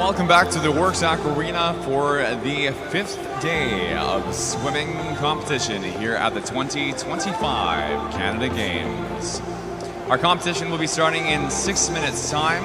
Welcome back to the Works Aquarena for the 5th day of swimming competition here at the 2025 Canada Games. Our competition will be starting in 6 minutes' time.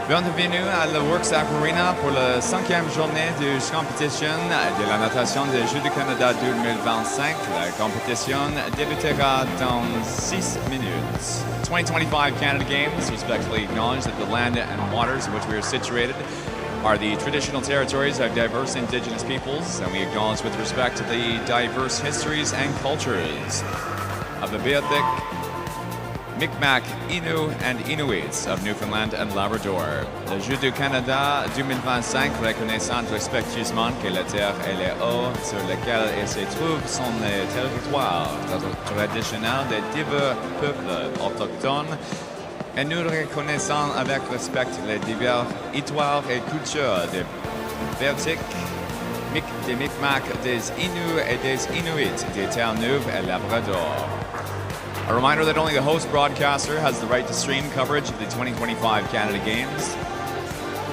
Bienvenue à la Works Aquarena pour la 5e journée de compétition de la natation de Jeux du Canada 2025. La compétition débutera dans 6 minutes. 2025 Canada Games respectfully acknowledge that the land and waters in which we are situated are the traditional territories of diverse Indigenous peoples, and we acknowledge with respect to the diverse histories and cultures of the Beothuk, Mi'kmaq, Innu, and Inuits of Newfoundland and Labrador. Le Jeux du Canada 2025 reconnaissant respectueusement que la terre et les eaux sur lesquelles elle se trouve sont les territoires traditionnels des divers peuples autochtones, et nous reconnaissons avec respect les divers histoires et cultures des Beothuk, des Mi'kmaq, des Innu et des Inuits des Terre-Neuve et Labrador. A reminder that only the host broadcaster has the right to stream coverage of the 2025 Canada Games.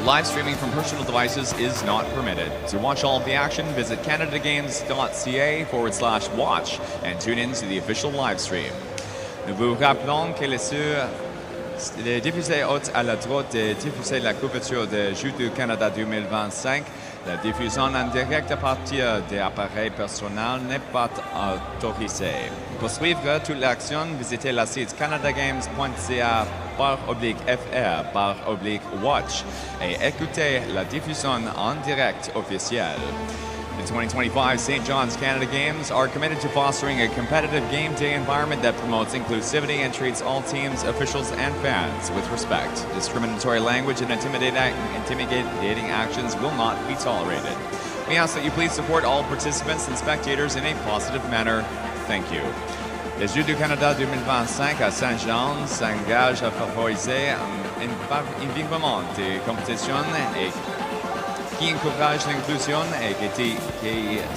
Live streaming from personal devices is not permitted. To watch all of the action, visit canadagames.ca/watch and tune in to the official live stream. Nous vous rappelons que les diffusés hôtes à la droite de diffuser la couverture des Jeux du Canada 2025. La diffusion en direct à partir des appareils personnels n'est pas autorisée. Pour suivre toute l'action, visitez le site canadagames.ca/fr/watch et écoutez la diffusion en direct officielle. The 2025 St. John's Canada Games are committed to fostering a competitive game day environment that promotes inclusivity and treats all teams, officials, and fans with respect. Discriminatory language and intimidating actions will not be tolerated. We ask that you please support all participants and spectators in a positive manner. Thank you. Les Jeux du Canada 2025 à Saint-Jean s'engagent à favoriser un environnement de compétition et qui encourage l'inclusion et qui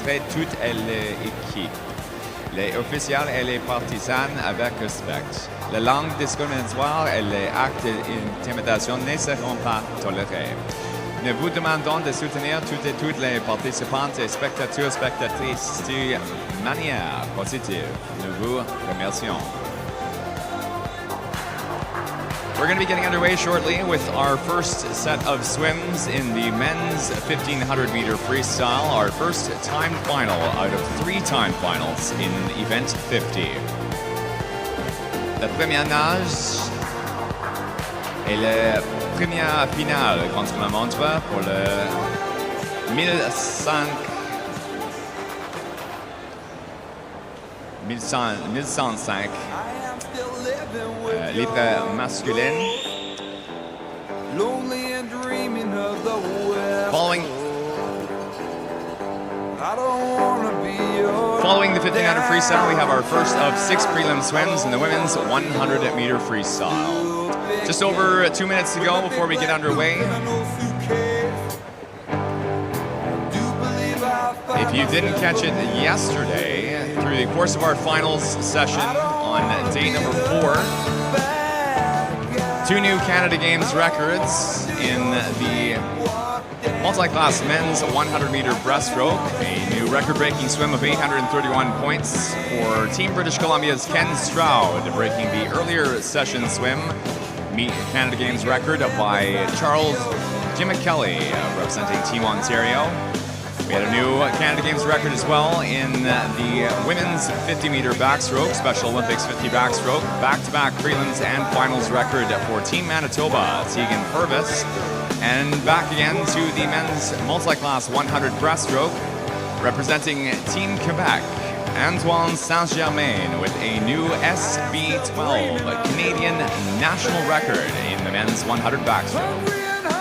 traite toutes les équipes, les officiels et les partisans avec respect. Les langues discriminatoires et les actes d'intimidation ne seront pas tolérés. Nous vous demandons de soutenir toutes les participantes et spectatrices de manière positive. Nous vous remercions. We're going to be getting underway shortly with our first set of swims in the men's 1500 meter freestyle, our first timed final out of 3 timed finals in event 50. La première nage et la première finale contre la montre pour le 1105 libre masculine. Following the 1500 freestyle, we have our first of 6 prelim swims in the women's 100 meter freestyle. Just over 2 minutes to go before we get underway. If you didn't catch it yesterday, through the course of our finals session on day number 4, 2 new Canada Games records in the Multiclass men's 100 meter breaststroke, a new record-breaking swim of 831 points for Team British Columbia's Ken Stroud, breaking the earlier session swim meet Canada Games record by Charles Jim Kelly, representing Team Ontario. We had a new Canada Games record as well in the women's 50 meter backstroke, Special Olympics 50 backstroke, back-to-back prelims and finals record for Team Manitoba, Tegan Purvis. And back again to the men's multi-class 100 breaststroke, representing Team Quebec, Antoine Saint-Germain with a new SB12 Canadian national record in the men's 100 backstroke.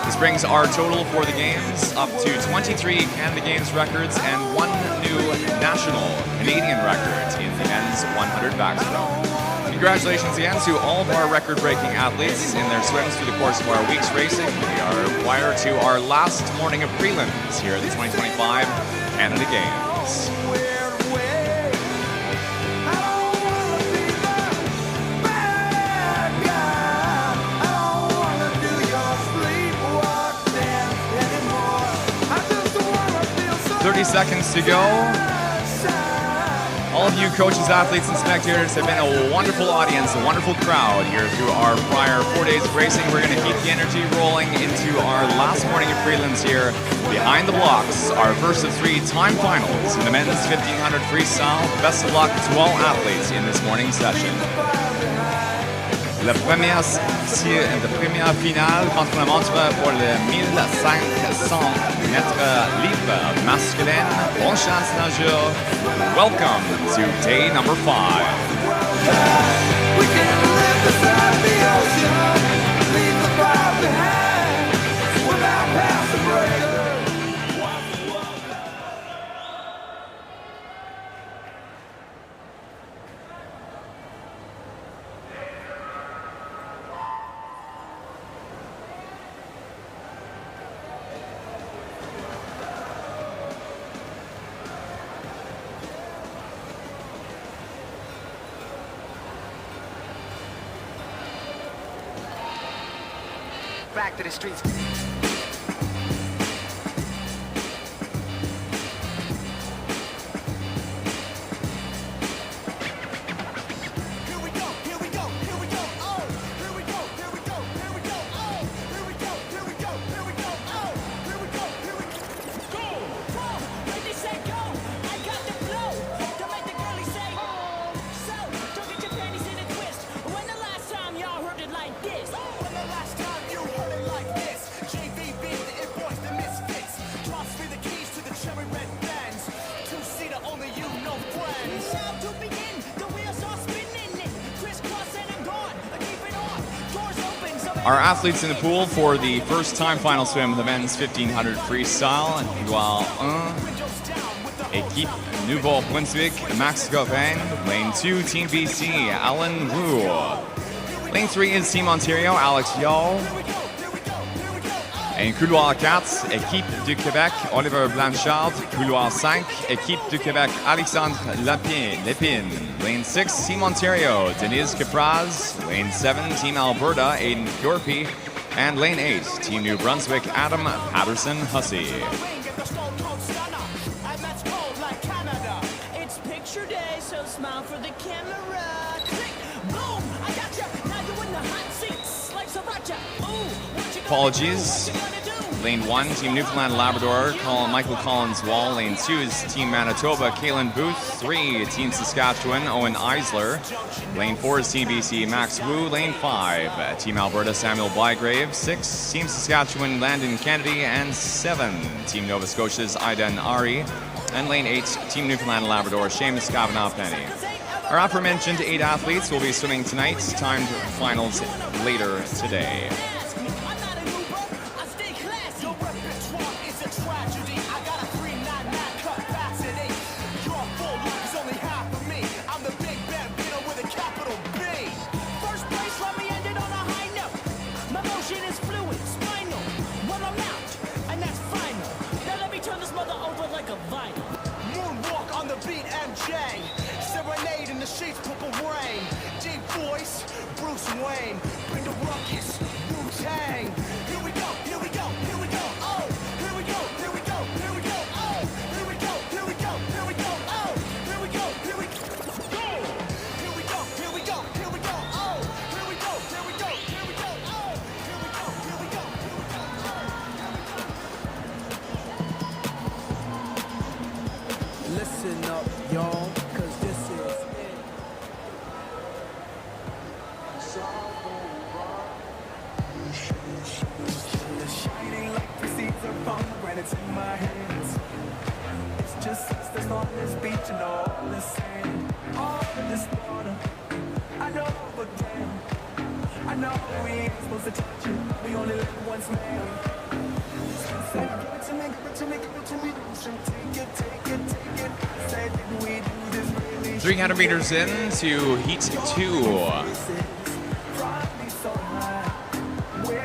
This brings our total for the Games up to 23 Canada Games records and 1 new national Canadian record in the men's 100 backstroke. Congratulations again to all of our record-breaking athletes in their swims through the course of our week's racing. We are prior to our last morning of prelims here at the 2025 Canada Games. 30 seconds to go. All of you coaches, athletes, and spectators have been a wonderful audience, a wonderful crowd here through our prior 4 days of racing. We're going to keep the energy rolling into our last morning of prelims here. Behind the blocks, our first of 3 time finals in the men's 1500 freestyle. Best of luck to all athletes in this morning's session. La première finale contre la montre pour le 1500 mètres libre masculine. Bonne chance, nageur. Welcome to day number 5. We can live beside the ocean, leave the fire behind, without past the breaker. Back to the streets. Our athletes in the pool for the first time final swim of the men's 1500 freestyle. Dual 1, équipe Nouveau-Brunswick, Max Gauvin. Lane 2, Team BC, Alan Wu. Lane 3 is Team Ontario, Alex Yall. Et couloir 4, équipe du Québec, Oliver Blanchard. Couloir 5, équipe du Québec, Alexandre Lépine. Lane 6, Team Ontario, Denise Capraz. Lane 7, Team Alberta, Aiden Yorpy. And Lane 8, Team New Brunswick, Adam Patterson Hussey. It's picture day, so smile for the camera. Boom! I got you. Now you're in the hot seats like Sriracha. Ooh, Apologies. Lane 1, Team Newfoundland and Labrador, Michael Collins Wall. Lane 2 is Team Manitoba, Kaylin Booth. 3, Team Saskatchewan, Owen Eisler. Lane 4 is Team BC, Max Wu. Lane 5, Team Alberta, Samuel Bygrave. 6, Team Saskatchewan, Landon Kennedy. And 7, Team Nova Scotia's Aidan Ari. And Lane 8, Team Newfoundland and Labrador, Seamus Kavanagh-Penny. Our aforementioned 8 athletes will be swimming tonight, timed finals later today. Serenade in the sheets, purple rain. Deep voice, Bruce Wayne. Bring the ruckus, Wu-Tang. Here we go, here we go, here we go. Oh, here we go, here we go, here we go. Oh, here we go, here we go, here we go. Oh, here we go, here we go. Here we go, here we go, here we go. Oh, here we go, here we go, here we go. Oh, here we go, here we go, here we go. Listen up, y'all. Shining like the seeds of pomegranates in my hands. It's just us that's on this beach and all the sand, all in this water. I know, but damn, I know we ain't supposed to touch it. We only live once, man. Say, give it to me, give it to me, give it to me. Take it, take it, take it. Say, did we do this really? 300 meters in to heat 2.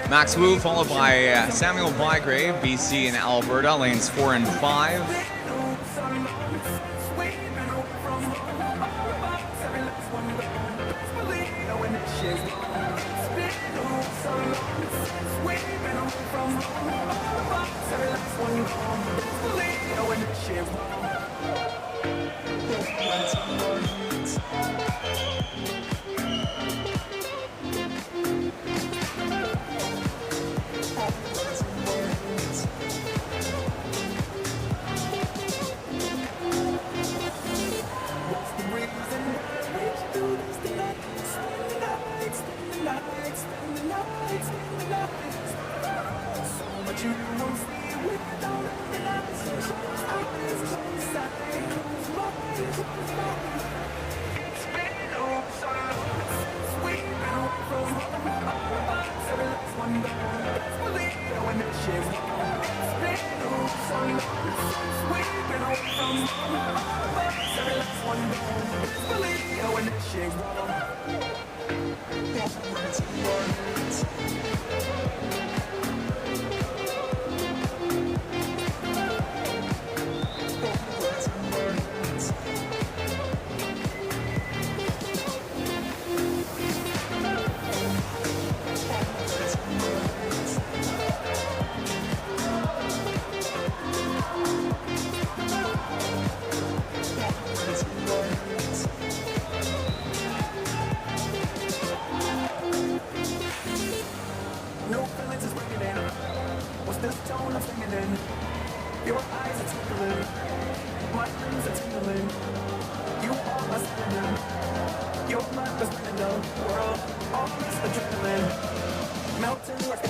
Max Wu, followed by Samuel Bygrave, BC and Alberta, lanes 4 and 5. But you won't see without realizing it's been oh so long. We've been away from home. Every last one gone. Believe it when that shit's gone. It's been oh so long. We've been away from home. Every last one gone. Believe it when that shit's gone. No feelings is bringing in. What's this tone I'm singing in? Your eyes are twinkling, my dreams are tingling. You are my splendor. Your mind is spinning the world. All this adrenaline, melting like a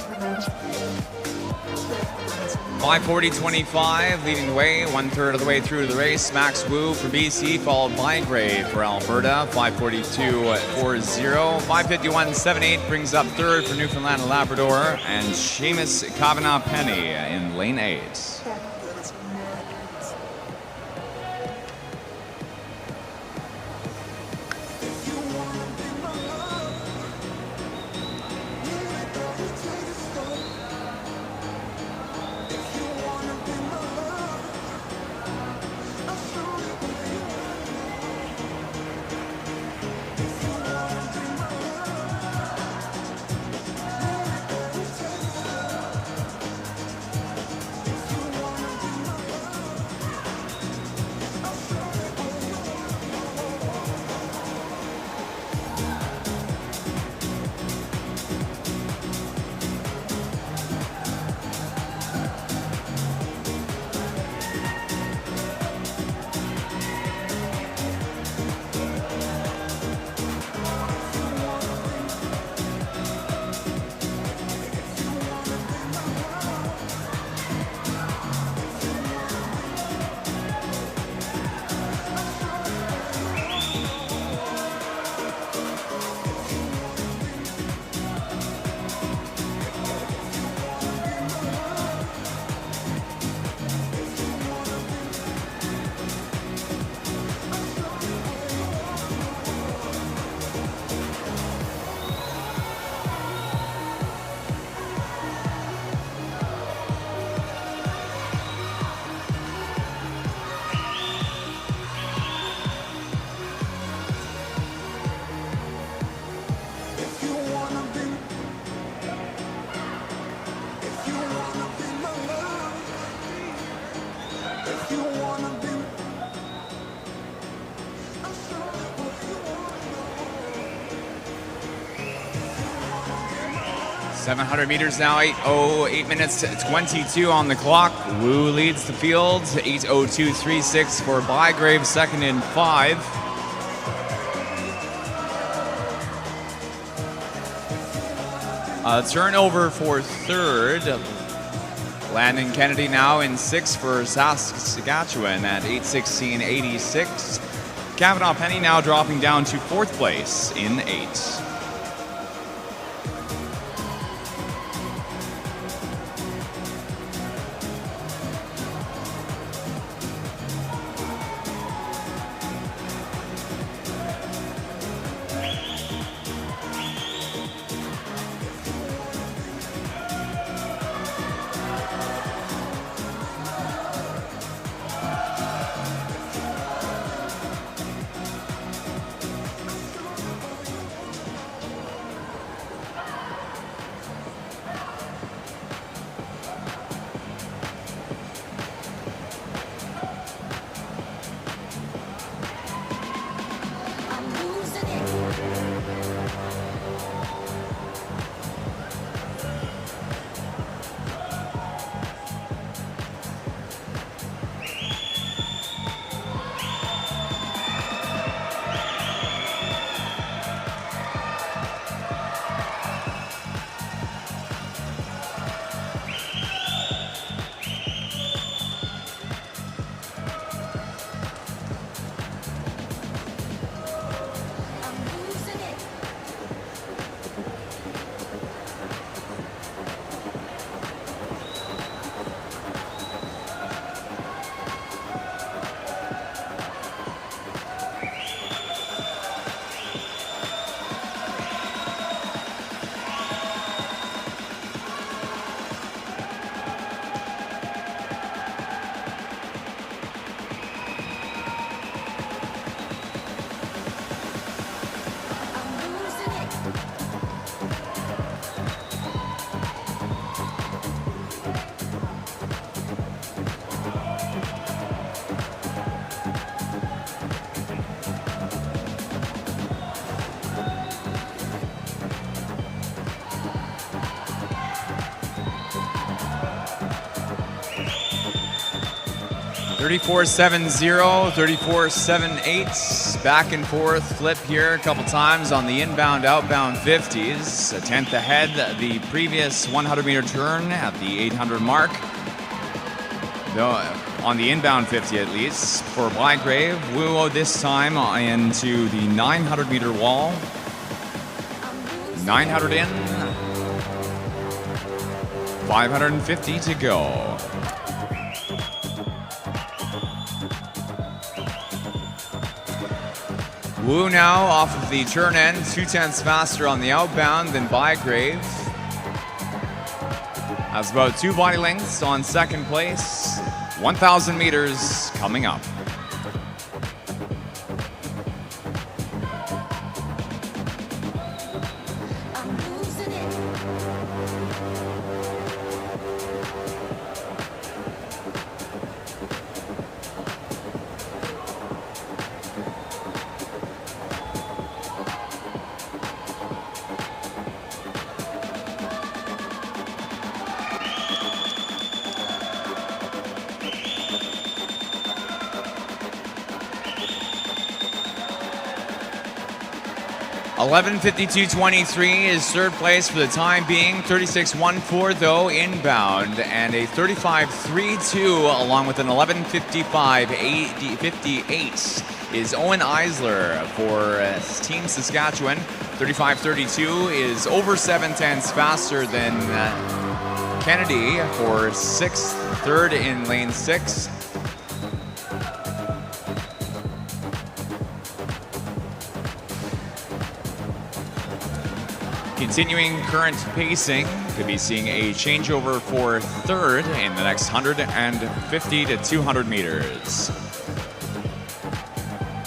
5:40.25 leading the way, 1/3 of the way through the race. Max Wu for BC, followed by Gray for Alberta. 5:42.40. 5:51.78 brings up third for Newfoundland and Labrador, and Seamus Kavanagh-Penny in lane 8. you wanna be. 700 meters now, 8 minutes 22 on the clock. Wu leads the field, 8:02.36 for Bygrave, second in 5. Turnover for third. Landon Kennedy now in 6 for Saskatchewan at 8:16.86. Kavanagh-Penny now dropping down to 4th place in 8. 34-7-0, 34-7-8, back and forth flip here a couple times on the inbound, outbound 50s. A tenth ahead the previous 100-meter turn at the 800 mark. Though, on the inbound 50 at least. For Bygrave, Wu this time into the 900-meter wall. 900 in, 550 to go. Wu now off of the turn end, 2/10 faster on the outbound than Bygrave. Has about 2 body lengths on second place. 1,000 meters coming up. $11:52.23 is third place for the time being. 36.14 though inbound, and a 35.32 along with an 11:55.58 is Owen Eisler for Team Saskatchewan. 35.32 is over 7/10 faster than Kennedy for sixth, third in lane 6. Continuing current pacing, could be seeing a changeover for third in the next 150 to 200 meters.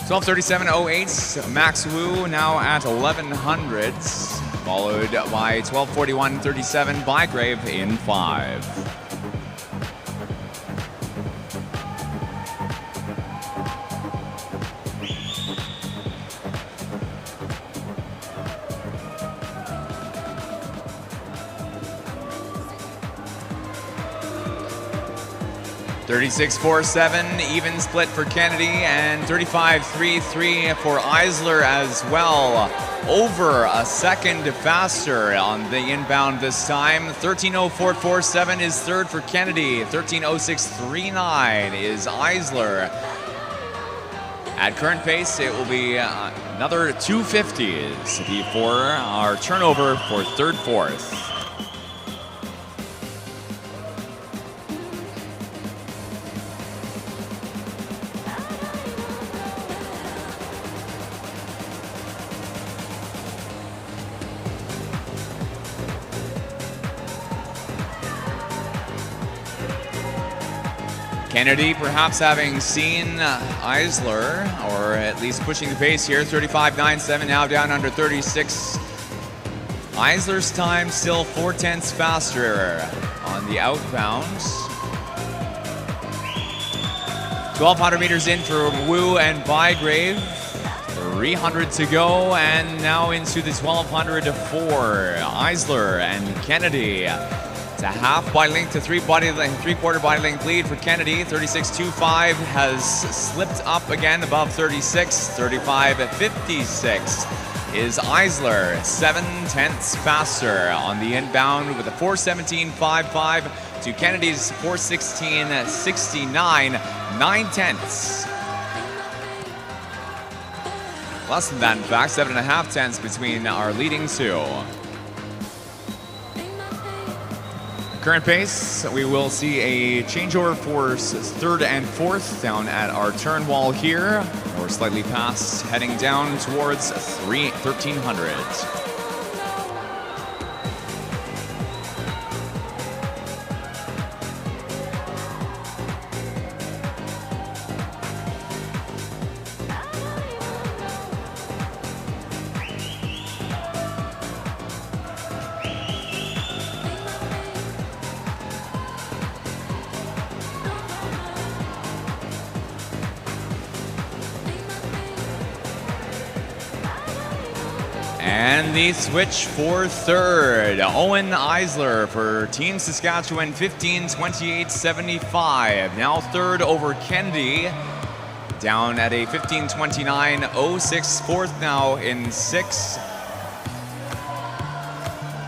12:37.08, Max Wu now at 1100s, followed by 12:41.37 Bygrave in 5. $36.47, even split for Kennedy, and $35.33 for Eisler as well. Over a second faster on the inbound this time. $13.04.47 is third for Kennedy. $13.06.39 is Eisler. At current pace, it will be another 250s before our turnover for third, fourth. Kennedy perhaps having seen Eisler, or at least pushing the pace here. 35.97 now down under 36. Eisler's time still 4/10 faster on the outbound. 1,200 meters in for Wu and Bygrave. 300 to go, and now into the 1,200 for Eisler and Kennedy. It's a half body length to three-quarter body length lead for Kennedy. 36.25 has slipped up again above 36. 35.56 is Eisler, 7/10 faster on the inbound with a 4:17.55 to Kennedy's 4:16.69, 9/10. Less than that, in fact, 7.5 tenths between our leading two. Current pace, we will see a changeover for third and fourth down at our turn wall here, or slightly past, heading down towards 1300. And the switch for third, Owen Eisler for Team Saskatchewan, 15:28.75. Now third over Kennedy, down at a 15:29.06. Fourth now in 6.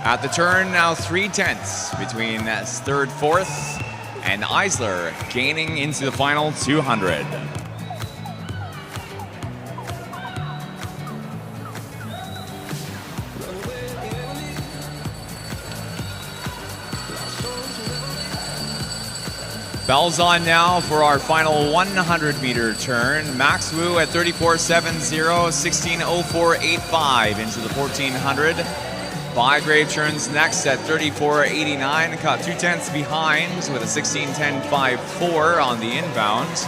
At the turn, now 3/10 between third, fourth, and Eisler gaining into the final 200. Bells on now for our final 100-meter turn. Max Wu at 34.70, 16:04.85 into the 1400. Bygrave turns next at 34.89, caught 2/10 behind with a 16:10.54 on the inbound.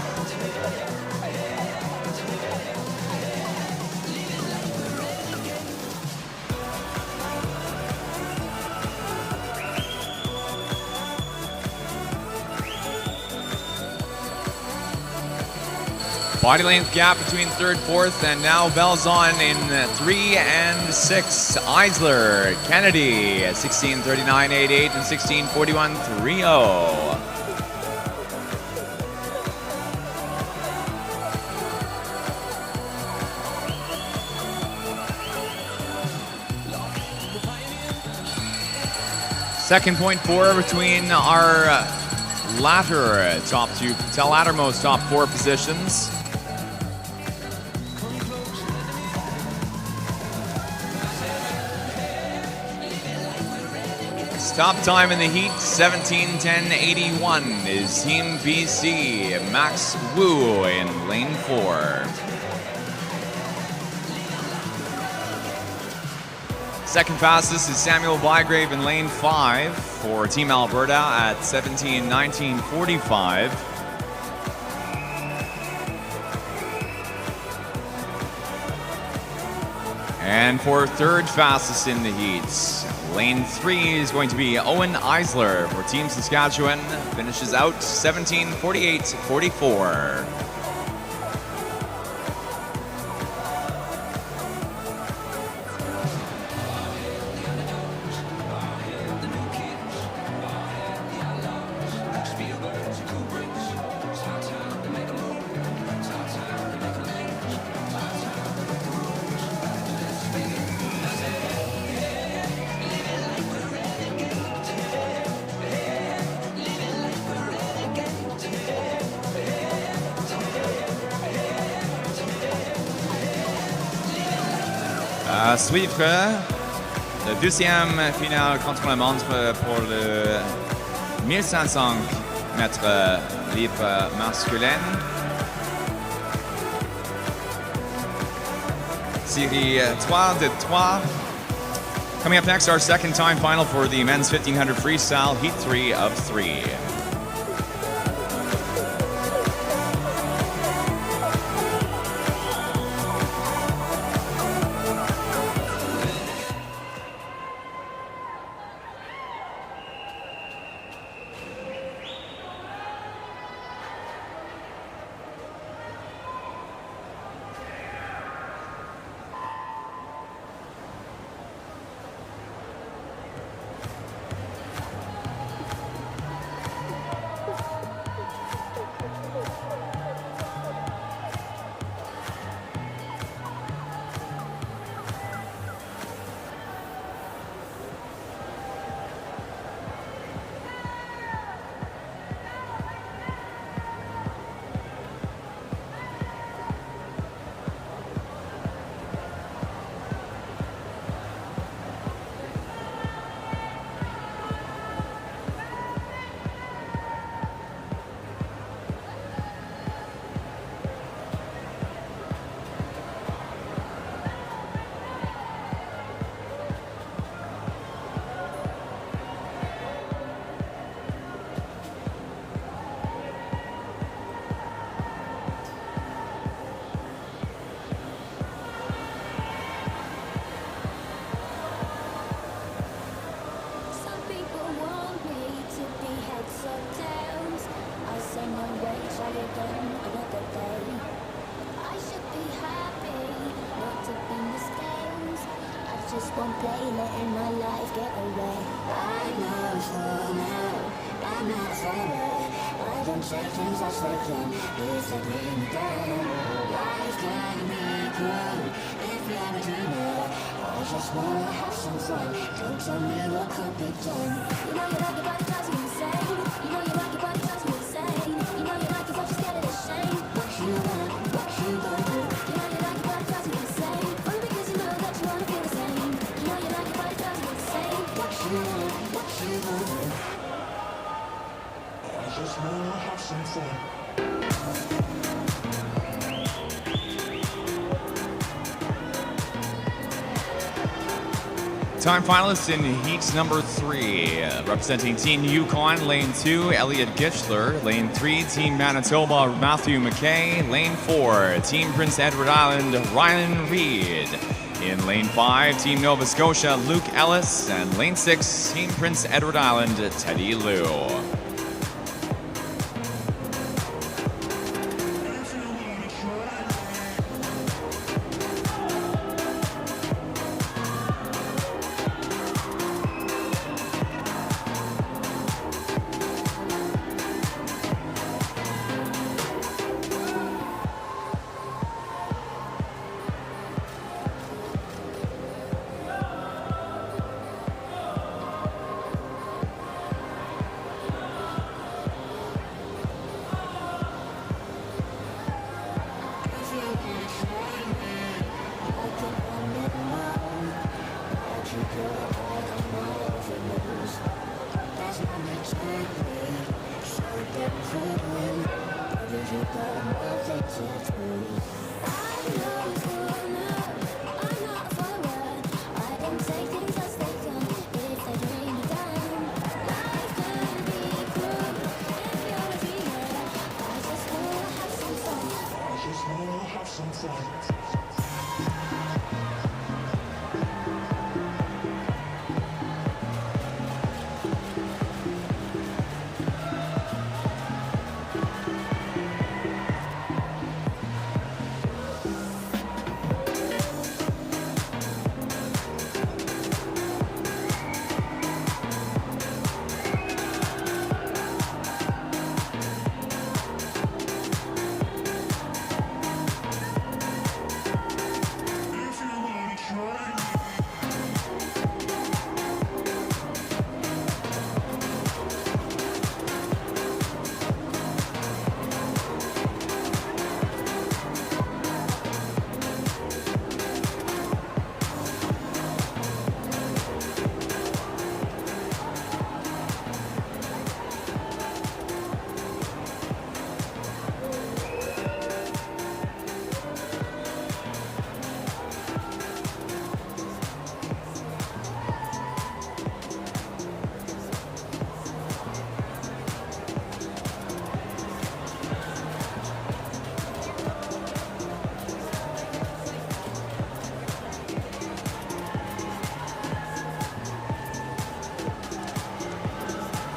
Body length gap between third, fourth, and now bells on in 3 and 6. Eisler, Kennedy, 16:39.88 and 16:41.30. Second point four between our lattermost top four positions. Top time in the heat, 17:10.81 is Team BC, Max Wu in lane 4. Second fastest is Samuel Bygrave in lane 5 for Team Alberta at 17:19.45. And for third fastest in the heats, lane 3 is going to be Owen Eisler for Team Saskatchewan. Finishes out 17:48.44. À suivre, le deuxième finale contre-la-montre pour le 1500 mètres libre masculin. Série 3 de 3. Coming up next, our second time final for the men's 1500 freestyle, heat 3 of 3. won't play, letting my life get away. I'm not for now, I'm not forward. I don't say things as they can, if they bring me down. Life can be cruel, if you're a dreamer. I just wanna have some fun, don't tell me what could be done. You know you like your body drives me insane. You know you like your body drives me insane. You know you like it, but you're scared of the shame. What you want, what you gon' do? You know you like your body drives me insane. Only because you know that you wanna feel the same. You know you like your body drives me insane. What you want, what you gon' do? I just wanna have some fun. Time finalists in heat number 3. Representing Team Yukon, lane 2, Elliot Gichler. Lane 3, Team Manitoba, Matthew McKay. Lane 4, Team Prince Edward Island, Ryan Reed. In lane 5, Team Nova Scotia, Luke Ellis. And lane 6, Team Prince Edward Island, Teddy Liu.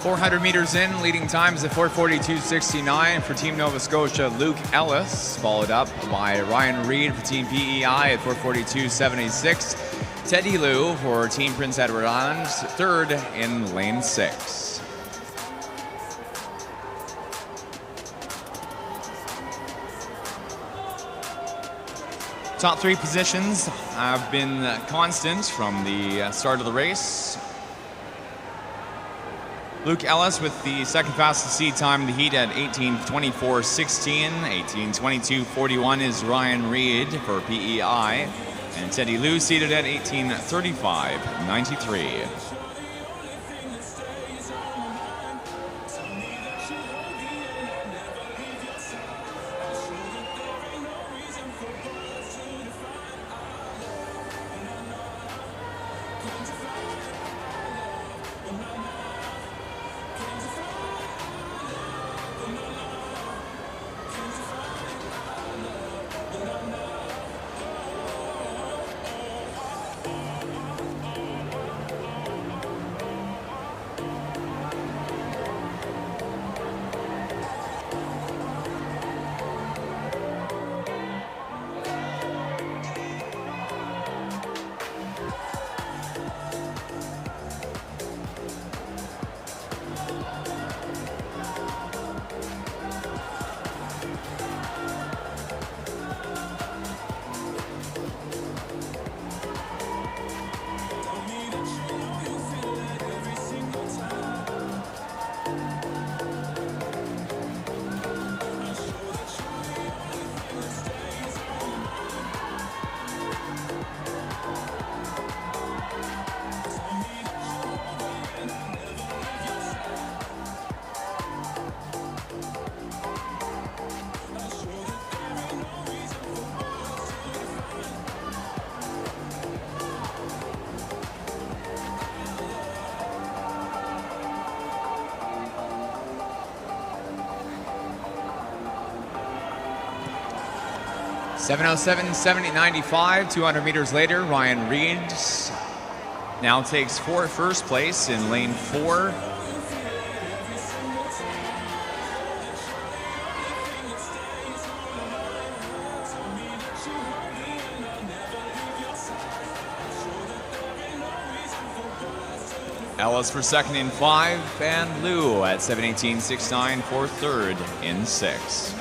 .400 meters in, leading times at 4:42.69 for Team Nova Scotia, Luke Ellis, followed up by Ryan Reed for Team PEI at 4:42.76. Teddy Liu for Team Prince Edward Island, third in lane 6. Top 3 positions have been constant from the start of the race. Luke Ellis with the second fastest seed time in the heat at 18:24.16. 18:22.41 is Ryan Reed for PEI. And Teddy Liu seated at 18:35.93. 7:07.70.95. 200 meters later, Ryan Reed now takes first place in lane 4. Ellis for second in 5, and Lou at 7:18.69 for third in 6.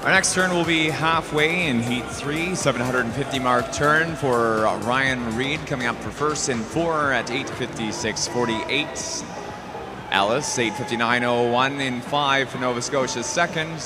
Our next turn will be halfway in Heat 3, 750 mark turn for Ryan Reed, coming up for first in 4 at 8:56.48. Ellis, 8:59.01 in 5 for Nova Scotia second.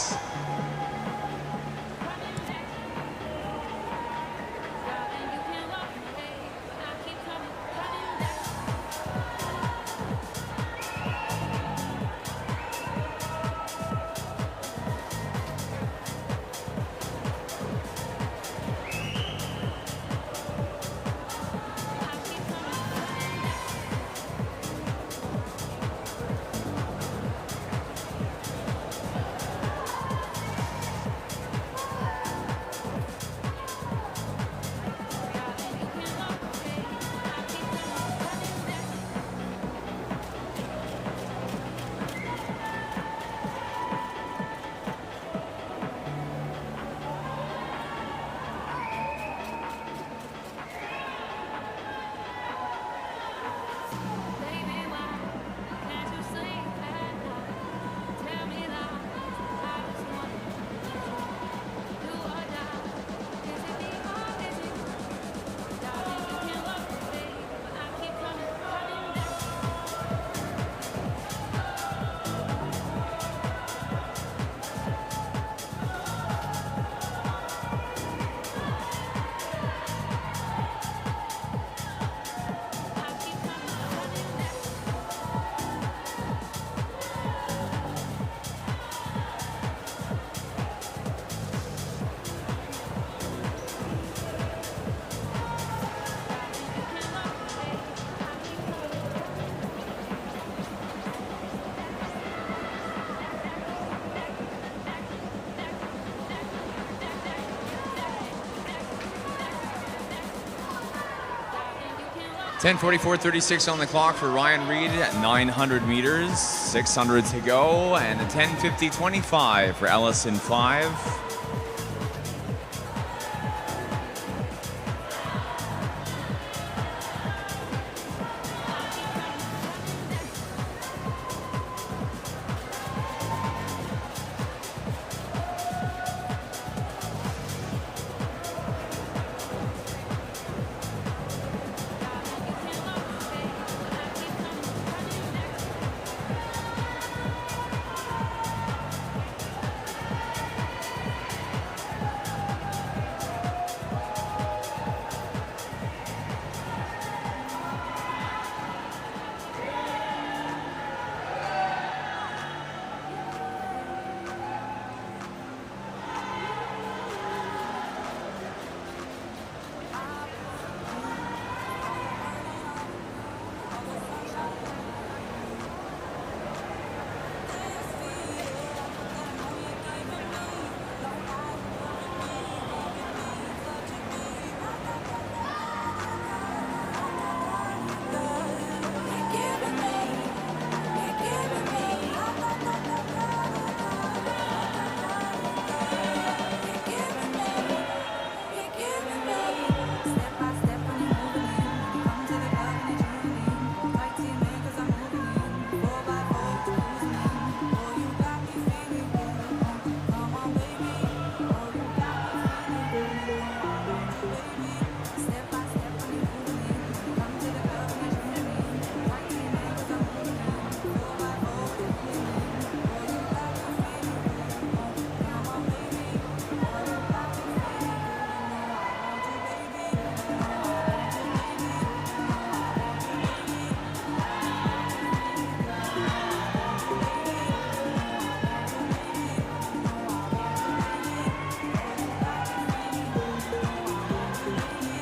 $10:44.36 on the clock for Ryan Reed at 900 meters, 600 to go, and a 10:50.25 for Ellis in 5.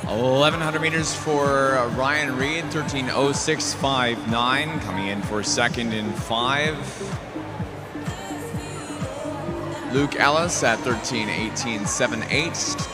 1100 meters for Ryan Reed, 13:06.59, coming in for second in 5. Luke Ellis at 13:18.78.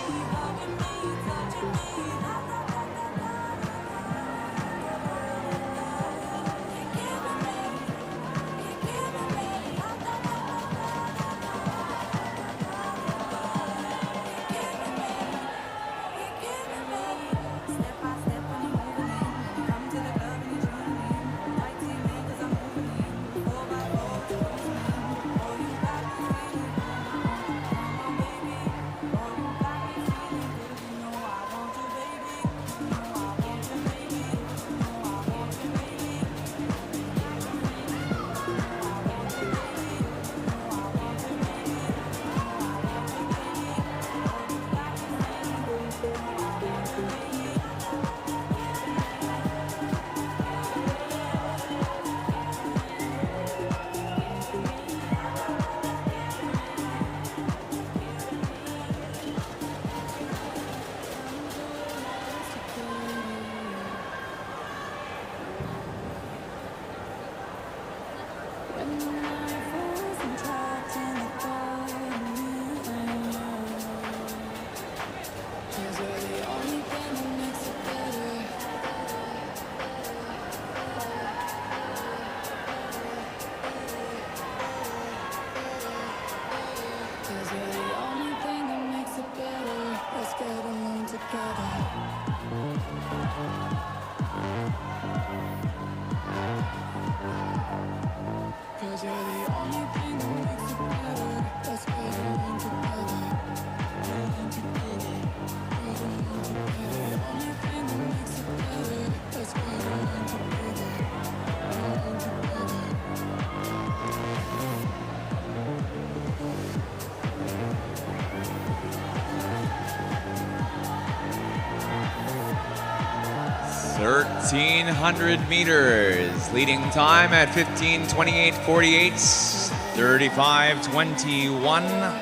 Meters, leading time at 15:28.48, 35:21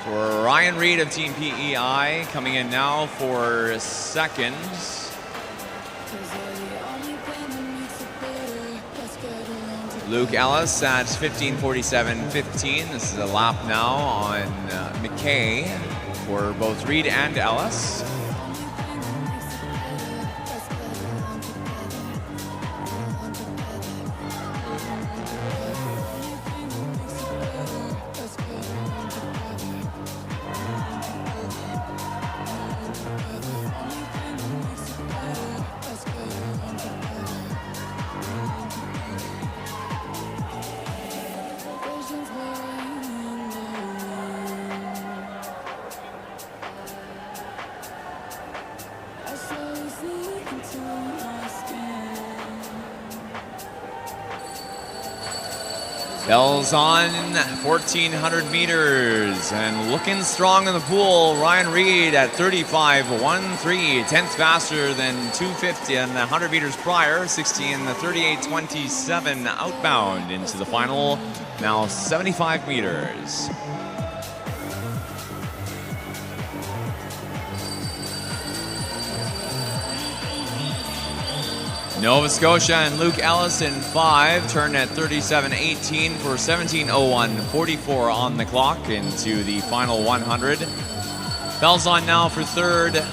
for Ryan Reed of Team PEI, coming in now for second. Luke Ellis at 15:47.15. This is a lap now on McKay for both Reed and Ellis. Bells on 1,400 meters and looking strong in the pool. Ryan Reed at 35:13, 10th faster than 250 and 100 meters prior. 16:38.27 outbound into the final, now 75 meters. Nova Scotia and Luke Ellis in 5, turn at 37:18 for 17:01.44 on the clock into the final 100. Bells on now for third,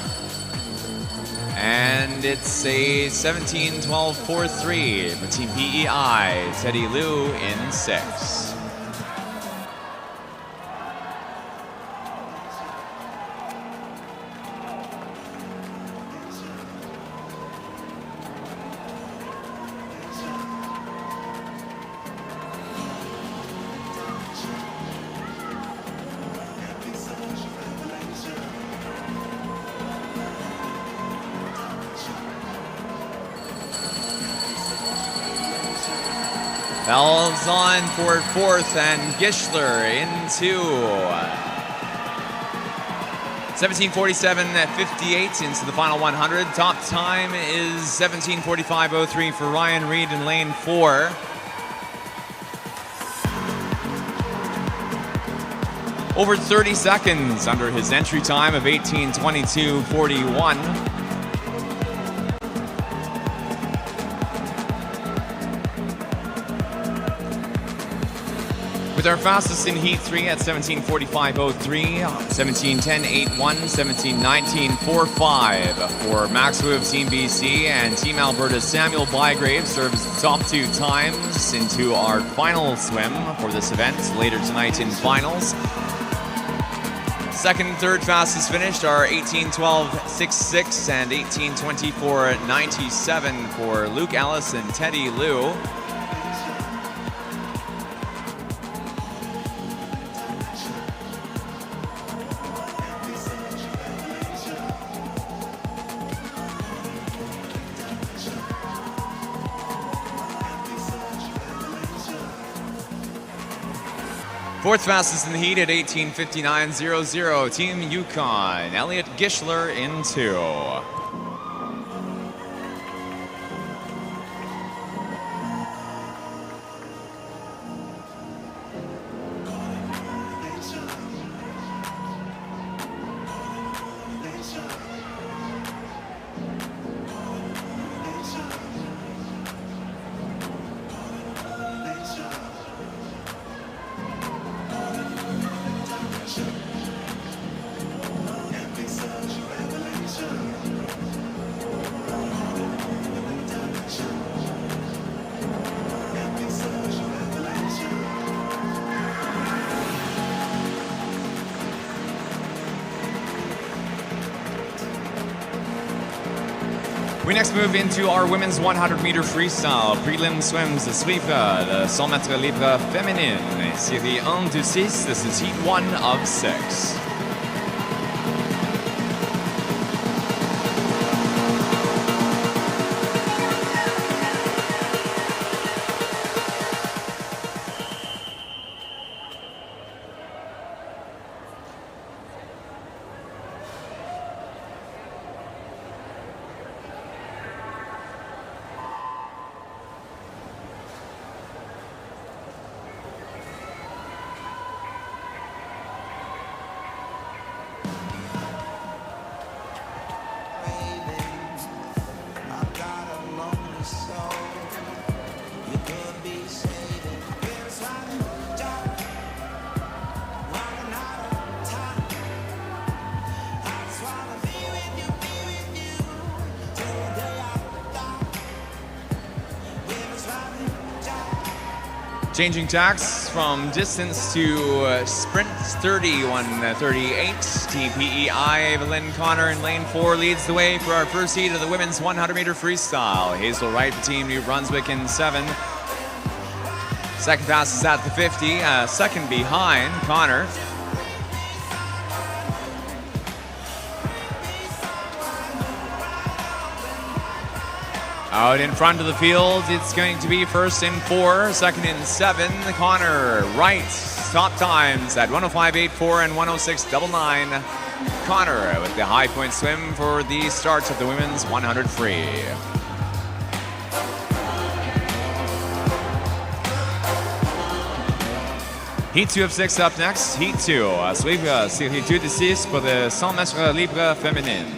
and it's a 17:12.43 for Team PEI. Teddy Liu in 6. Bells on for fourth, and Gischler into 17:47.58 into the final 100. Top time is 17:45.03 for Ryan Reed in lane 4. over 30 seconds under his entry time of 18:22.41. With our fastest in Heat 3 at 17:45.03, 17:10.81, 17:19.45 for Max Wu of Team BC, and Team Alberta's Samuel Bygrave serves the top two times into our final swim for this event later tonight in finals. Second and third fastest finished are 18:12.66 and 18:24.97 for Luke Ellis and Teddy Liu. Fourth fastest in the heat at 18:59.00, Team Yukon, Elliot Gischler in 2. We next move into our women's 100-meter freestyle. Prelim swims à suivre, le 100 mètres libre féminine. Série 1 de 6, this is Heat 1 of 6. Changing tacks from distance to sprint 31:38. TPEI Evelyn Connor in lane 4 leads the way for our first heat of the women's 100-meter freestyle. Hazel Wright for Team New Brunswick in 7. Second fastest at the 50, second behind Connor. Out in front of the field, it's going to be first in 4, second in 7. Connor Wright, top times at 105.84 and 106.99. Connor with the high point swim for the start of the women's 100 free. Heat 2 of 6 up next. Heat 2, à suivre, série 2 de 6 pour le 100 mètres libre féminine.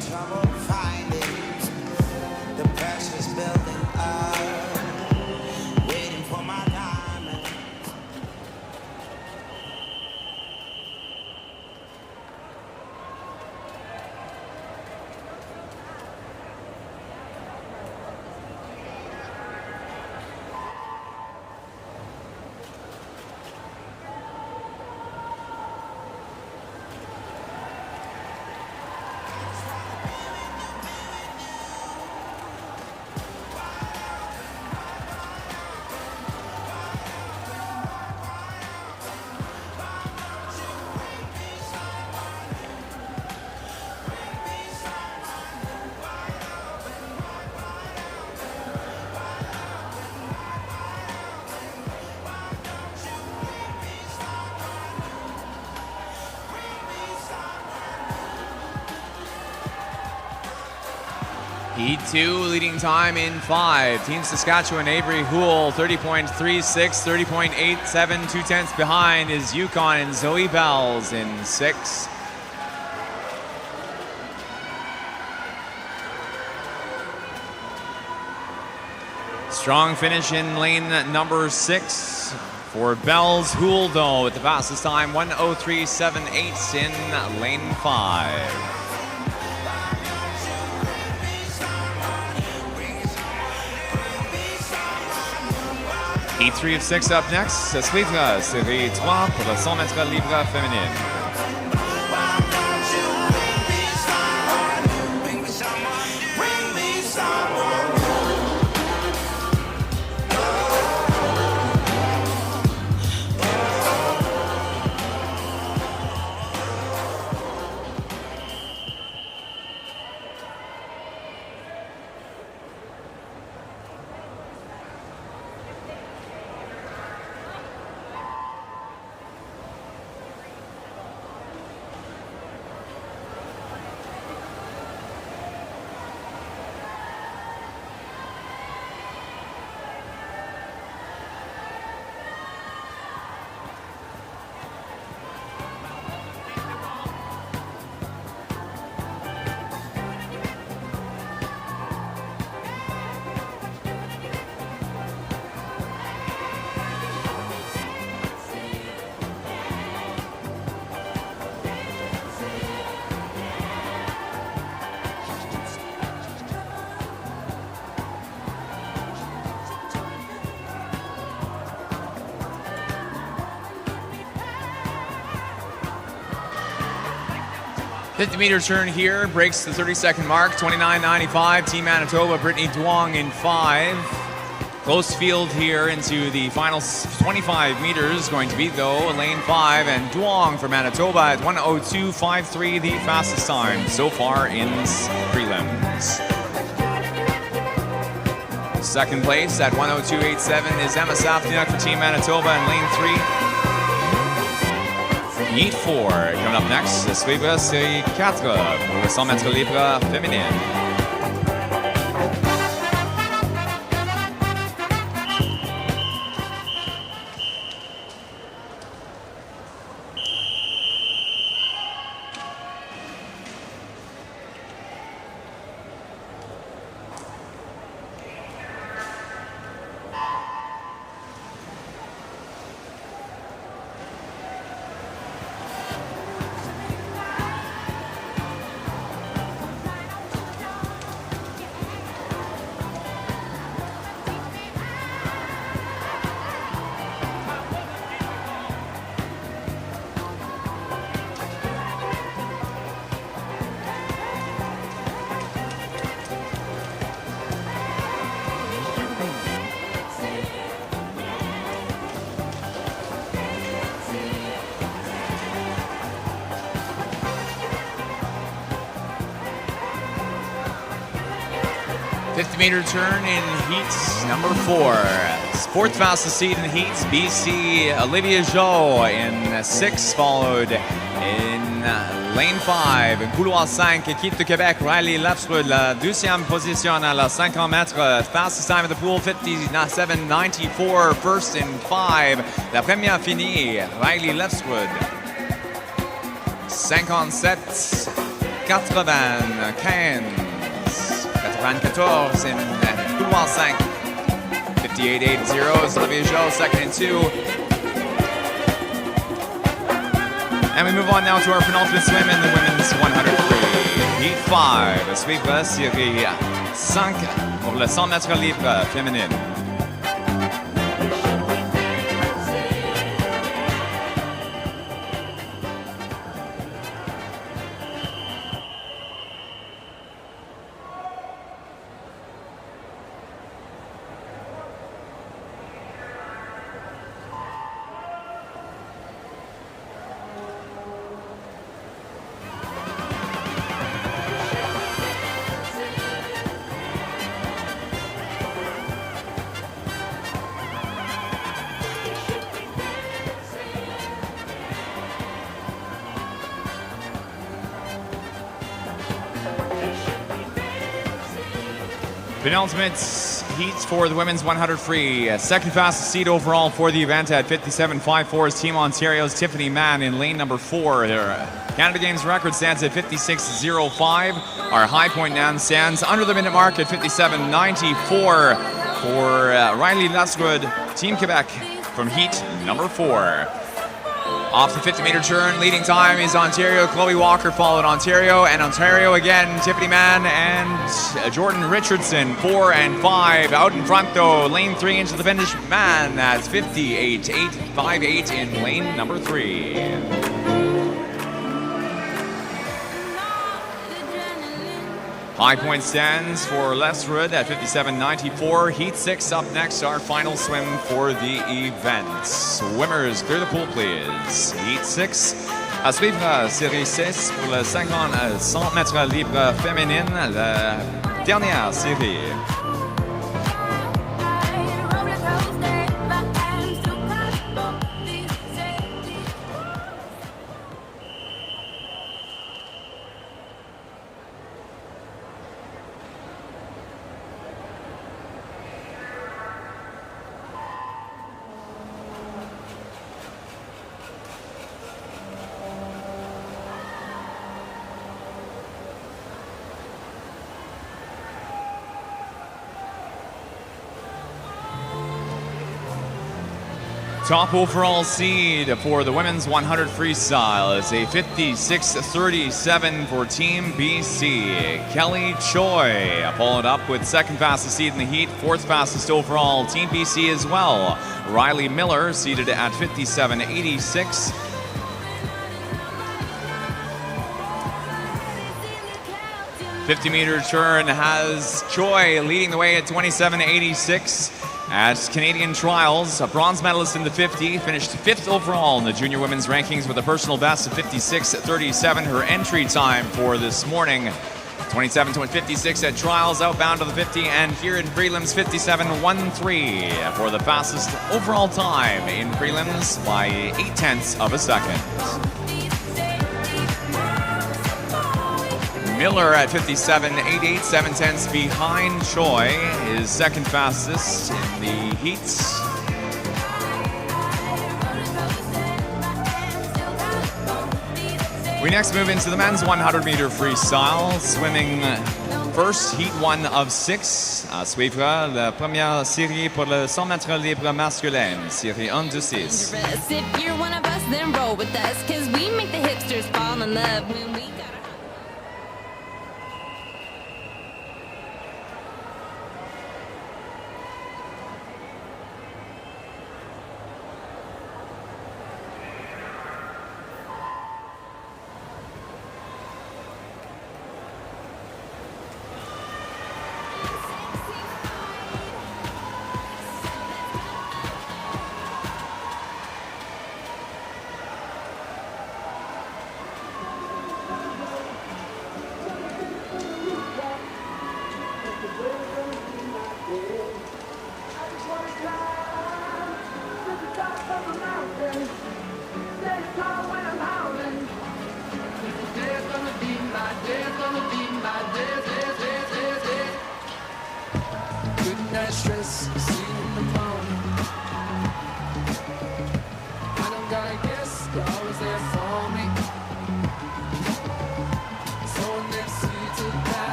Heat 2 leading time in 5. Team Saskatchewan, Avery Houle, 30.36, 30.87, 2/10 behind is Yukon and Zoe Bells in 6. Strong finish in lane number 6 for Bells. Houle, though, at the fastest time, 1:03.78 in lane 5. Heat 3 of 6 up next. Suivra série 3 pour le 100 mètres libre féminine. Meter turn here, breaks the 30-second mark, 29.95. Team Manitoba, Brittany Duong in 5. Close field here into the final 25 meters, going to be, though, lane 5, and Duong for Manitoba at 1:02.53, the fastest time so far in prelims. Second place at 1:02.87 is Emma Safniuk for Team Manitoba in lane 3. Heat 4 coming up next. Suivra série 4 pour le 100 mètres libre féminine. Meter turn in heat number 4. Fourth fastest seed in heats, BC Olivia Jo in 6, followed in lane 5. Couloir 5, équipe de Québec, Riley Lepswood, la 12e position à la 50 mètres. Fastest time of the pool, 57.94, first in 5. La première finie, Riley Lepswood, 57.95. 94 in couloir 5. 58.80 is Olivia Jo, second and 2. And we move on now to our penultimate swim in the women's 100 free. Heat 5, suivra série 5 pour le 100 mètres libre féminine. Penultimate heat for the women's 100 free. Second fastest seed overall for the event at 57.54 is Team Ontario's Tiffany Mann in lane number 4. Their Canada Games record stands at 56.05. Our high point now stands under the minute mark at 57.94 for Riley Lasgood, Team Quebec from heat number 4. Off the 50-meter turn, leading time is Ontario. Chloe Walker followed Ontario, and Ontario again, Tiffany Mann and Jordan Richardson, 4 and 5. Out in front though, lane 3 into the finish, Mann at 58.858 in lane number 3. High point stands for Lesrud at 57.94. Heat 6 up next, our final swim for the event. Swimmers, clear the pool please. Heat 6. À suivre, série 6 pour le 100 mètres libre féminine, la dernière série. Top overall seed for the women's 100 freestyle is a 56.37 for Team BC. Kelly Choi followed up with second fastest seed in the heat, fourth fastest overall Team BC as well. Riley Miller seated at 57.86. '50-meter turn has Choi leading the way at 27.86. At Canadian Trials, a bronze medalist in the 50, finished 5th overall in the junior women's rankings with a personal best of 56.37. Her entry time for this morning, 27.56 at Trials, outbound to the 50, and here in prelims, 57.13 for the fastest overall time in prelims by 0.8 of a second. Miller at 57.88, 7/10 behind Choi, is second fastest in the heats. We next move into the men's 100-meter freestyle, swimming first, heat 1 of 6. À suivre, la première série pour le 100 mètres libre masculin, série 1 de 6. If you're one of us, then roll with us, 'cause we make the hipsters fall in love when we got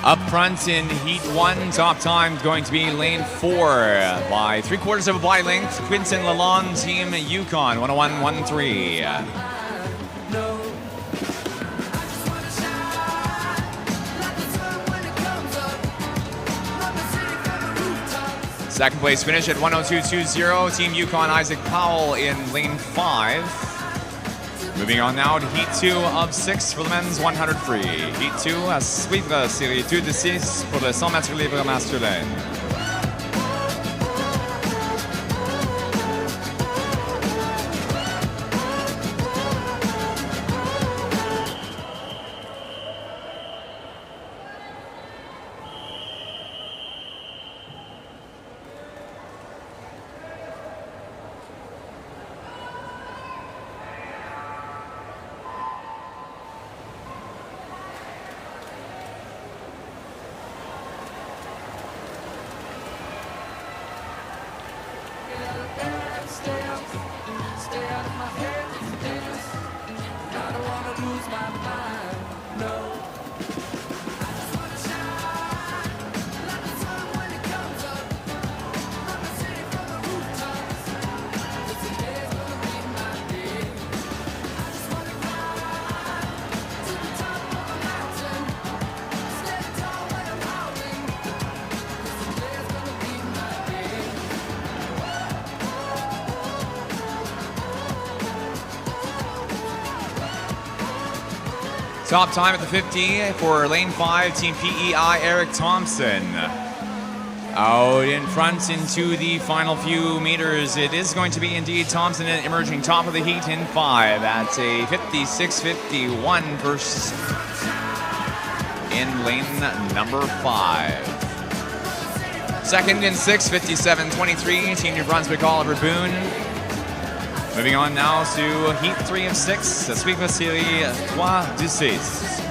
Up front in heat 1, top time going to be lane 4 by 3/4 of a body length. Quinton Lalonde, Team Yukon, 101.13. Second place finish at 102.20. Team Yukon, Isaac Powell in lane 5. Moving on now to heat 2 of 6 for the men's 100 free. Heat 2 à suivre, série 2 de 6 pour le 100 mètres libre masculin. Stay out of my head, dance. I don't wanna lose my mind, no. I just wanna shine like the sun when it comes up. I'ma sing it from the rooftops. Today's gonna be my day. I just wanna ride to the top of a mountain. Stand tall when I'm howling. Today's gonna be my day. Top time at the 50 for lane 5, Team PEI, Eric Thompson. Out in front into the final few meters, it is going to be indeed Thompson emerging top of the heat in 5 at a 56.51 first in lane number 5. Second in 6, 57.23, Team New Brunswick, Oliver Boone. Moving on now to heat 3 of 6, Sweet Vasily 3 du 6.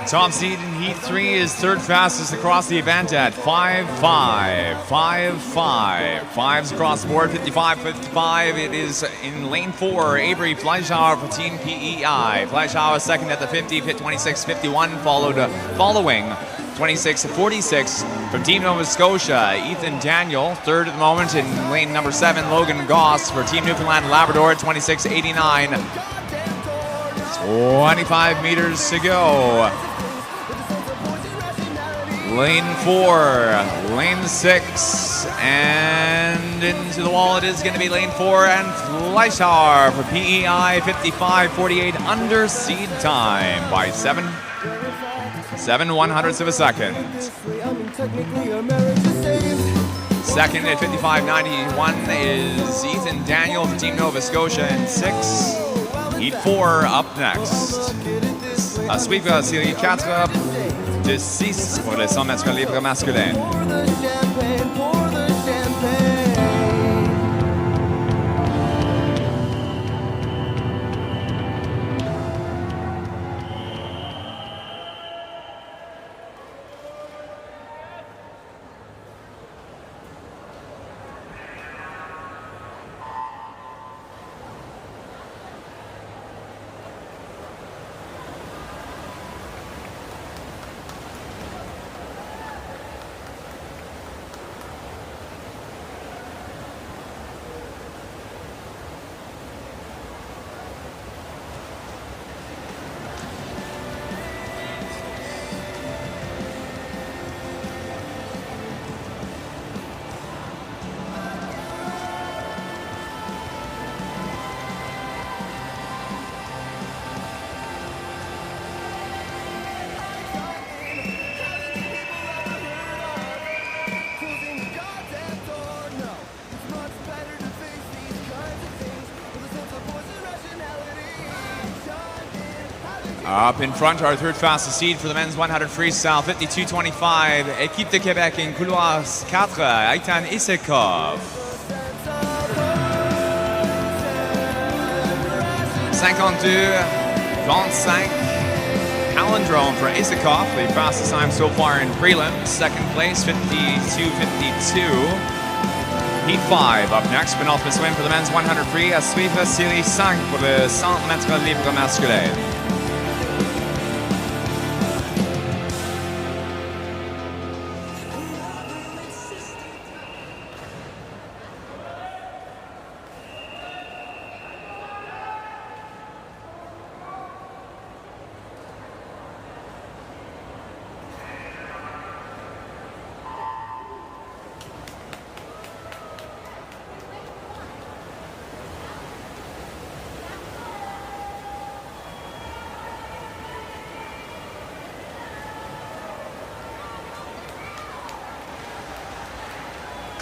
Top seed in Heat 3 is third fastest across the event at 5.5. 5.5. Fives across the board, 55.55. It is in lane 4, Avery Fleischauer for Team PEI. Fleischauer second at the 50, hit 26.51, following 26.46 from Team Nova Scotia. Ethan Daniel, third at the moment in lane number 7. Logan Goss for Team Newfoundland and Labrador at 26.89. 25 meters to go. Lane 4, lane 6, and into the wall it is going to be lane 4, and Fleischauer for PEI, 55.48 under seed time by 7/100ths of a second. Second at 55.91 is Ethan Daniel for Team Nova Scotia in 6. Heat 4 up next. Sweet Vasily 4 de 6 pour les 100 mètres libres masculins. Up in front, our third fastest seed for the men's 100 freestyle, 52.25. Équipe de Québec in couloir 4, Aitan Isekov. 52.25. Palindrome for Isekov, the fastest time so far in prelims. Second place, 52.52. Heat 5 up next, penultimate swim for the men's 100 free, à suivre série 5 pour le 100 mètres libre masculin.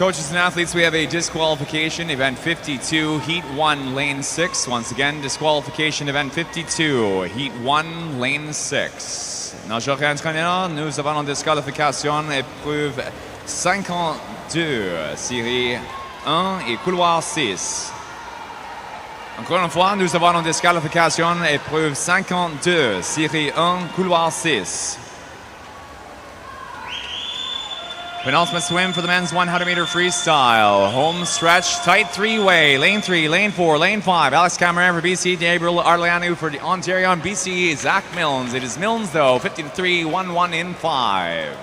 Coaches and athletes, we have a disqualification, event 52, heat 1, lane 6. Once again, disqualification, event 52, heat 1, lane 6. Dans le jockey entraîneur, nous avons une disqualification, épreuve 52, série 1 et couloir 6. Encore une fois, nous avons une disqualification, épreuve 52, série 1, couloir 6. Penultimate swim for the men's 100-meter freestyle. Home stretch, tight three-way. Lane 3, lane 4, lane 5. Alex Cameron for BC, Gabriel Arleanu for Ontario, and BC, Zach Milnes. It is Milnes, though, 50-3, 1-1 in 5.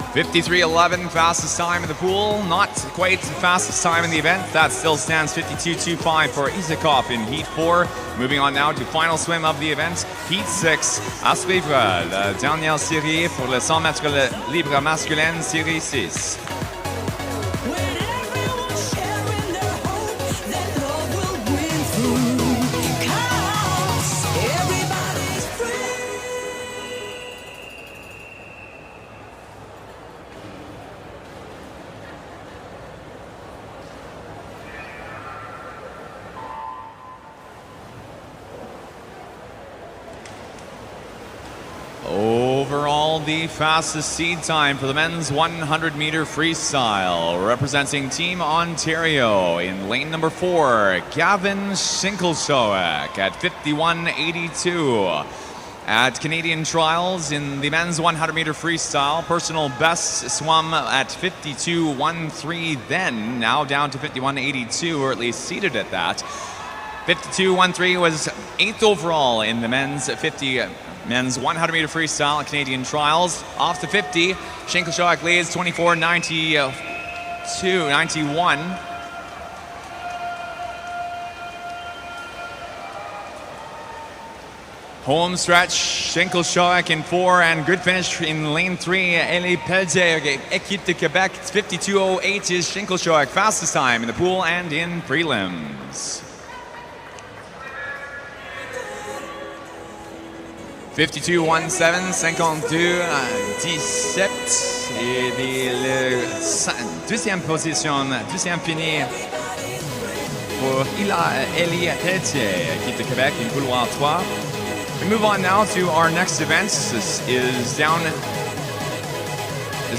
53.11, fastest time in the pool. Not quite the fastest time in the event. That still stands 52.25 for Isakov in Heat 4. Moving on now to final swim of the event. Heat 6, à suivre la dernière série pour le 100 mètres libre masculin, série 6. Overall, the fastest seed time for the men's 100-meter freestyle. Representing Team Ontario in lane number 4, Gavin Shinkelshowek at 51.82. At Canadian Trials in the men's 100-meter freestyle, personal best swum at 52.13 then, now down to 51.82, or at least seated at that. 52.13 was 8th overall in the men's 100-meter freestyle at Canadian Trials. Off the 50, Shinkelshowek leads 24.91. Home stretch, Shinkelshowek in 4, and good finish in lane 3. Elie Pelletier, Équipe de Québec, 52.08 is Shinkelshowek, fastest time in the pool and in prelims. 52.17, 52.17 et la deuxième position, deuxième fini pour Elie Pelletier, Équipe de Québec in couloir 3. We move on now to our next event. This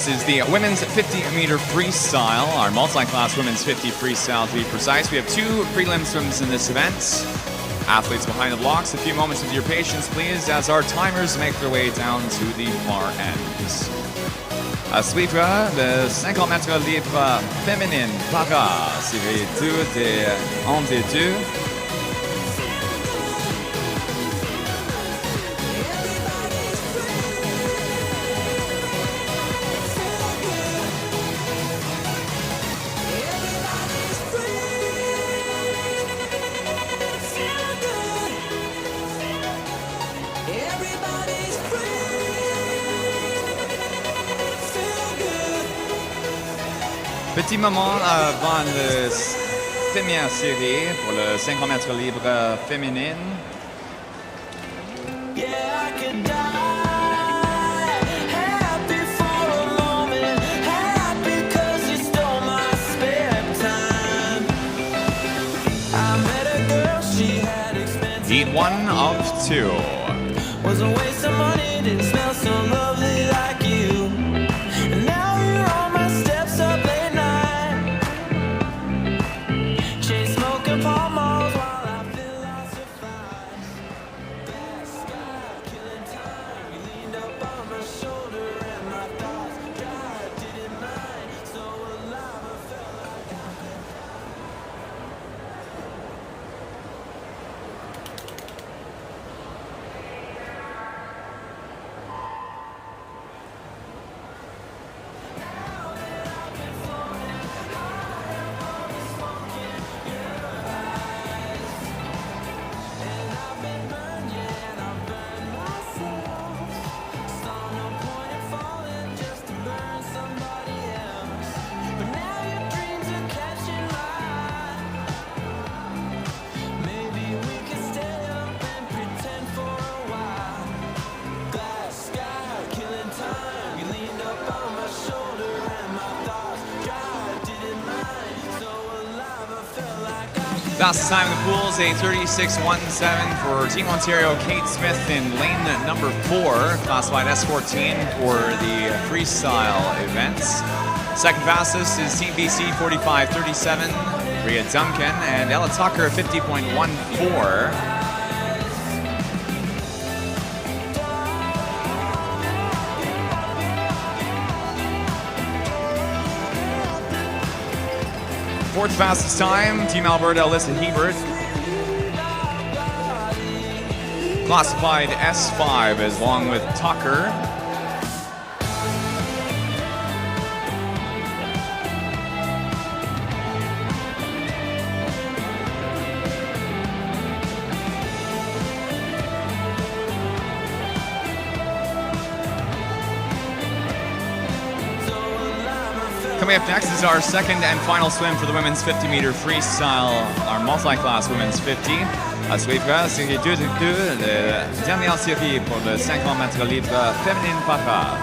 is the women's 50-meter freestyle, our multiclass women's 50 freestyle to be precise. We have 2 prelim swims in this event. Athletes behind the blocks, a few moments of your patience, please, as our timers make their way down to the far end. À suivre, le 50 mètres libre féminine para série 2 des 1 des 2. Petit moment avant la première série pour le 50 mètres libre féminine. Yeah, I could die happy for a moment, happy 'cause you stole my spare time. I met a girl, she had expensive. Heat 1 of 2. Was a waste of money, didn't smell so lovely like you. And now you're on my steps up late night. Chain smoking palm malls while I philosophize. Best guy, killing time. You leaned up on my shoulder and my thoughts dry. Didn't mind, so alive I felt like I could. Fastest time in the pools, a 36.17 for Team Ontario, Kate Smith in lane number 4, classified S14 for the freestyle events. Second fastest is Team BC, 45.37, Rhea Duncan, and Ella Tucker, 50.14. Fourth fastest time, Team Alberta, Alyssa Hebert. Classified S5 along with Tucker. Coming up next is our second and final swim for the women's 50-meter freestyle, our multi-class women's 50. À suivre, série 2 de 2, la dernière série pour le 50 mètres libre féminine para.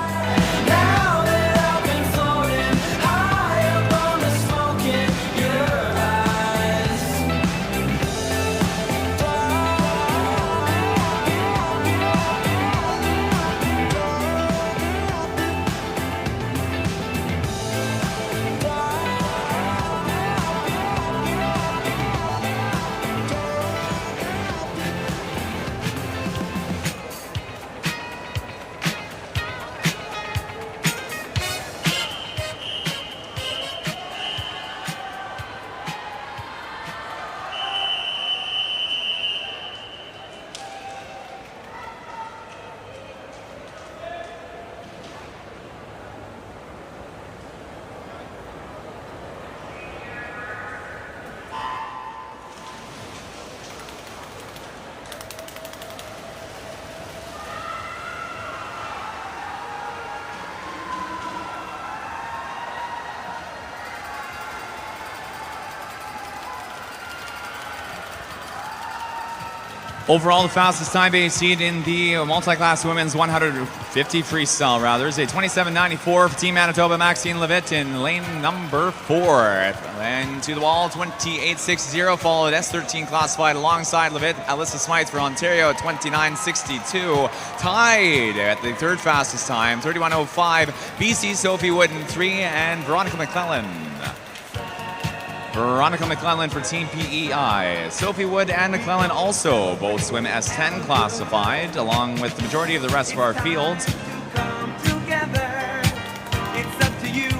Overall, the fastest time-based seed in the multi-class women's 150 freestyle, is a 27.94 for Team Manitoba, Maxine Levitt in lane number 4. And to the wall, 28.60, followed S13 classified alongside Levitt, Alyssa Smythe for Ontario at 29.62. Tied at the third fastest time, 31.05, BC Sophie Wood in 3, and Veronica McClellan for Team PEI. Sophie Wood and McClellan also both swim S10 classified, along with the majority of the rest of our fields. Come together. It's up to you.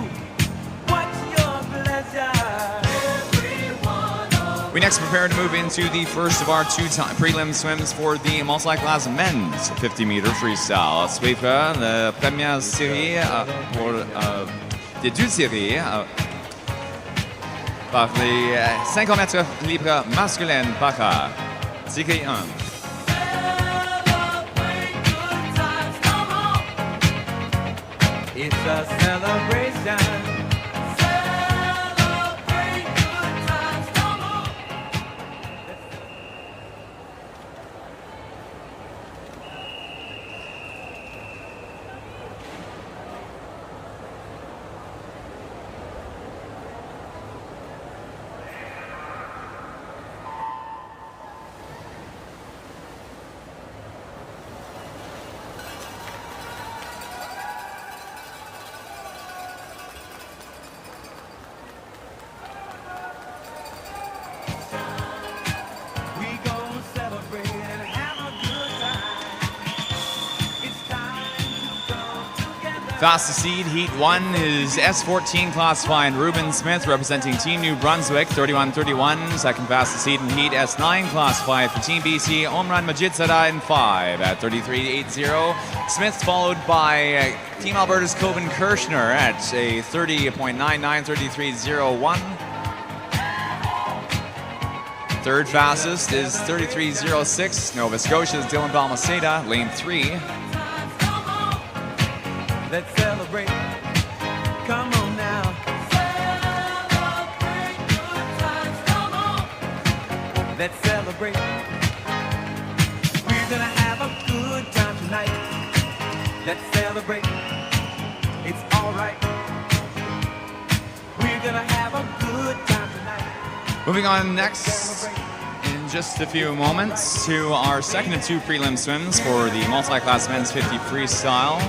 What's your pleasure? We next prepare to move into the first of our prelim swims for the multi-class men's 50-meter freestyle. Suivre la première série pour des deux séries. Par les 50 mètres libres masculines para série 1. It's a celebration. Celebrate good times, come on. Fastest seed, Heat 1, is S14 classified Ruben Smith representing Team New Brunswick, 31.31. Second fastest seed in Heat S9 classified for Team BC, Omran Majid-Sada in 5 at 33.80. Smith followed by Team Alberta's Coben Kirshner at a 30.99, 33.01. Third fastest is 33.06, Nova Scotia's Dylan Balmaceda, lane 3. Let's celebrate. Come on now. Celebrate good times. Come on. Let's celebrate. We're gonna have a good time tonight. Let's celebrate. It's all right. We're gonna have a good time tonight. Moving on next in just a few moments to our second of two prelim swims for the Multiclass Men's 50 Freestyle.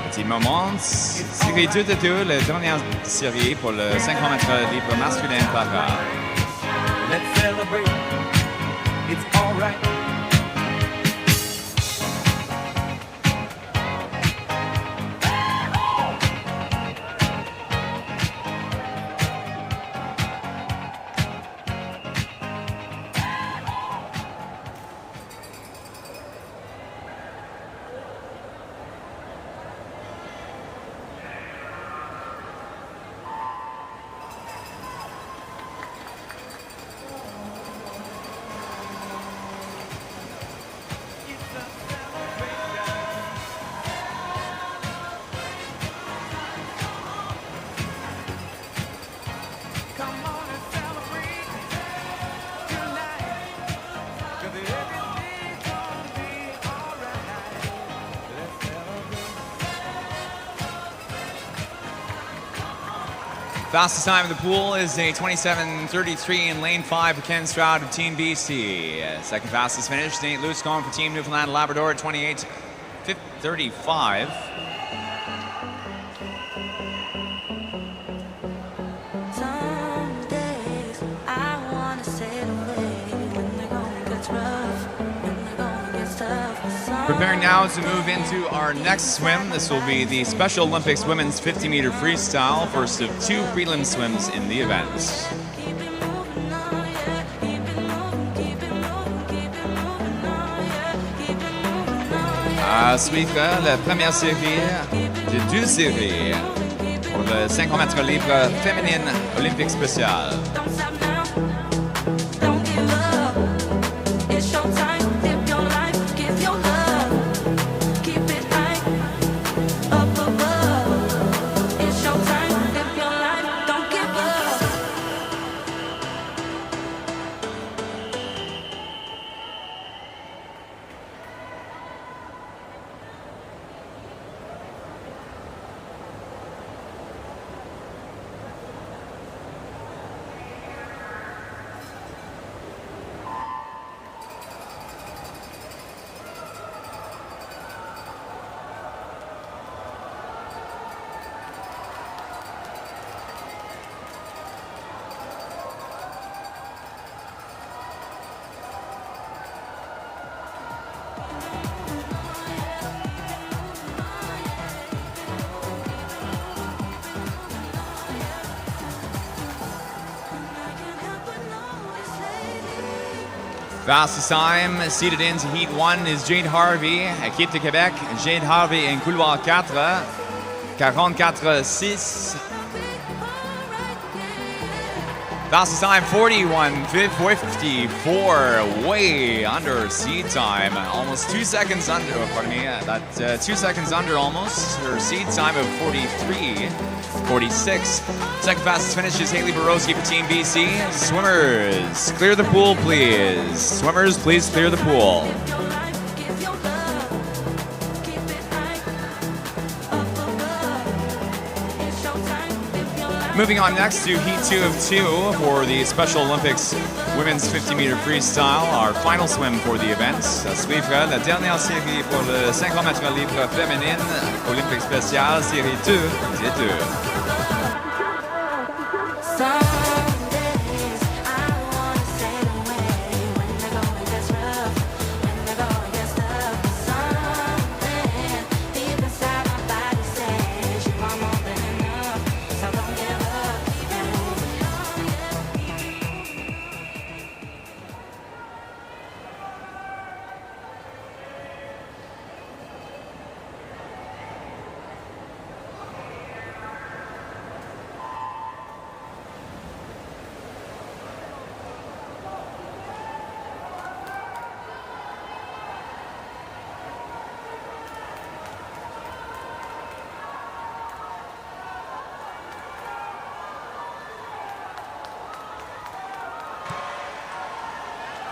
Petit moment, série 2 de 2, la dernière série pour le 50 mètres libre masculin par heure. Let's celebrate. It's all right. Fastest time of the pool is a 27:33 in lane 5 for Ken Stroud of Team BC. Second fastest finish, Nate Luscombe for Team Newfoundland and Labrador at 28:35. Some days I wanna sail away when the going gets rough, when the going gets tough. Preparing now to move into our next swim. This will be the Special Olympics Women's 50-meter Freestyle, first of two prelim swims in the event. Keep it moving on, yeah. Keep it moving, keep it moving, keep it moving on, yeah. Keep it moving on, yeah. À suivre la première série de deux séries pour le 50 mètres libre féminine olympique spécial. Don't stop now. Don't give up. It's showtime. Live your life. Give your love. Keep it high. Up above. It's showtime. Live your life. Don't give up. Fastest time seated into Heat 1 is Jade Harvey, équipe de Québec. Jade Harvey in couloir 4, 44.6. Fastest time 41.54, way under seed time. Almost 2 seconds under, pardon me, 2 seconds under almost. Her seed time of 43.46. Second fastest finish is Haley Borowski for Team BC. Swimmers, clear the pool, please. Swimmers, please clear the pool. Live your life. Give your love. Keep it high. Up above. It's showtime. Live your life. Moving on next to Heat 2 of 2 for the Special Olympics Women's 50-meter Freestyle, our final swim for the event. À suivre la dernière série pour le 50 mètres libre féminine Olympique spécial, série 2 des 2. Some days I wanna sail away when the going gets rough, when the going gets tough. Something deep inside my body says you are more than enough, so don't give up. Keep it moving on, yeah.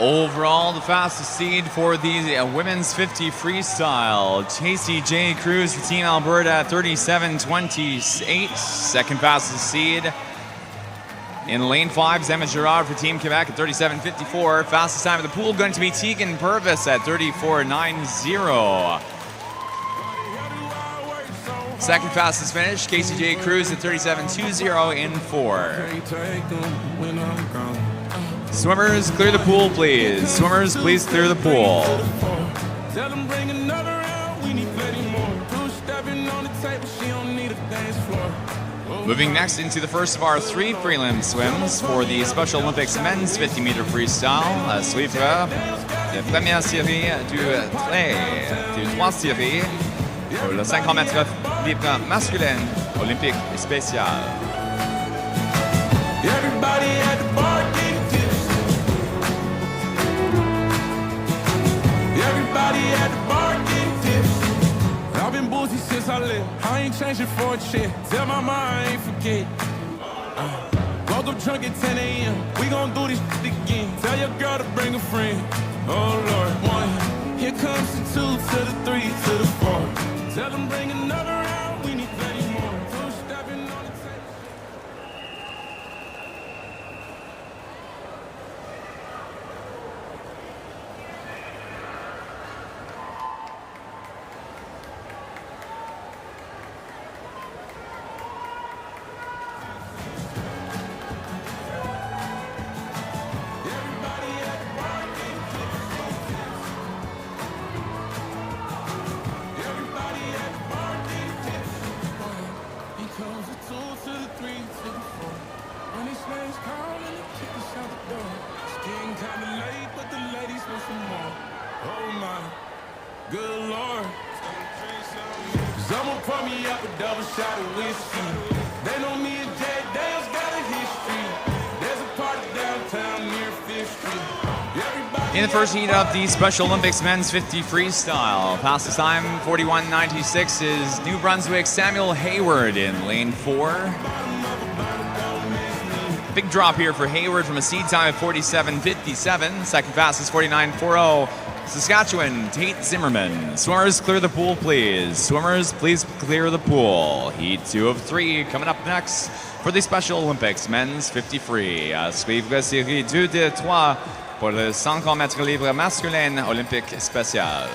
Overall, the fastest seed for the women's 50 freestyle, Casey J. Cruz for Team Alberta at 37.28. Second fastest seed, In lane 5, Zemma Girard for Team Quebec at 37.54. Fastest time of the pool going to be Tegan Purvis at 34.90. Second fastest finish, KCJ Cruz at 37.20 in 4. Swimmers, clear the pool, please. Swimmers, please clear the pool. Tell them bring another round, we need plenty more. Two stepping on the table, she don't need a dance floor. Moving next into the first of our 3 prelim swims for the Special Olympics men's 50-meter freestyle. À suivre la première série du 3 séries pour le 50 mètres libre masculin olympique spécial. Everybody at the bar getting tipsy. Everybody at the bar getting tipsy. I've been boozy since I left. I ain't changing for a check. Tell my mom I ain't forget. Woke up drunk at 10 a.m. We gon' do this shit again. Tell your girl to bring a friend. Oh Lord, 1. Here comes the 2 to the 3 to the 4. Tell them bring another round. We need plenty more. Two stepping on the table. In the first heat of the Special Olympics men's 50 freestyle, fastest time 41.96 is New Brunswick's Samuel Hayward in lane 4. Big drop here for Hayward from a seed time of 47.57. Second fastest 49.40. Saskatchewan, Tate Zimmerman. Swimmers, clear the pool, please. Swimmers, please clear the pool. Heat 2 of 3 coming up next for the Special Olympics men's 50 free. À suivre série 2 de 3 pour le 50 mètres libre masculin olympique spécial.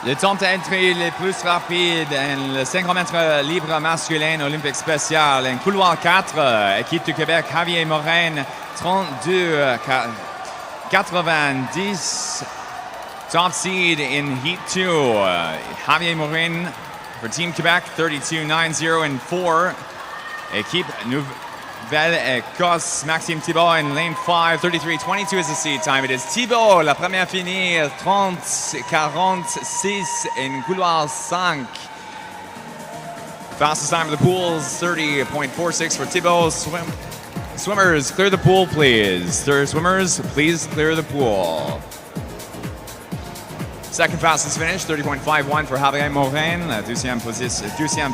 Le temps d'entrée le plus rapide en le 50 mètres libre masculin olympique spécial. En couloir 4, équipe du Québec, Javier Morin, 32-90. Top seed in Heat 2. Javier Morin for Team Quebec, 32-90 in 4. Équipe Nouvelle-Écosse, Maxime Thibault in lane 5, 33-22 is the seed time. It is Thibault, la première finie, 30-46 in couloir 5. Fastest time of the pool is 30.46 for Thibault. Swimmers, clear the pool, please. Swimmers, please clear the pool. Second fastest finish, 30.51 for Javier Morin. Deuxième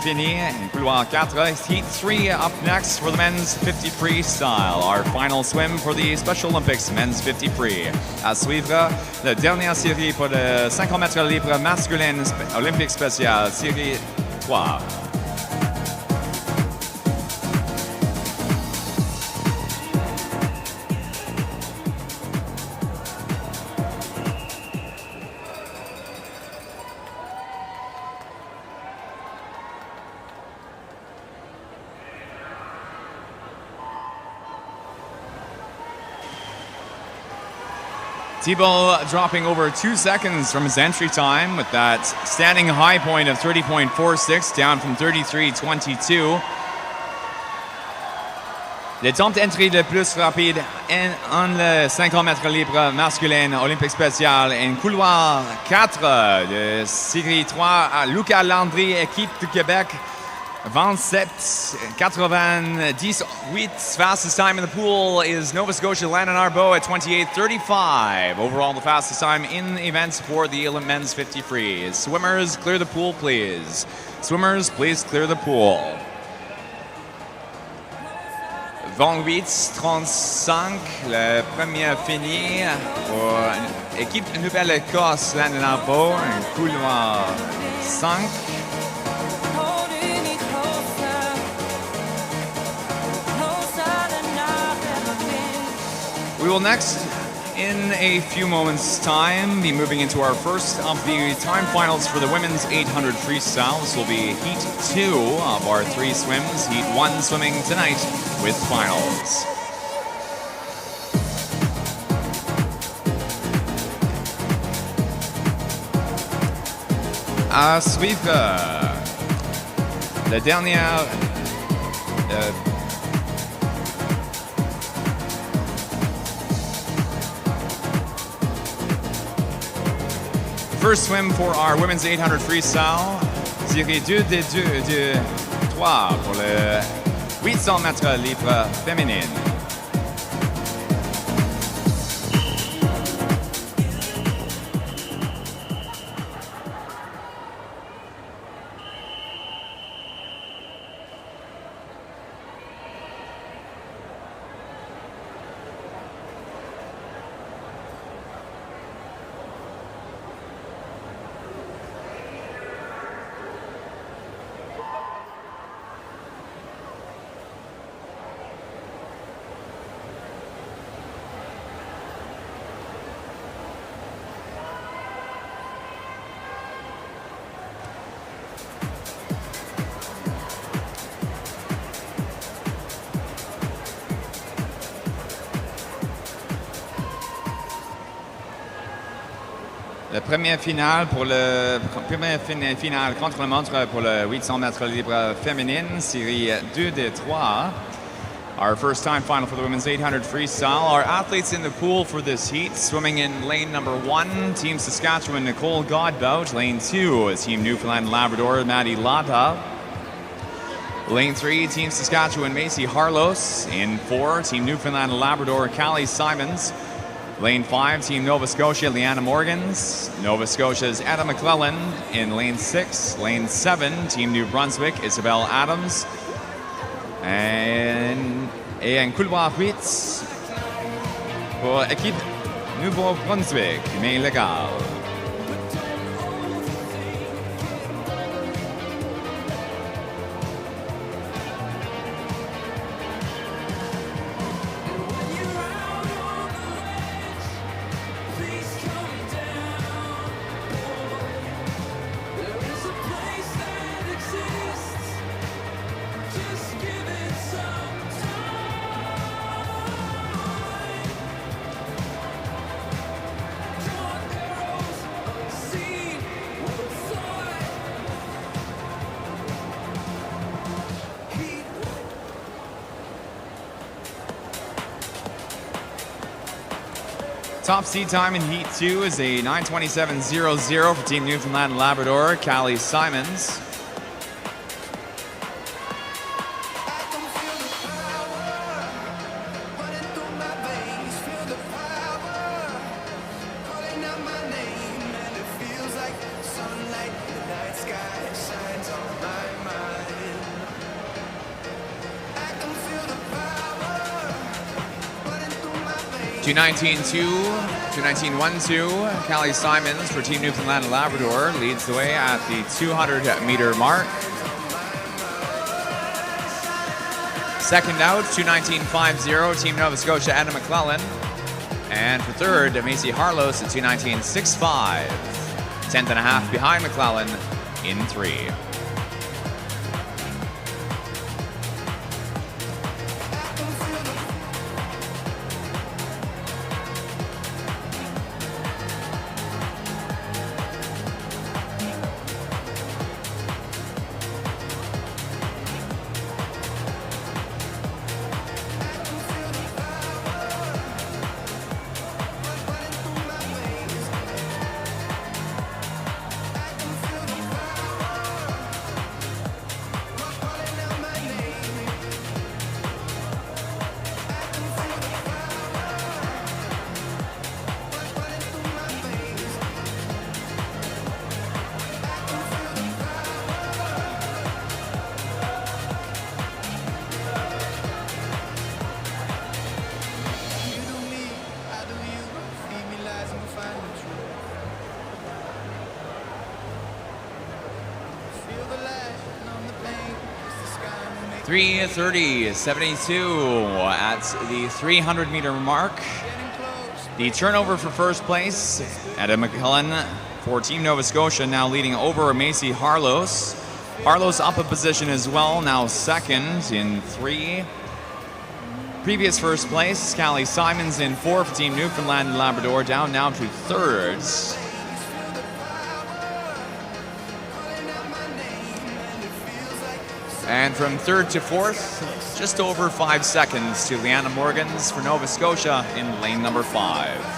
fini in couloir 4. Heat 3 up next for the men's 50 freestyle. Our final swim for the Special Olympics men's 50 free. À suivre, la dernière série pour le 50 mètres libre masculin olympique spécial, série 3. Thibault dropping over 2 seconds from his entry time with that standing high point of 30.46 down from 33.22. Le temps d'entrée le plus rapide en le 50 mètres libre masculin olympique spécial en couloir 4 de série 3 à Lucas Landry, équipe du Québec. 27.98. Fastest time in the pool is Nova Scotia Landon Arbo at 28.35. Overall, the fastest time in events for the men's 50 free. Swimmers, clear the pool, please. Swimmers, please clear the pool. 28.35, le premier fini pour l'équipe Nouvelle-Écosse, Landon Arbo, un couloir 5. We will next, in a few moments' time, be moving into our first of the time finals for the women's 800 freestyle. This will be Heat 2 of our 3 swims. Heat 1 swimming tonight with finals. À suivre, la dernière... First swim for our women's 800 freestyle. Série 2 de 3 pour le 800 mètres libre féminine. La première finale contre le montre pour le 800 mètres libre féminine, série 2 de 3. Our first time final for the women's 800 freestyle. Our athletes in the pool for this heat, swimming in lane number 1, Team Saskatchewan, Nicole Godbout. Lane 2, Team Newfoundland and Labrador, Maddie Lata. Lane 3, Team Saskatchewan, Macy Harlos. In 4, Team Newfoundland and Labrador, Callie Simons. Lane 5, Team Nova Scotia, Leanna Morgans. Nova Scotia's Anna McClellan in lane 6. Lane 7, Team New Brunswick, Isabel Adams. Et un couloir 8 pour l'équipe Nouveau-Brunswick, mais légal. Top seed time in Heat 2 is a 9:27.00 for Team Newfoundland and Labrador, Callie Simons. Two 19.1-2, Callie Simons for Team Newfoundland and Labrador leads the way at the 200-meter mark. Second out, 2:19.50, Team Nova Scotia, Anna McClellan. And for third, Macy Harlos at 2:19.65. 10th and a half behind McClellan in 3. 3:30.72 at the 300-meter mark. The turnover for first place, Adam McCullen for Team Nova Scotia, now leading over Macy Harlos. Harlos up a position as well, now second in 3. Previous first place, Callie Simons in 4 for Team Newfoundland and Labrador, down now to 3rd. And from 3rd to 4th, just over 5 seconds to Leanna Morgans for Nova Scotia in lane number 5.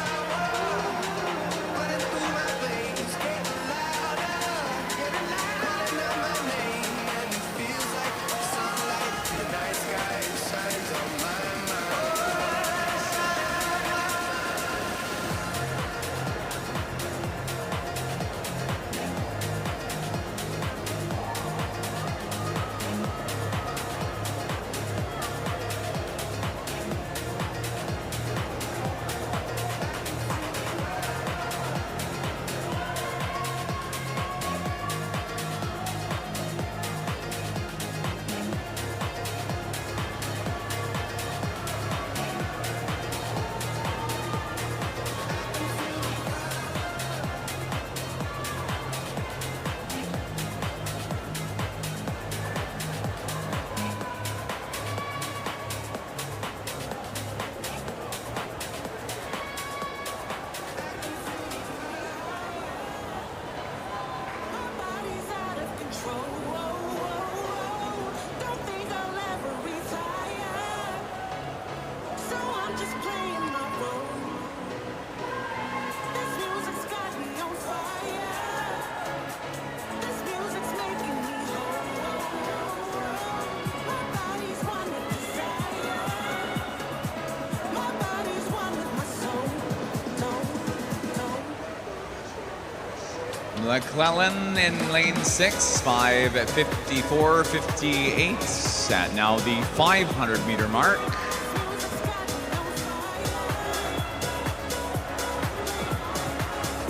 McClellan in lane 6, 5:54.58 at now the 500-meter mark.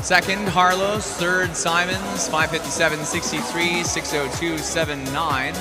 Second, Harlos. Third, Simons, 5:57.63, 6:02.79.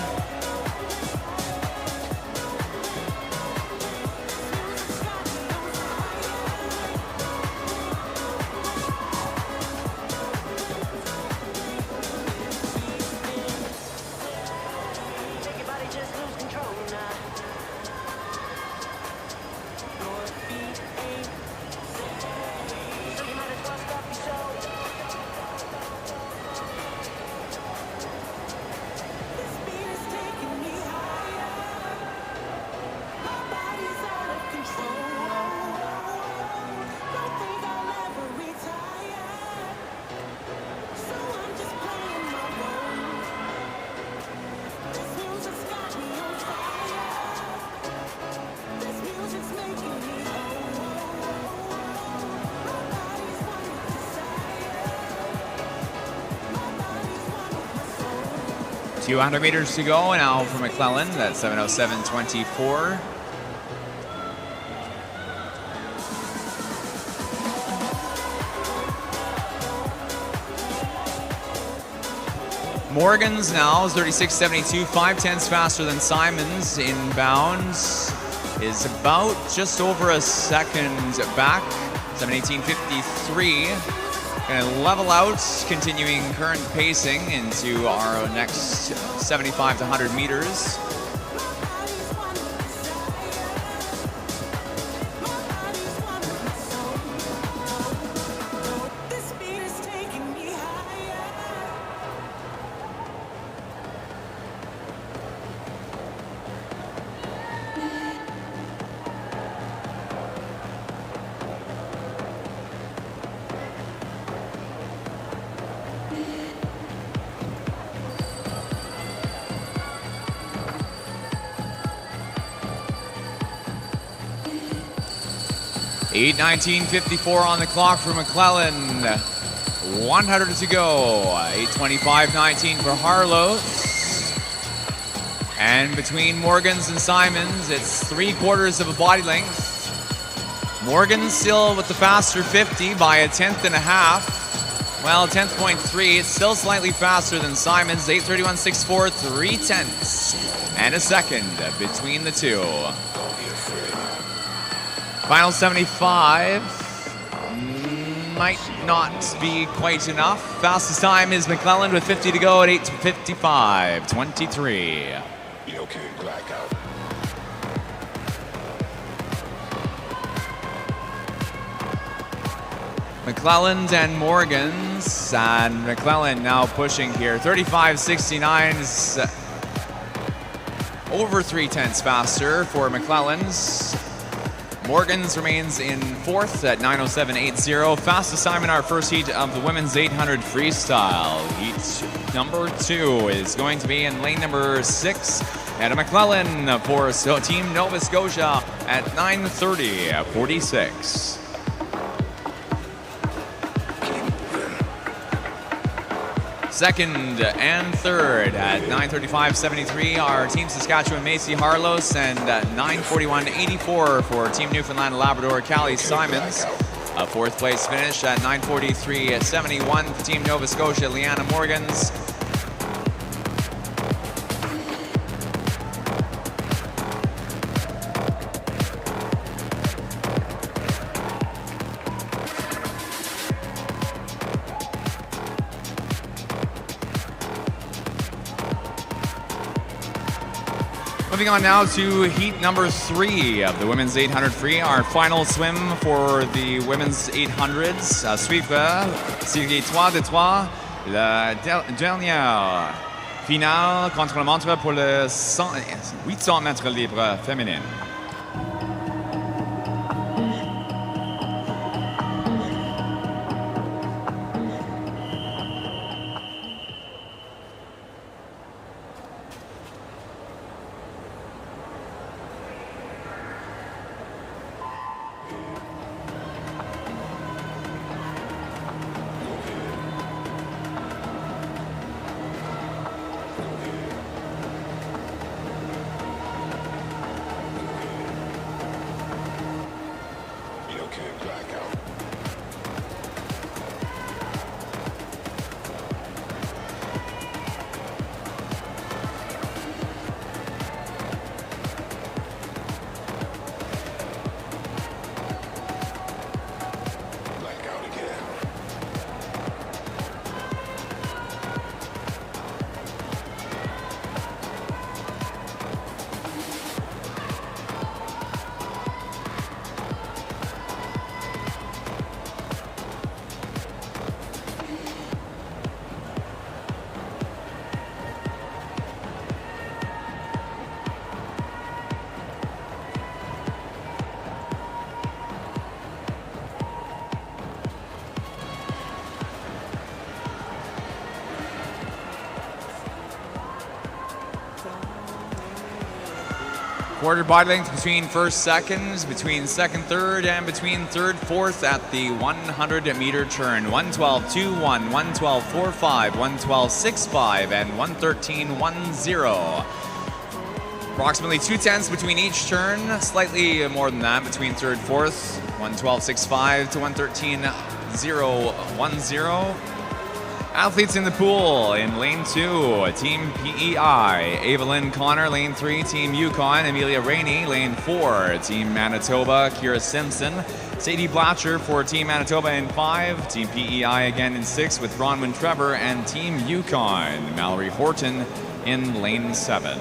Few 100 meters to go now for McClellan. That's 7:07.24. Morgan's now is 36.72, 5/10 faster than Simons. Inbounds is about just over a second back, 7:18.53. Going to level out, continuing current pacing into our next 75 to 100 meters. Eight 19:54 on the clock for McClellan. 100 to go. 8:25.19 for Harlos. And between Morgans and Simons, it's 3/4 of a body length. Morgan still with the faster 50 by 1/10 and a half. Well, 10.3, it's still slightly faster than Simon's 8:31.64, 3/10 and a second between the two. Final 75 might not be quite enough. Fastest time is McClelland with 50 to go at 8:55.23. McClelland and Morgans, and McClelland now pushing here. 35.69 is over 3/10 faster for McClelland's. Morgans remains in fourth at 9:07.80. Fastest time in our first heat of the women's 800 freestyle. Heat number 2 is going to be in lane number 6. Anna McClelland for Team Nova Scotia at 9:30.46. Second and third at 9:35.73 are Team Saskatchewan Macy Harlos, and at 9:41.84 for Team Newfoundland and Labrador Callie Simons. A fourth place finish at 9:43.71 for Team Nova Scotia Leanna Morgans. Moving on now to heat number 3 of the women's 800 free. Our final swim for the women's 800s. À suivre, série 3 de 3. La dernière finale contre la montre pour le 800 mètres libre féminine. Quarter body length between first, seconds, between second, third, and between third, fourth at the 100-meter turn. 1:12.21, 1:12.45, 1:12.65, and 1:13.10. Approximately 2/10 between each turn, slightly more than that between third, fourth. 1:12.65 to 1:13.010. Athletes in the pool in lane 2, Team PEI, Evelyn Connor, lane 3, Team Yukon, Amelia Rainey, lane 4, Team Manitoba, Kira Simpson, Sadie Blatcher for Team Manitoba in 5, Team PEI again in 6 with Bronwyn Trevor, and Team Yukon, Mallory Horton in lane 7.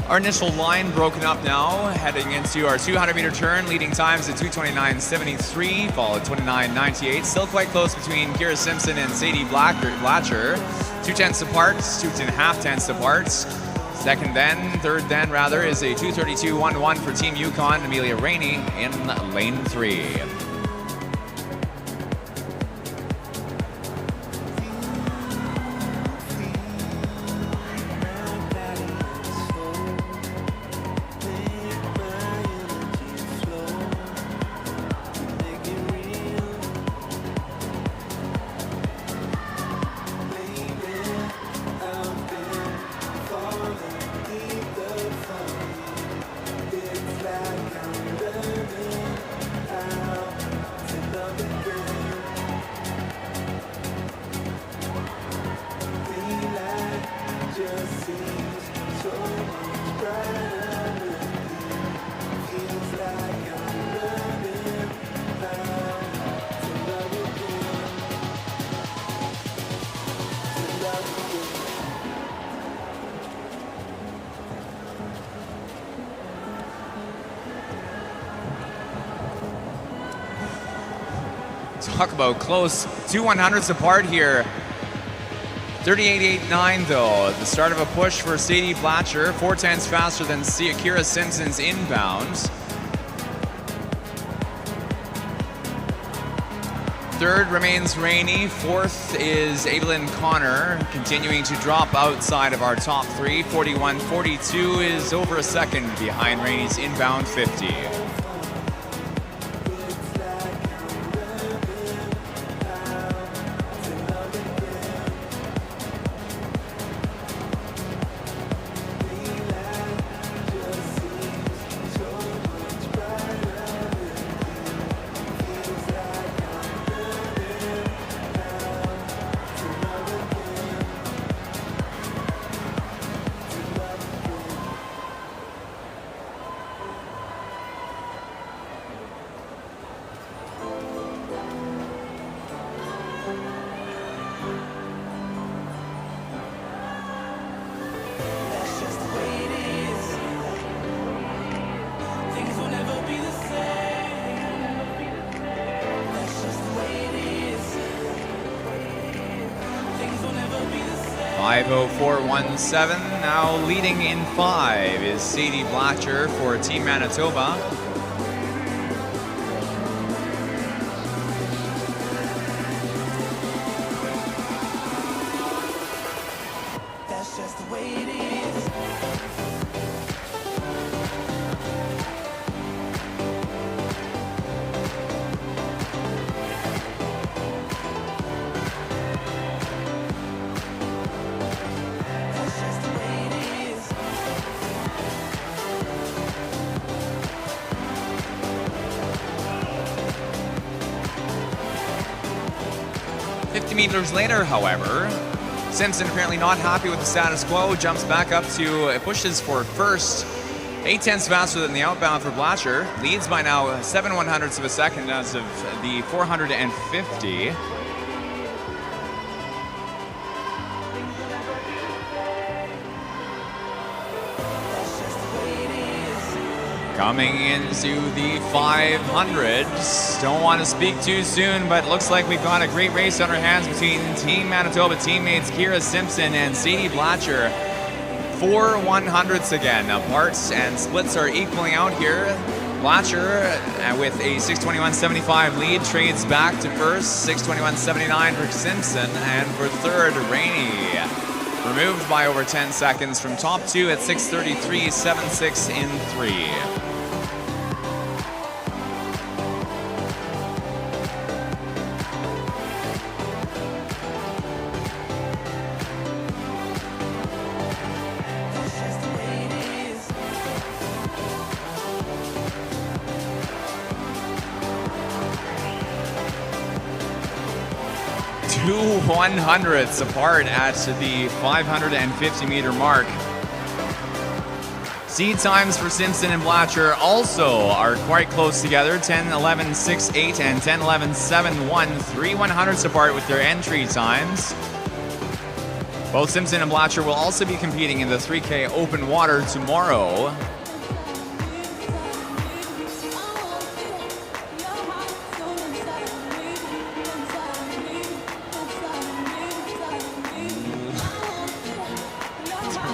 Our initial line broken up now, heading into our 200-meter turn, leading times at 2:29.73, followed 29.98. Still quite close between Kira Simpson and Sadie Blatcher. 2/10 apart, 2.5 apart. Second then, third then rather, is a 2:32.11 for Team Yukon, Amelia Rainey in lane 3. talk about close. 2 100ths apart here. 38.89 though. The start of a push for Sadie Blatcher. 4/10 faster than Kira Simpson's inbound. Third remains Rainey. Fourth is Evelyn Connor, continuing to drop outside of our top three. 41.42 is over a second behind Rainey's inbound 50. Things will never be the same. That's just the way it is. Things will never be the same. 5:04.17. Now leading in 5 is Sadie Blatcher for Team Manitoba. That's just the way it is. That's just the way it is. 50 meters later, however, Simpson, apparently not happy with the status quo, jumps back up to pushes for first. 8/10 faster than the outbound for Blatcher. Leads by now 7 100ths of a second as of the 450. Coming into the 500s. Don't want to speak too soon, but looks like we've got a great race on our hands between Team Manitoba teammates Kira Simpson and Sadie Blatcher. 4 100ths again apart, and splits are equaling out here. Blatcher with a 6:21.75 lead trades back to first. 6:21.79 for Simpson, and for third, Rainey. Removed by over 10 seconds from top two at 6:33.76 in 3. That's just the way it is. 2 100ths apart at the 550 meter mark. Seed times for Simpson and Blatcher also are quite close together. 10:11.68 and 10:11.71. 3 100ths apart with their entry times. Both Simpson and Blatcher will also be competing in the 3K open water tomorrow.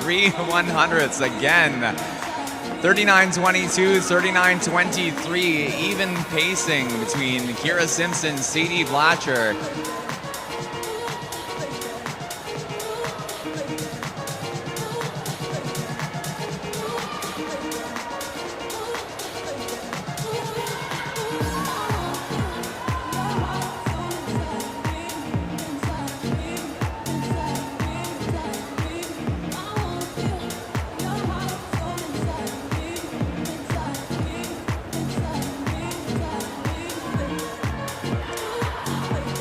Three 100ths again. 39.22, 39.23. Even pacing between Kira Simpson, Sadie Blatcher.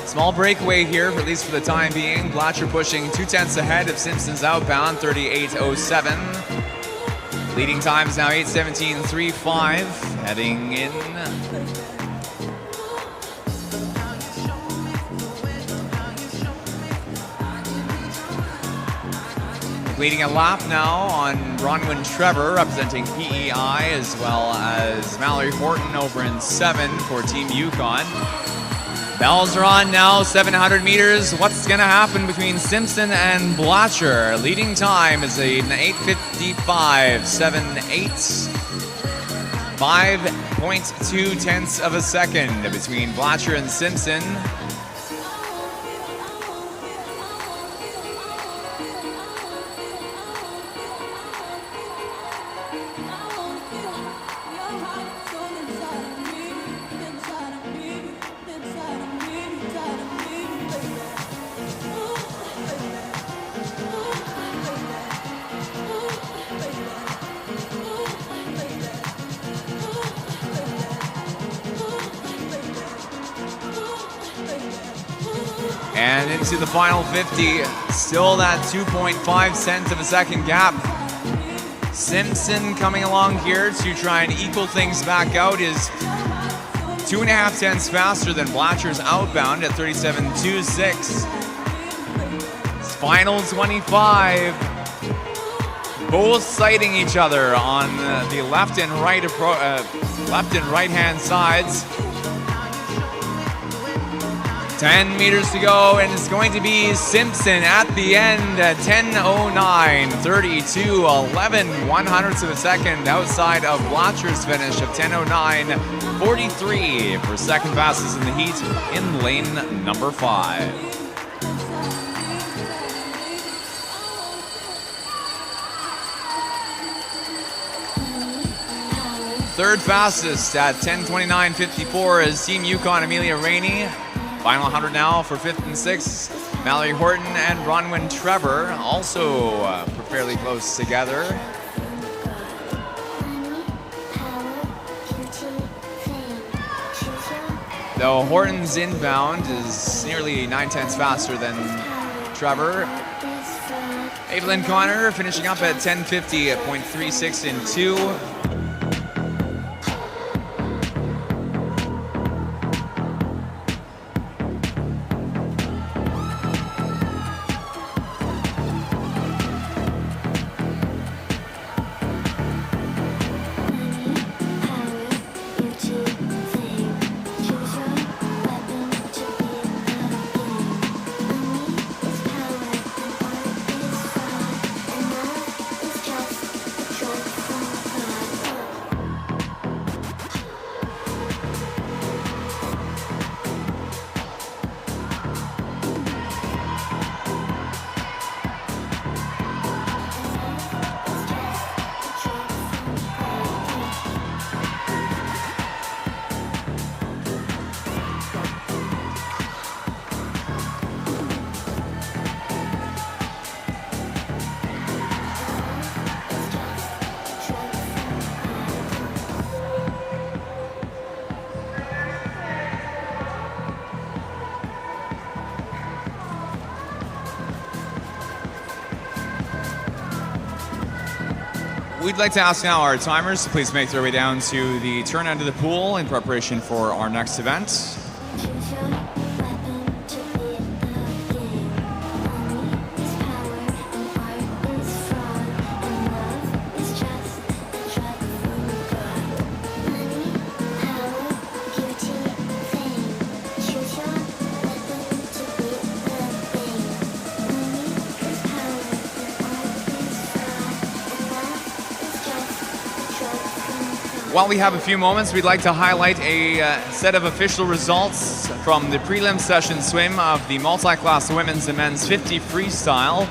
Small breakaway here, at least for the time being. Blatcher pushing 2/10 ahead of Simpson's outbound, 38.07. Leading time is now 8:17.35. Heading in. Leading a lap now on Bronwyn Trevor, representing PEI, as well as Mallory Horton over in 7 for Team Yukon. Bells are on now, 700 meters. What's going to happen between Simpson and Blatcher? Leading time is an 8:55.78. 5.2 tenths of a second between Blatcher and Simpson. And into the final 50, still that 2.5 cents of a second gap. Simpson coming along here to try and equal things back out is 2.5 tenths faster than Blatcher's outbound at 37.26. Final 25. Both sighting each other on the left and right hand sides. 10 meters to go, and it's going to be Simpson at the end at 10:09.32, 11/100ths of a second outside of Blatcher's finish of 10:09.43 for second fastest in the heat in lane number 5. Third fastest at 10:29.54 is Team Yukon Amelia Rainey. Final 100 now for 5th and 6th. Mallory Horton and Bronwyn Trevor also fairly close together. Though Horton's inbound is nearly 9 tenths faster than Trevor. Evelyn Connor finishing up at 10:50.36 in 2. We'd like to ask now our timers to please make their way down to the turn end of the pool in preparation for our next event. While we have a few moments, we'd like to highlight a set of official results from the prelim session swim of the Multiclass women's and men's 50 freestyle.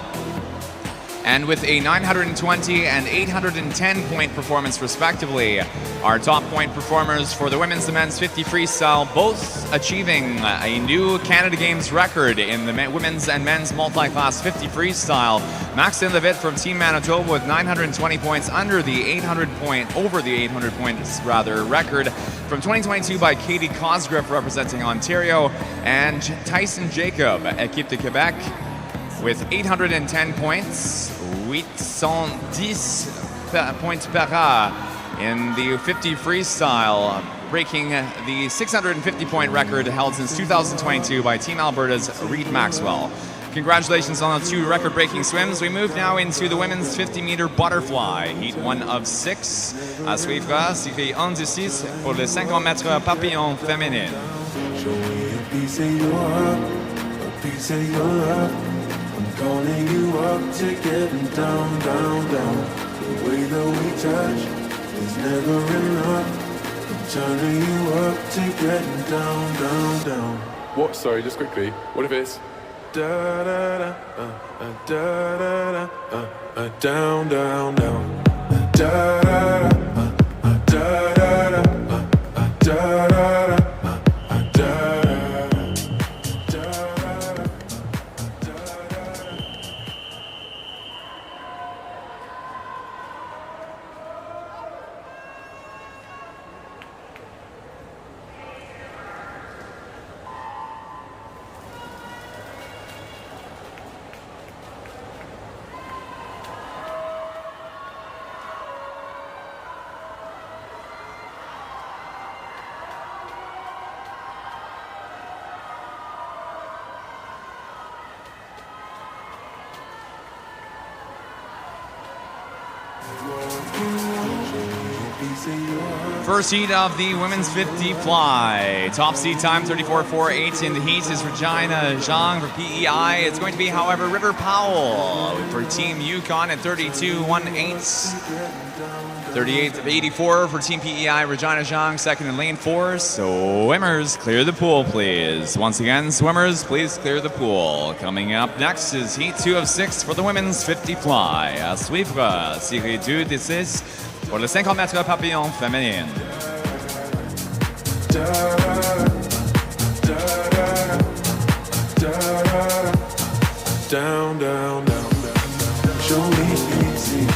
And with a 920 and 810 point performance respectively, our top point performers for the women's and men's 50 freestyle both achieving a new Canada Games record in the women's and men's multi-class 50 freestyle. Maxine Levitt from Team Manitoba with 920 points over the 800 points record from 2022 by Katie Cosgriff representing Ontario, and Tyson Jacob, Équipe de Québec, with 810 points, 810 points para in the 50 freestyle, breaking the 650 point record held since 2022 by Team Alberta's Reed Maxwell. Congratulations on the 2 record-breaking swims. We move now into the women's 50-meter butterfly, heat 1 of 6. À suivra, série 1 de 6 pour le 50 mètres papillon féminine. piece of your heart, a piece of your love. I'm calling you up to getting down, down, down. The way that we touch is never enough. I'm turning you up to getting down, down, down. What? Sorry, just quickly. What if it's Da da da, da da da, down, down, down. Da da da, da da da, da da da. First heat of the women's 50 fly. Top seed time 34.48 in the heat is Regina Zhang for PEI. It's going to be, however, River Powell for Team Yukon at 32.18. 38.84 for Team PEI. Regina Zhang second in lane 4. Swimmers, clear the pool, please. Once again, swimmers, please clear the pool. Coming up next is heat 2 of 6 for the women's 50 fly. À suivre, série 2 des 6 pour le 50 mètres papillon féminine. Down, down, down. Show me easy,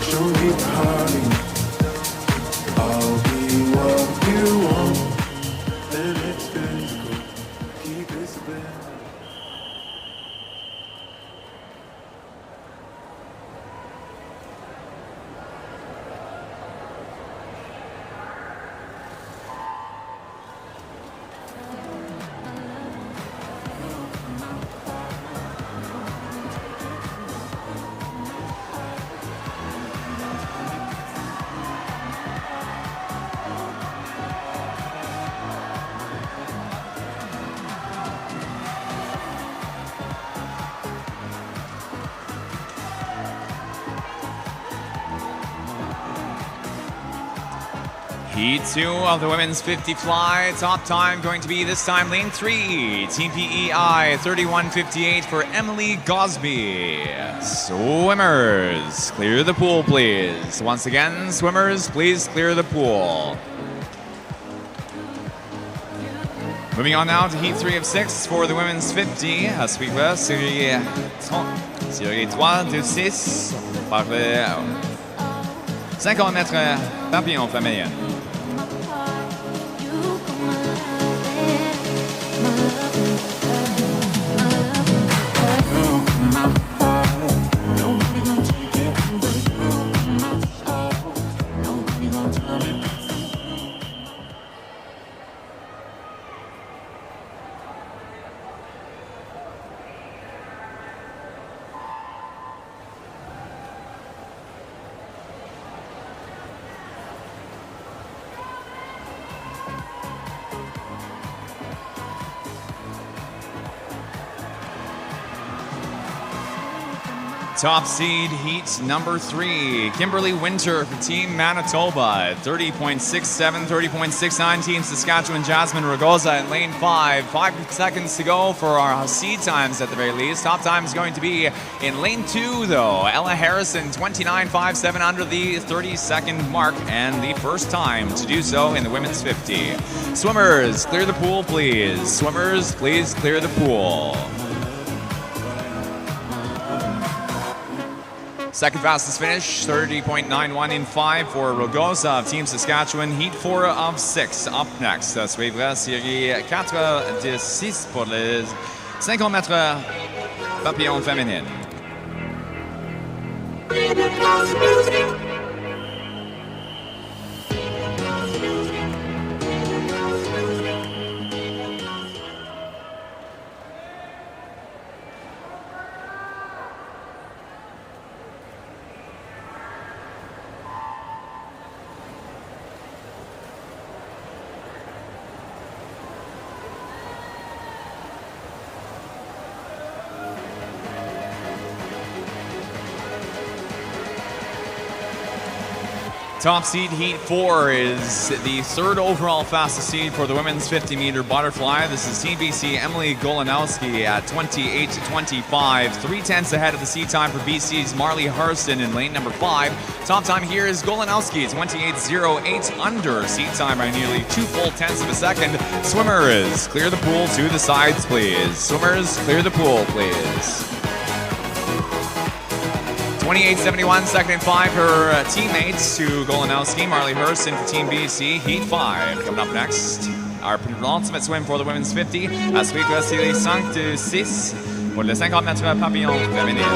show me party. I'll be what you want, and it's physical. Keep it split. Heat 2 of the women's 50 fly. Top time going to be this time lane 3. Team PEI 31.58 for Emily Gosby. Swimmers, clear the pool, please. Once again, swimmers, please clear the pool. Moving on now to Heat 3 of 6 for the women's 50. À suivre, série 3 de 6 par le 50 mètres papillon féminin. Top seed heat number 3, Kimberly Winter for Team Manitoba, 30.67, 30.69. Team Saskatchewan, Jasmine Ragosa in lane 5. 5 seconds to go for our seed times at the very least. Top time is going to be in lane 2 though. Ella Harrison, 29.57 under the 30-second mark and the first time to do so in the women's 50. Swimmers, clear the pool please. Swimmers, please clear the pool. Second fastest finish, 30.91 in 5 for Ragosa of Team Saskatchewan. Heat 4 of 6 up next. À suivre, série 4 de 6 pour les 50 mètres papillon féminine. Top seed heat 4 is the third overall fastest seed for the women's 50-meter butterfly. This is Team BC Emily Golanowski at 28:25, 3/10 ahead of the seed time for BC's Marley Hurston in lane number 5. Top time here is Golanowski, 28:08, under seed time by nearly 2 full tenths of a second. Swimmers, clear the pool to the sides, please. Swimmers, clear the pool, please. 28:71, second and 5, her teammates to Golanowski, Marley Hurston for Team BC, Heat 5. Coming up next, our penultimate swim for the women's 50, à suivre la série 5 de 6 pour le 50 mètres papillon féminin.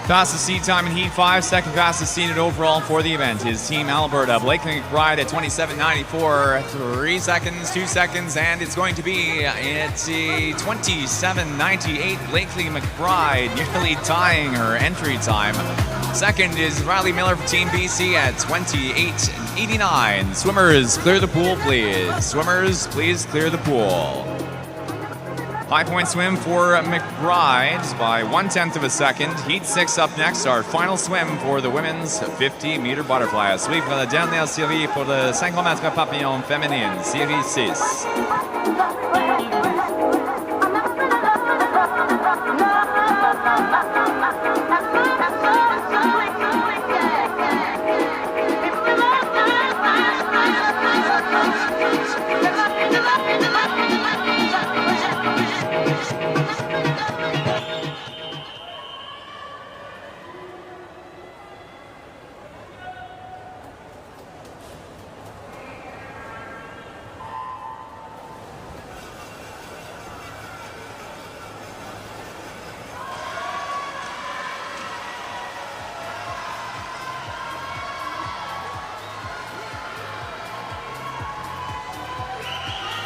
Fastest seed time in Heat 5, second fastest seeded overall for the event is Team Alberta. Blakely McBride at 27:94, 3 seconds, 2 seconds, and it's going to be at 27:98. Blakely McBride nearly tying her entry time. Second is Riley Miller for Team BC at 28:89. Swimmers, clear the pool, please. Swimmers, please clear the pool. 5-point swim for McBride by 1/10 of a second. Heat 6 up next, our final swim for the women's 50-meter butterfly. À suivre la dernière série pour le 50 mètres papillon féminine, série 6.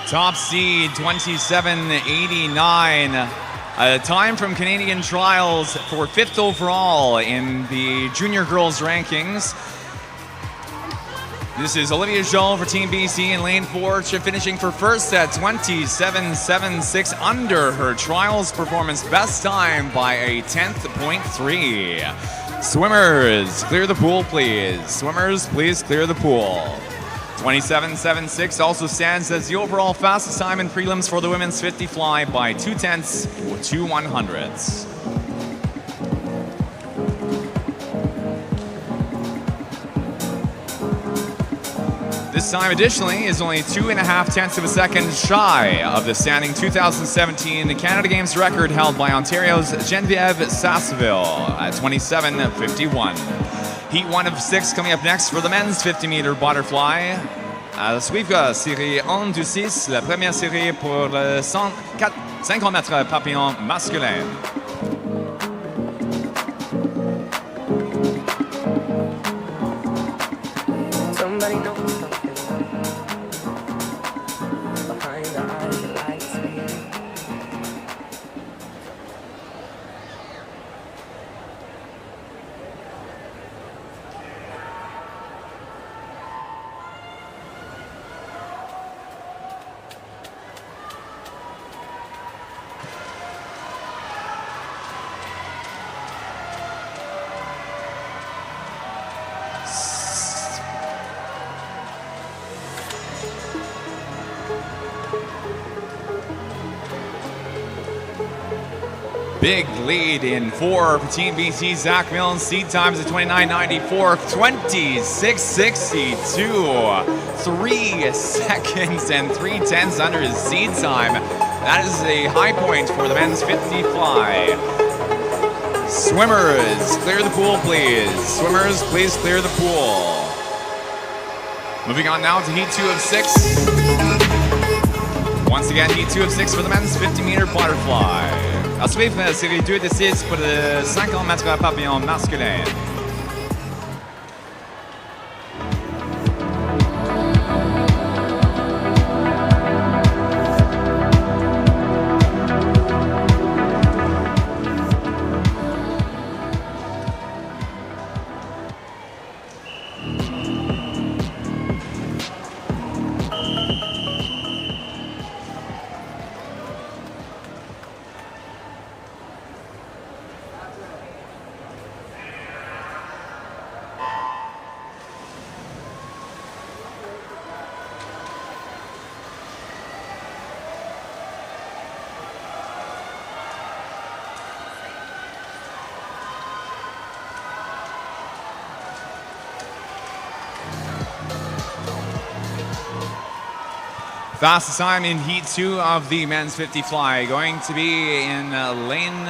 Top seed 27:89. A time from Canadian trials for 5th overall in the junior girls rankings. This is Olivia Joel for Team BC in lane 4, finishing for first at 27:76, under her trials performance best time by a 10.3. Swimmers, clear the pool, please. Swimmers, please clear the pool. 27:76 also stands as the overall fastest time in prelims for the women's 50 fly by 2/10 or 2/100ths. This time, additionally, is only 2.5 tenths of a second shy of the standing 2017 Canada Games record held by Ontario's Geneviève Sasseville at 27:51. Heat 1 of 6 coming up next for the men's 50-meter butterfly. À suivre, série 1 du 6, la première série pour le 50 mètres papillon masculin. Somebody knows something behind the eyes that lights me. Big lead in 4 for Team BC. Zach Milne, seed times at 29:94, 26:62. 3 seconds and 3/10 under his seed time. That is a high point for the men's 50 fly. Swimmers, clear the pool, please. Swimmers, please clear the pool. Moving on now to heat 2 of 6. Once again, heat 2 of 6 for the men's 50-meter butterfly. À suivre, série 2 de 6 pour le 50 mètres papillon masculin. Fastest time in heat 2 of the men's 50 fly, going to be in lane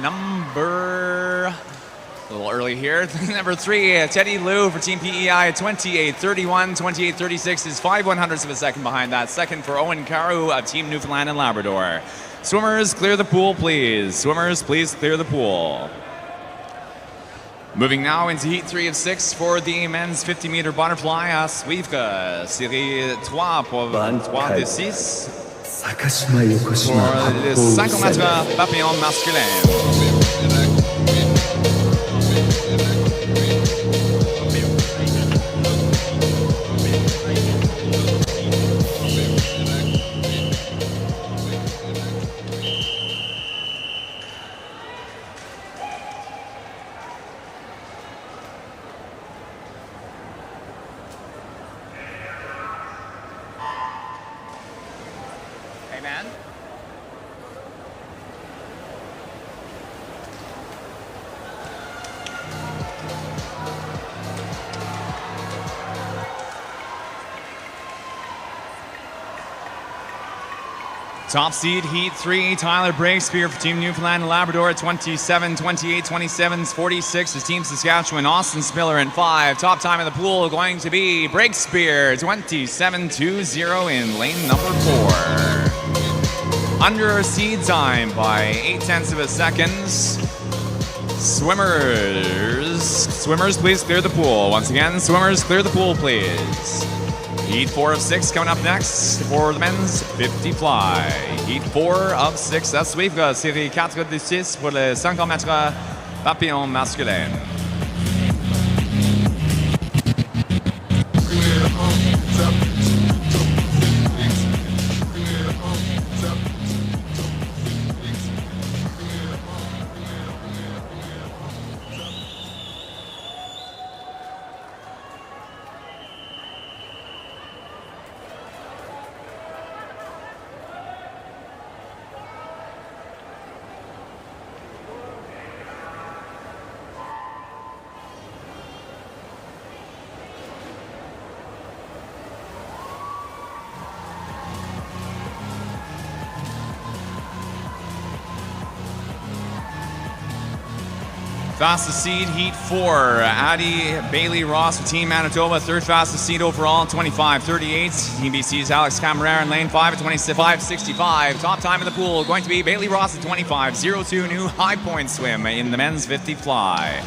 number, a little early here, number 3, Teddy Liu for Team PEI, 28.31, 28.36 is 5/100ths of a second behind that. Second for Owen Carew of Team Newfoundland and Labrador. Swimmers, clear the pool, please. Swimmers, please clear the pool. Moving now into heat 3 of 6 for the men's 50-meter butterfly à suivre. Série 3 pour 3 de 6 pour le 50 mètres papillon masculin. Top seed, heat 3, Tyler Breakspear for Team Newfoundland and Labrador at 27, 28, 27, 46 is Team Saskatchewan, Austin Spiller in 5. Top time in the pool going to be Breakspear, 27.20 in lane number 4. Under seed time by 0.8 of a second. Swimmers, please clear the pool. Once again, swimmers, clear the pool, please. Heat 4 of 6 coming up next for the men's 50 fly. Heat 4 of 6 à suivre, série 4 de 6 pour le 50 mètres papillon masculin. Fastest seed, heat 4, Addie Bailey Ross for Team Manitoba. Third fastest seed overall, 25.38. Team BC's Alex Camarera in lane 5 at 25.65. Top time in the pool going to be Bailey Ross at 25.02. New high point swim in the men's 50 fly.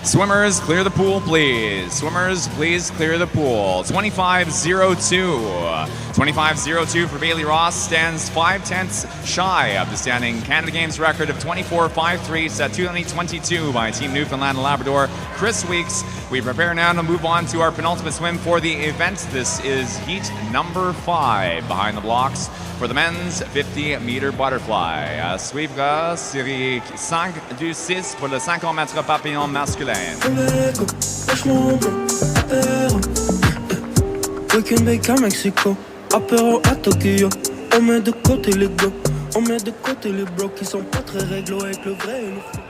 Swimmers, clear the pool, please. Swimmers, please clear the pool. 25.02. 25.02 for Bailey Ross, stands 0.5 shy of the standing Canada Games record of 24.53 set 2022 by Team Newfoundland and Labrador. Chris Weeks. We prepare now to move on to our penultimate swim for the event. This is heat number 5 behind the blocks for the men's 50-meter butterfly. À suivre, série 5 du 6 pour le 50 mètres papillon masculin. Weekend bake à Mexico, apéro à Tokyo. On met de côté les go, on met de côté les bros qui sont pas très réglo avec le vrai et le faux.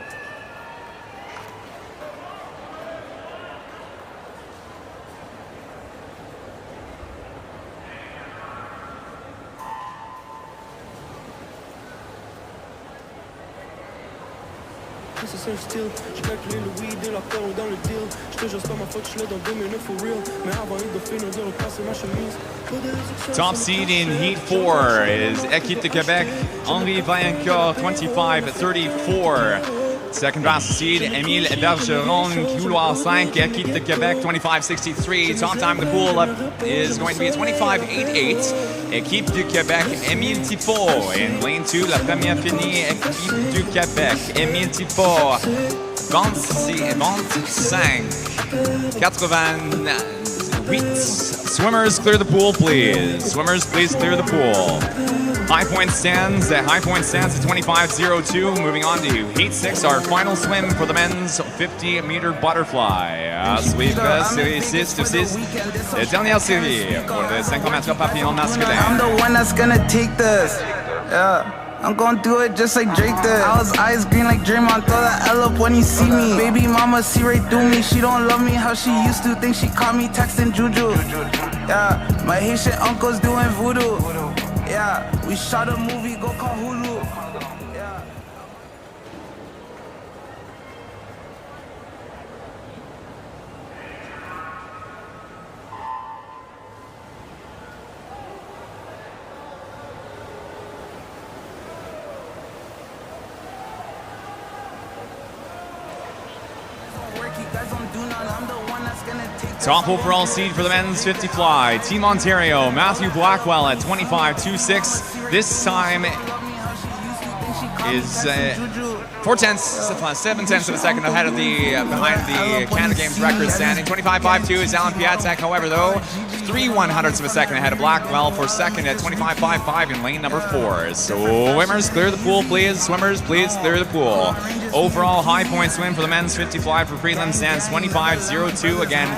Mais c'est ça le style. J'ai calculé le weed et l'apéro dans le deal. J'te jure, c'est pas ma faute, j'suis là dans 2009 for real. Mais avant, il doit finir de repasser ma chemise. Top seed in Heat 4 is Équipe de Québec, Henri Vaillancourt, 25-34. Second fastest seed, Émile Bergeron, couloir 5, Équipe de Québec, 25-63. Top time of the pool is going to be a 25-8-8. Équipe du Québec, Émile Thibault. In lane 2, la première finie, Équipe du Québec, Émile Thibault, 25, 88. Swimmers, clear the pool, please. Swimmers, please clear the pool. High point stands at 25-02. Moving on to Heat 6, our final swim for the men's 50-meter butterfly. À suivre, série 6 de 6. La dernière série pour le 50 mètres papillon masculin. I'm the one that's gonna take this. Yeah. I'm gonna do it just like Drake did. I was eyes green like Draymond, throw that L up when you see me. Baby mama see right through me. She don't love me how she used to. Think she caught me texting Juju. Yeah, my Haitian uncle's doing voodoo. Yeah, we shot a movie, go call Hulu. Yeah. Top overall seed for the men's 50 fly, Team Ontario, Matthew Blackwell at 25-26. This time is 7/10 of a second ahead of behind the Canada Games record standing. 25-5-2 is Alan Piatek, however, though, 3/100ths of a second ahead of Blackwell for second at 25-5-5 in lane number 4. So swimmers, clear the pool, please. Swimmers, please clear the pool. Overall high point swim for the men's 50 fly for prelim stands 25-02. Again,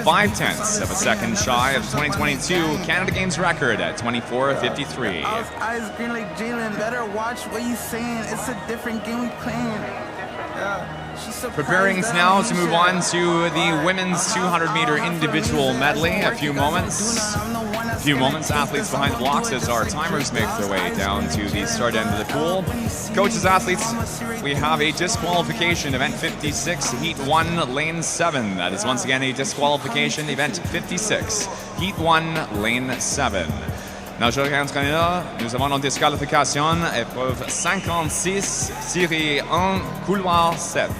0.5 of a second shy of 2022 Canada Games record at 24-53. Eyes green like Jalen, better watch what you saying. It's a different game we playing. Yeah. Preparing now to move on to the women's 200-meter individual medley. A few moments, athletes behind the blocks as our timers make their way down to the start end of the pool. Coaches, athletes, we have a disqualification, event 56, heat 1, lane 7. That is once again a disqualification, event 56, heat 1, lane 7. Dans le Aquarena, nous avons une disqualification, épreuve 56, série 1, couloir 7.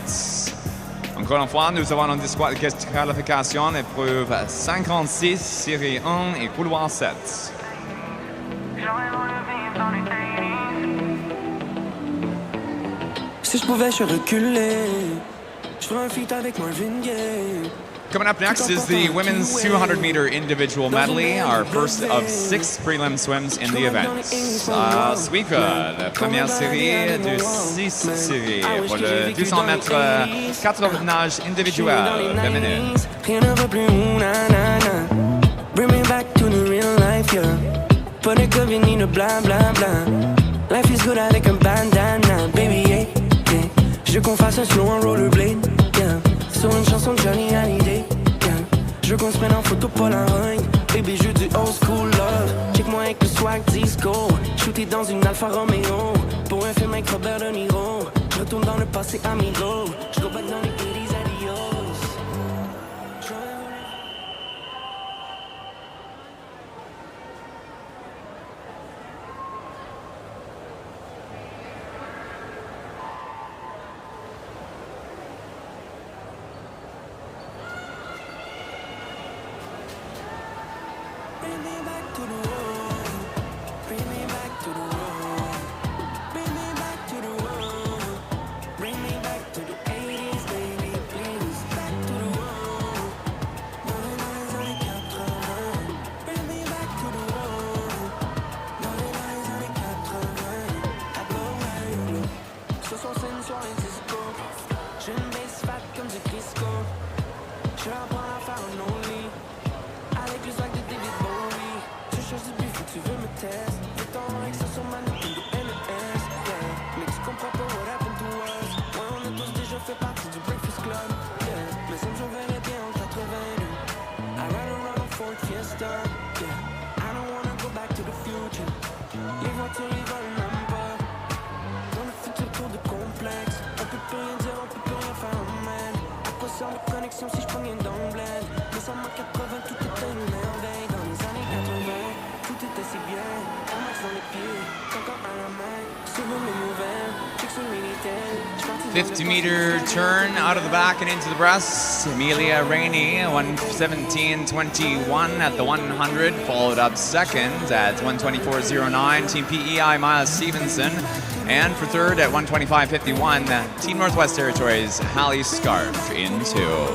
Encore une fois, nous avons une disqualification, épreuve 56, série 1 et couloir 7. Si je pouvais, je reculais. Je ferais un feat avec Marvin Gaye. Coming up next is the women's 200-meter individual medley, our first of 6 prelim swims in the event. Suivre la première série de 6 séries pour le 200 mètres 4 nages individuel féminin. Rien ne va plus, na. Bring me back to the real life, yeah. Pas de club, ni de bla bla bla. Life is good avec un bandana, baby, yeah. Je veux qu'on fasse un slow en rollerblade, yeah. Sur une chanson de Johnny Hallyday, yeah. Je veux qu'on se prenne en photo Polaroid. Baby, je veux du old school love. Check-moi avec le swag disco. Shooté dans une Alfa Romeo. Pour un film avec Robert De Niro. Je retourne dans le passé amigo. Je go back dans les 80s, adios. Les voitures, ils volent même pas. Dans le futur, trop de complexes. On peut plus rien dire sans connexion si je pognais dans le bled. Mais sans ma 80, tout était une merveille. Dans les années 80, tout était si bien. Un max dans les pieds, encore à la main. Selon les nouvelles, fixe le Minitel. 50-meter turn out of the back and into the breast. Amelia Rainey, 1:17.21 at the 100, followed up second at 1:24.09. Team PEI, Miles Stevenson. And for third at 1:25.51, Team Northwest Territories, Hallie Scarf in two.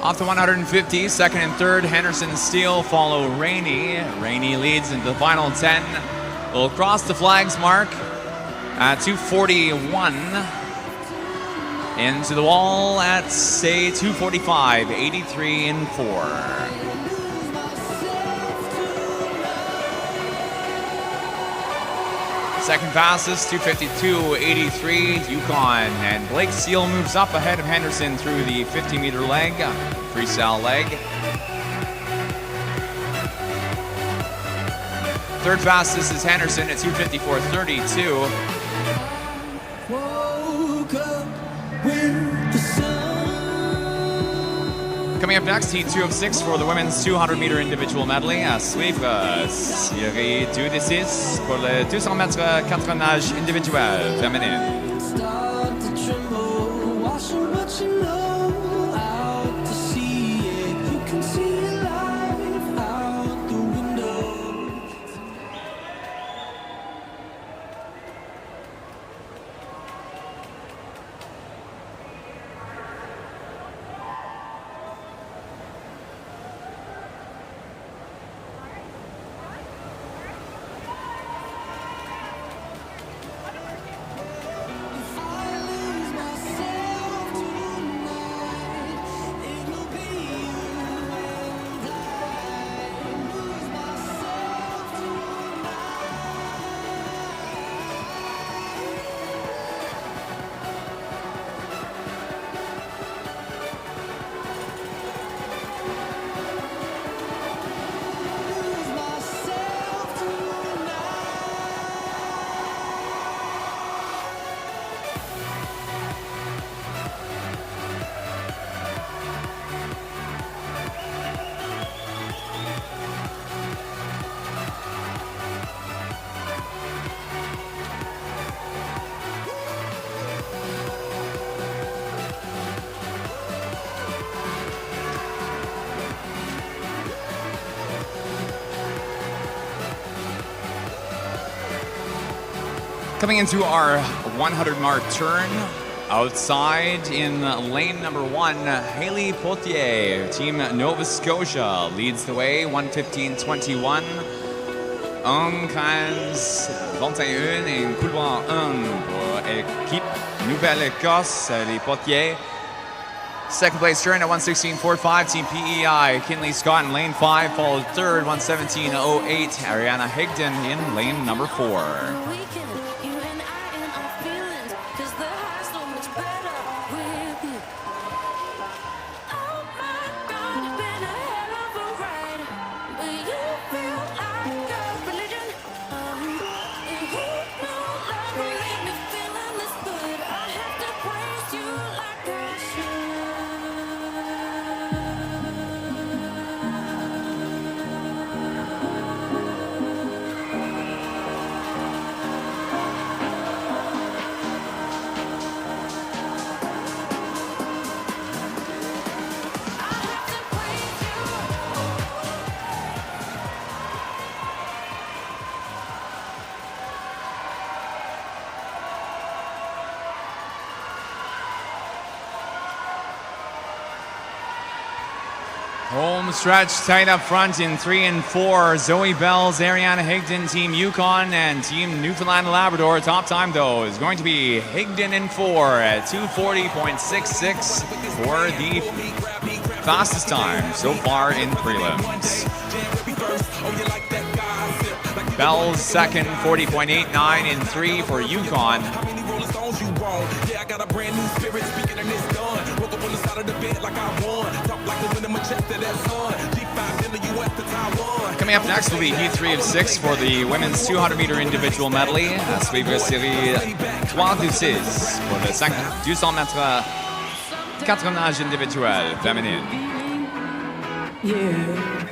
Off the 150, second and third, Henderson and Steele follow Rainey. Rainey leads into the final 10. Will cross the flags mark at 2:41. Into the wall at, say, 2:45, 83 and 4. Second fastest, 2:52.83, Yukon. And Blake Steele moves up ahead of Henderson through the 50-meter leg, freestyle leg. Third fastest is Henderson at 2:54.32. Coming up next, heat 2 of 6 for the women's 200-meter individual medley. À suivre, série 2 des 6 pour le 200 mètres 4 nages individuel féminine. Coming into our 100-mark turn, outside in lane number 1, Haley Potier, Team Nova Scotia, leads the way, 1:15.21. 1:15.21 et couloir 1 pour équipe Nouvelle-Écosse, les Potiers. Second place turn at 1:16.45, Team PEI, Kinley Scott in lane 5, followed third, 1:17.08, Ariana Higdon in lane number 4. Home stretch tight up front in 3 and 4. Zoe Bells, Ariana Higdon, Team Yukon, and Team Newfoundland and Labrador. Top time, though, is going to be Higdon in 4 at 2:40.66 for the fastest time so far in prelims. Bells second, 40.89 in 3 for Yukon. Yeah, I got a brand new spirit speaking and it's done. Woke up on the side of the bed like I won. Talk like the wind in my chest to that sun. G5 in the US to Taiwan. Coming up next will be Heat 3 of 6 for the women's 200-meter individual medley. À suivre série 3 du 6 pour le 200 mètres 4 nages individuelles féminines. Yeah.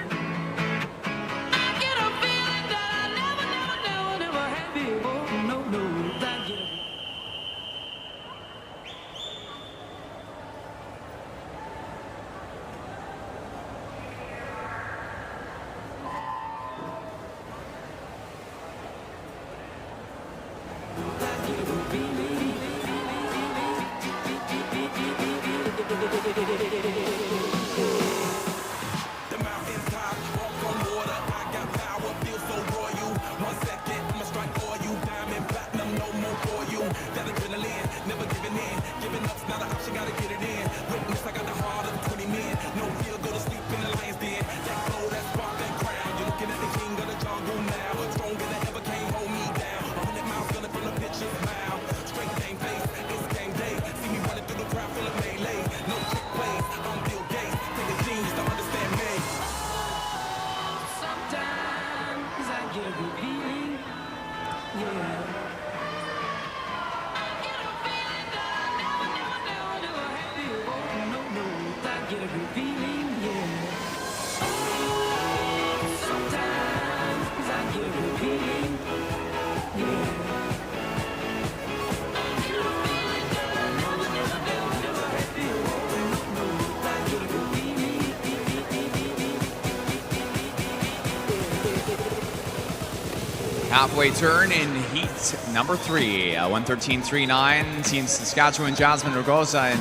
halfway turn in heat number 3. 1:13.39. Team Saskatchewan Jasmine Ragosa in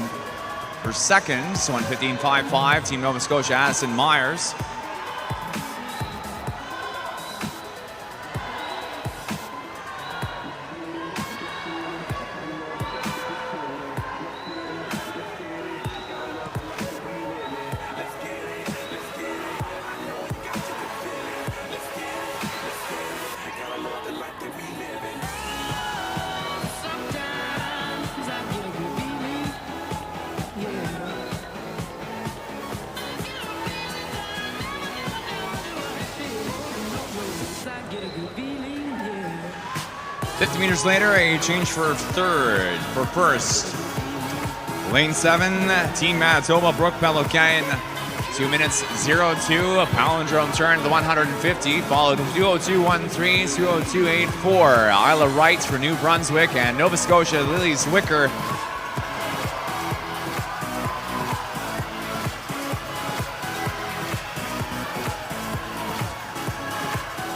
her second. 1:15.55. Team Nova Scotia Addison Myers. Meters later, a change for third. For first, lane 7, Team Manitoba, Brooke Peloquin, 2 minutes 02. A palindrome turn to the 150, followed 2:02.13, 2:02.84. Isla Wright for New Brunswick and Nova Scotia, Lily Zwicker.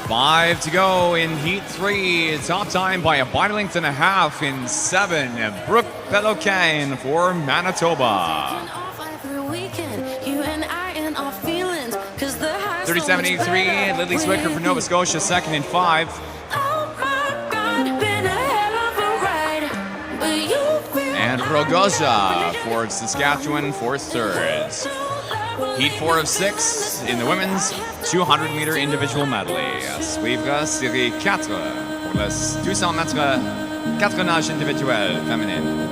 Five to go in Heat 3. Top time by a body length and a half in 7. Brooke Peloquin for Manitoba. 37.83. Lily Zwicker for Nova Scotia, second in 5. And Rogosa for Saskatchewan for third. Heat 4 of 6 in the women's 200-meter individual medley. À suivre, série 4 pour les 200 mètres 4 nages individuelles féminines.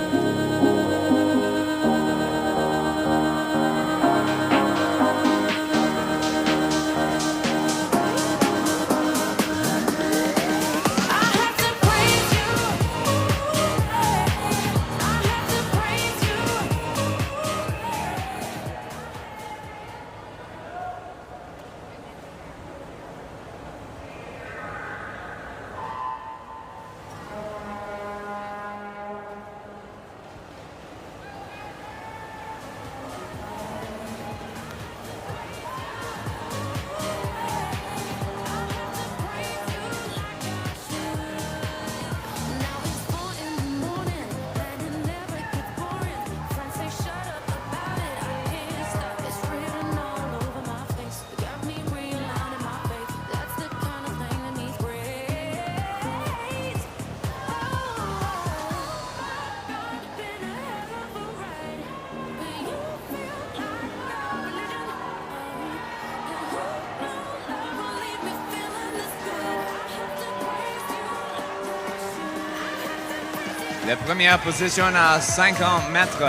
La première position à 50 mètres.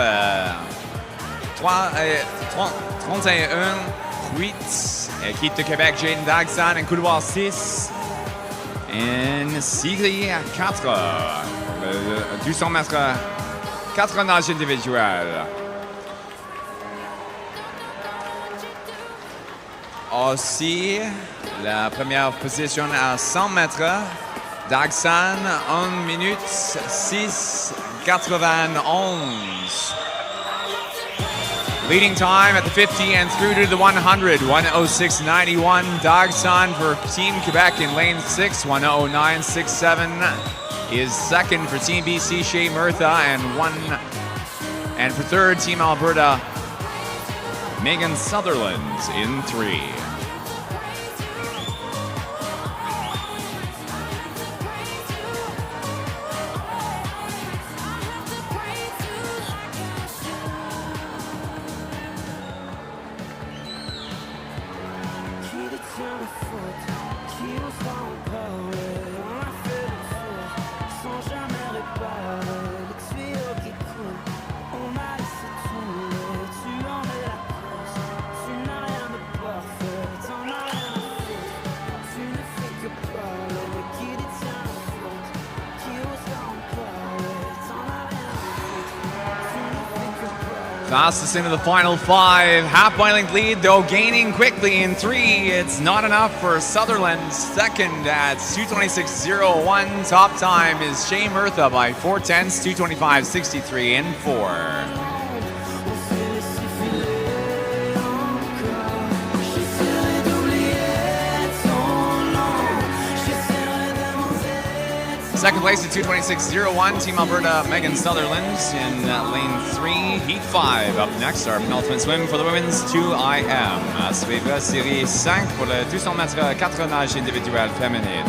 31-8. Équipe de Québec, Jaden Dagsan en couloir 6. En série à 4. 200 mètres. 4 nages individuels. Aussi, la première position à 100 mètres. Dagsan, 1 minute 6:91. Leading time at the 50 and through to the 100, 1:06.91. Dagsan for Team Quebec in lane 6, 1:09.67 is second for Team BC, Shea Murtha, and for third, Team Alberta, Megan Sutherland in 3. Fastest into the final 5. Half-point length lead, though, gaining quickly in 3. It's not enough for Sutherland. Second at 2:26.01. Top time is Shea Murtha by 4/10, 2:25.63 in 4. Second place at 2:26.01, Team Alberta, Megan Sutherland in lane 3. Heat 5 up next, our penultimate swim for the women's 2IM. À suivre, série 5 pour le 200 mètres 4 nages individuelles féminines.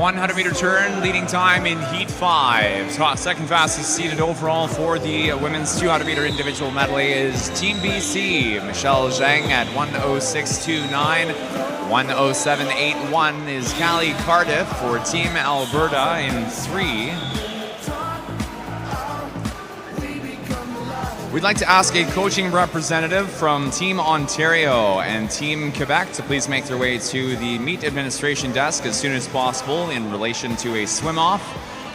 .100-meter turn, leading time in Heat 5. Second fastest seated overall for the women's 200-meter individual medley is Team BC. Michelle Zhang at 1:06.29. 1:07.81 is Callie Cardiff for Team Alberta in 3. We'd like to ask a coaching representative from Team Ontario and Team Quebec to please make their way to the meet administration desk as soon as possible in relation to a swim-off.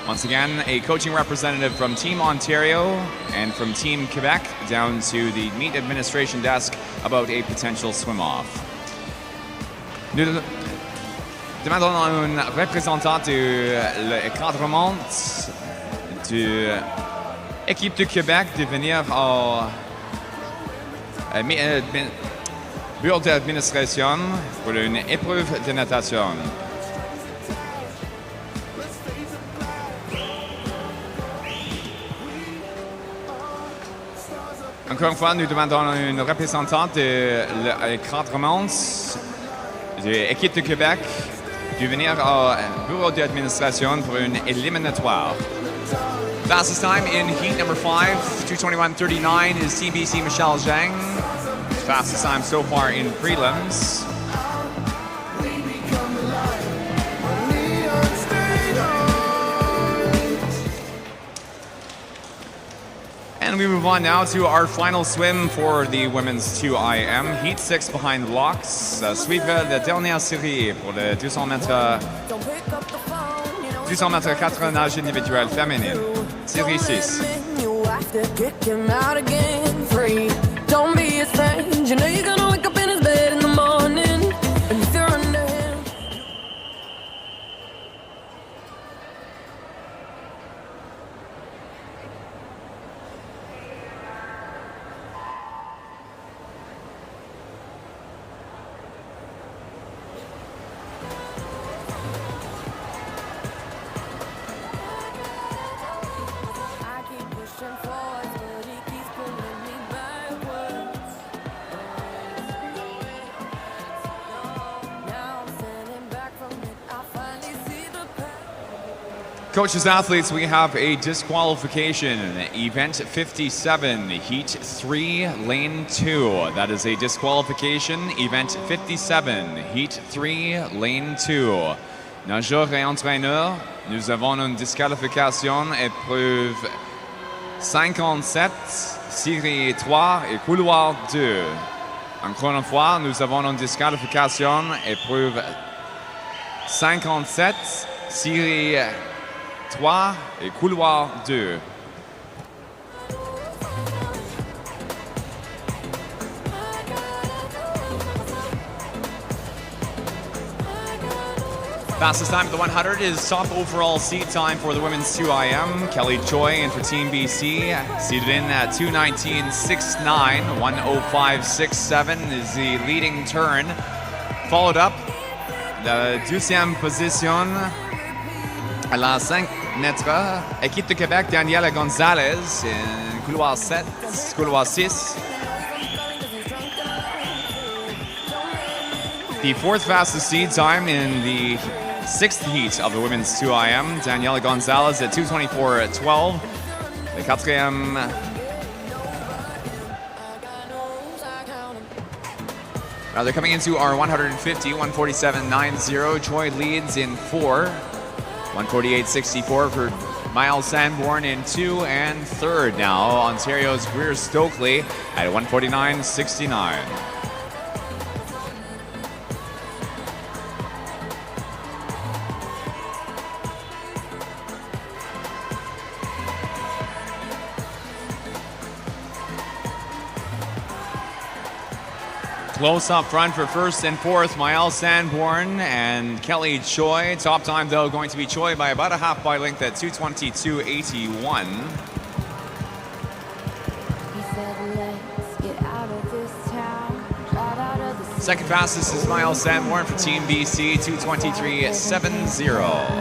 Once again, a coaching representative from Team Ontario and from Team Quebec down to the meet administration desk about a potential swim-off. Nous demandons à une représentante de l'encadrement de équipe de Québec de venir au bureau d'administration pour une épreuve de natation. Encore une fois, nous demandons à une représentante de l'encadrement de l'équipe de Québec de venir au bureau d'administration pour une éliminatoire. Fastest time in heat number 5, 2:21:39 is TBC Michelle Zhang. Fastest time so far in prelims. And we move on now to our final swim for the women's 2IM. Heat 6 behind blocks. Suivre la dernière série pour le 200 mètres 4 nages individuelles féminines. Série 6. Don't be a strange, you know you're gonna wake up in his bed in the morning. And if you're under him, I keep pushing forward, but he keeps pulling me backwards. Now I'm standing back from it, I finally see the path. Coaches, athletes, we have a disqualification. Event 57, Heat 3, Lane 2. That is a disqualification. Event 57, Heat 3, Lane 2. Nageurs et entraîneurs, nous avons une disqualification, épreuve 57, série 3 et couloir 2. Encore une fois, nous avons une disqualification, épreuve 57, série 3 et couloir 2. Fastest time at the 100 is top overall seed time for the women's 2IM. Kelly Choi in for Team BC, seated in at 2:19.69. 1:05.67 is the leading turn. Followed up, la deuxième position à la 5 mètres. Équipe de Québec, Daniela Gonzalez in couloir 7, couloir 6. The fourth fastest seed time in the 6th heat of the women's 2IM, Daniela Gonzalez at 2:24.12. The quatrième. Now they're coming into our 150, 147.90. Troy leads in 4. 148.64 for Miles Sanborn in 2, and 3rd now, Ontario's Greer Stokely at 149.69. Close up front for 1st and 4th, Mael Sanborn and Kelly Choi. Top time, though, going to be Choi by about a half bite length at 2:22.81. Second fastest is Mael Sanborn for Team BC, 2:23.70.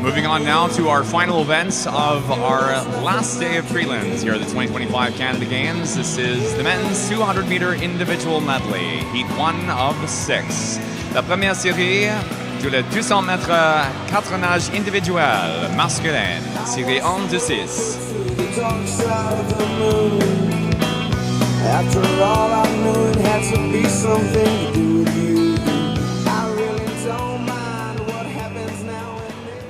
Moving on now to our final events of our last day of prelims here at the 2025 Canada Games. This is the men's 200-meter individual medley, heat 1 of 6. La première série de la 200 mètres 4 nages individuelles masculines, série 1 de 6. After all, I knew it had to be something to do with you. I really don't mind what happens now and then.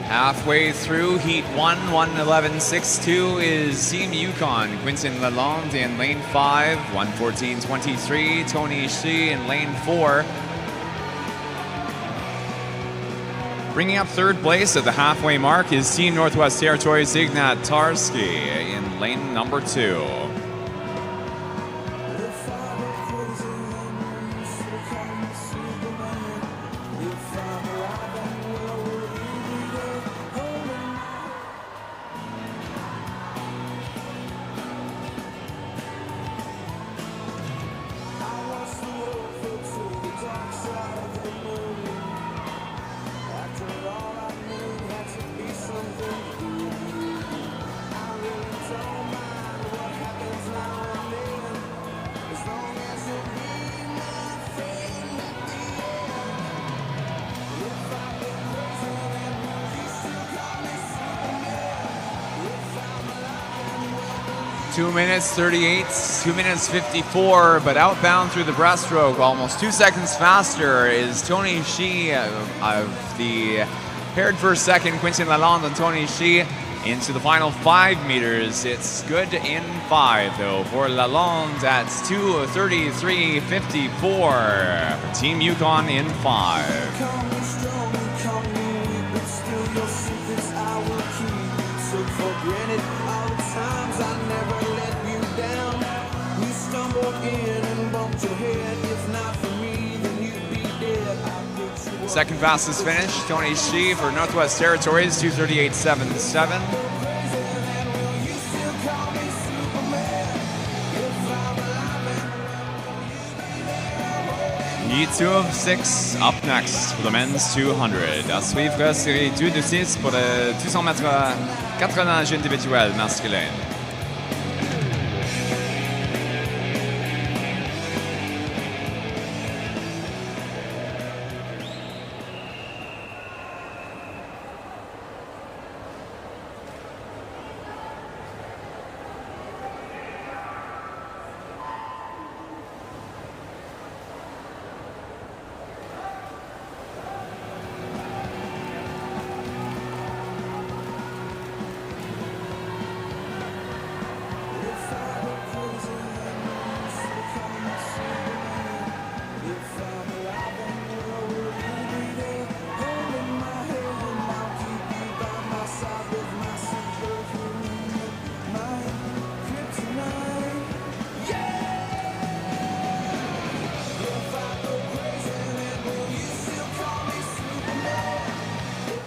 Halfway through Heat 1, 1:11.62 is Team Yukon. Quinton Lalonde in lane 5, 1:14.23. Tony Shi in lane 4. Bringing up third place at the halfway mark is Team Northwest Territories Ignat Tarski in lane number 2. Two minutes 38, 2 minutes 54, but outbound through the breaststroke, almost 2 seconds faster, is Tony Shi of the paired for second, Quinton Lalonde and Tony Shi into the final 5 meters. It's good in 5 though for Lalonde at 2:33.54 for Team Yukon in 5. Second fastest finish, Tony Shi for Northwest Territories, 2:38.77. Heat 2 of 6 up next for the men's 200. À suivre, série 2 de 6 pour le 200 mètres 4 nages individuel masculin.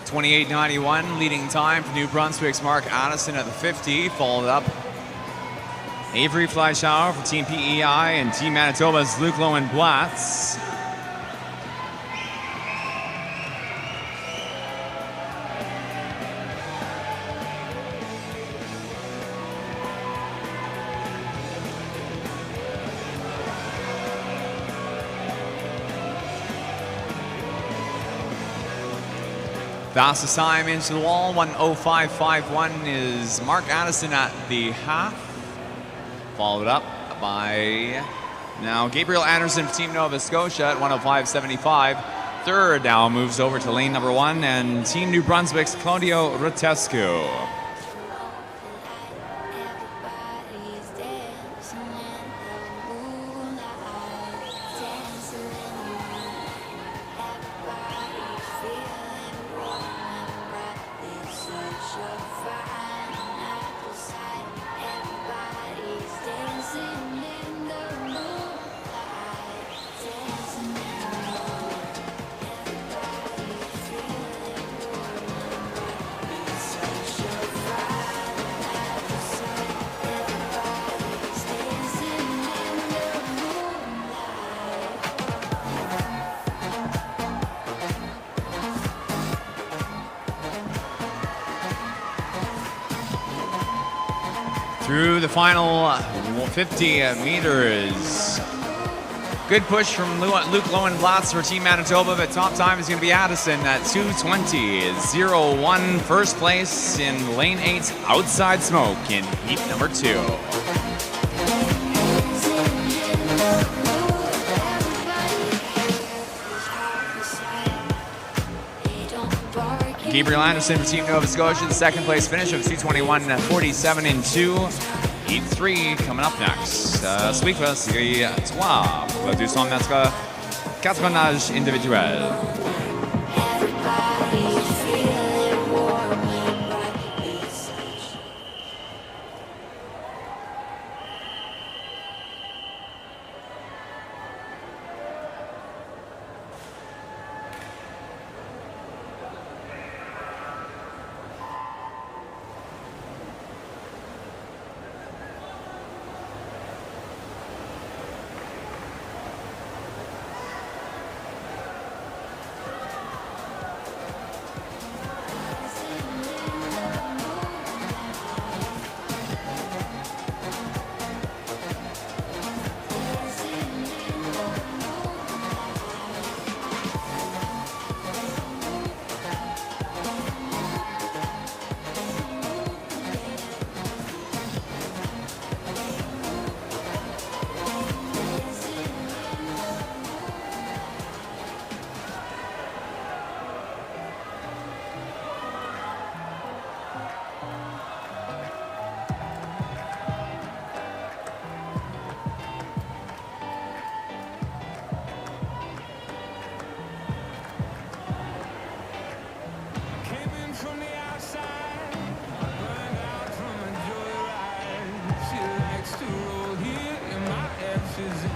.28.91 leading time for New Brunswick's Mark Addison at the 50, followed up Avery Fleischauer for Team PEI and Team Manitoba's Luke Lowen-Blatz. Fastest time into the wall, 1:05.51 is Mark Addison at the half. Followed up by now Gabriel Anderson for Team Nova Scotia at 1:05.75. Third now moves over to lane number 1 and Team New Brunswick's Claudio Rutescu. through the final 50 meters. Good push from Luke Lowenblatz for Team Manitoba, but top time is going to be Addison at 2:20.01. First place in lane 8, outside smoke in heat number 2. Gabriel Anderson for Team Nova Scotia, the second place finish of 2:21.47 in 2. Heat 3 coming up next. Suivre série 3 pour le 200 mètres 4 nages individuels.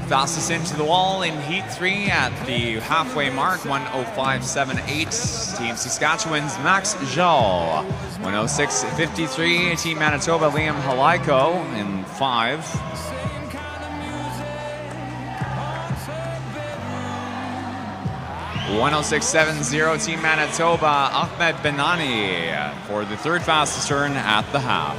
Fastest into the wall in Heat 3 at the halfway mark, 1:05.78. Team Saskatchewan's Max Jal, 1:06.53. Team Manitoba, Liam Halaiko in 5. .106.70. Team Manitoba, Ahmed Benani for the third fastest turn at the half.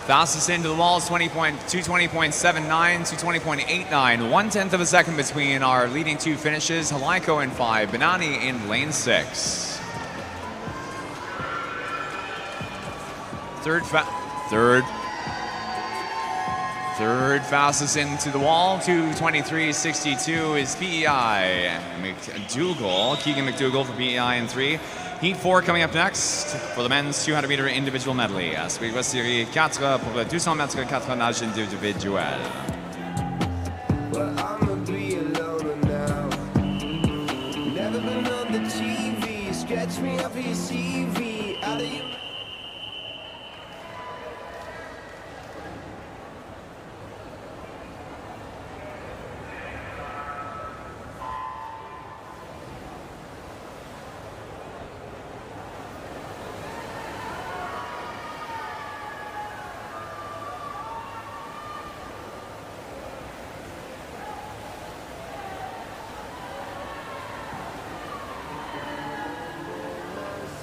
Fastest into the walls, 220.79, 220.89, 1/10 of a second between our leading two finishes. Halaiko in 5, Benani in lane 6. Third fastest into the wall, 2:23.62 is PEI McDougall, Keegan McDougall for PEI in 3. Heat 4 coming up next for the men's 200 meter individual medley. Suivre série 4 pour le 200 mètres 4 nages individuels. Well, I'ma be alone now. Never been on the TV. Sketch me up your CV. Out of your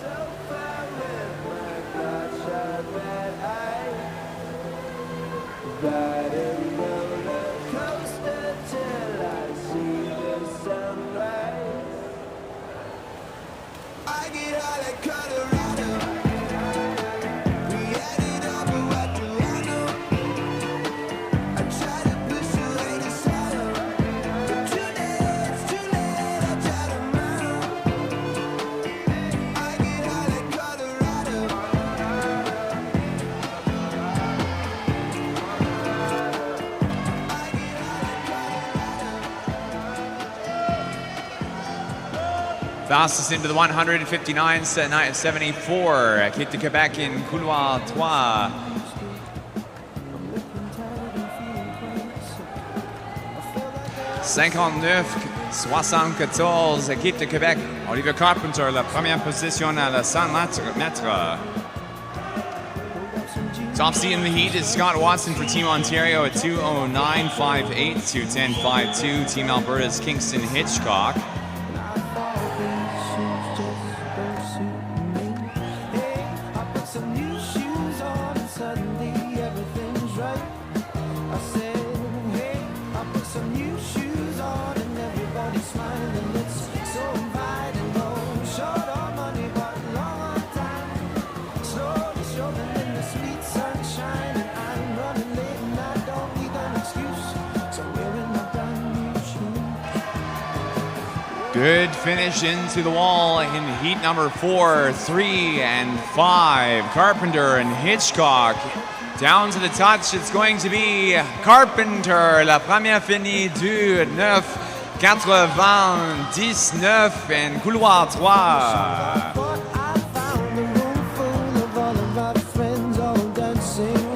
so far with Fastest into the 159.74. Équipe de Québec in couloir 3. (59.74) Équipe de Québec. Oliver Carpenter, la première position à la 100 mètres. Top seed in the heat is Scott Watson for Team Ontario at 2:09.58, 2:10.52. Team Alberta's Kingston Hitchcock. Good finish into the wall in heat number 4, 3, and 5. Carpenter and Hitchcock down to the touch. It's going to be Carpenter. La première finie du 9.99 en couloir 3.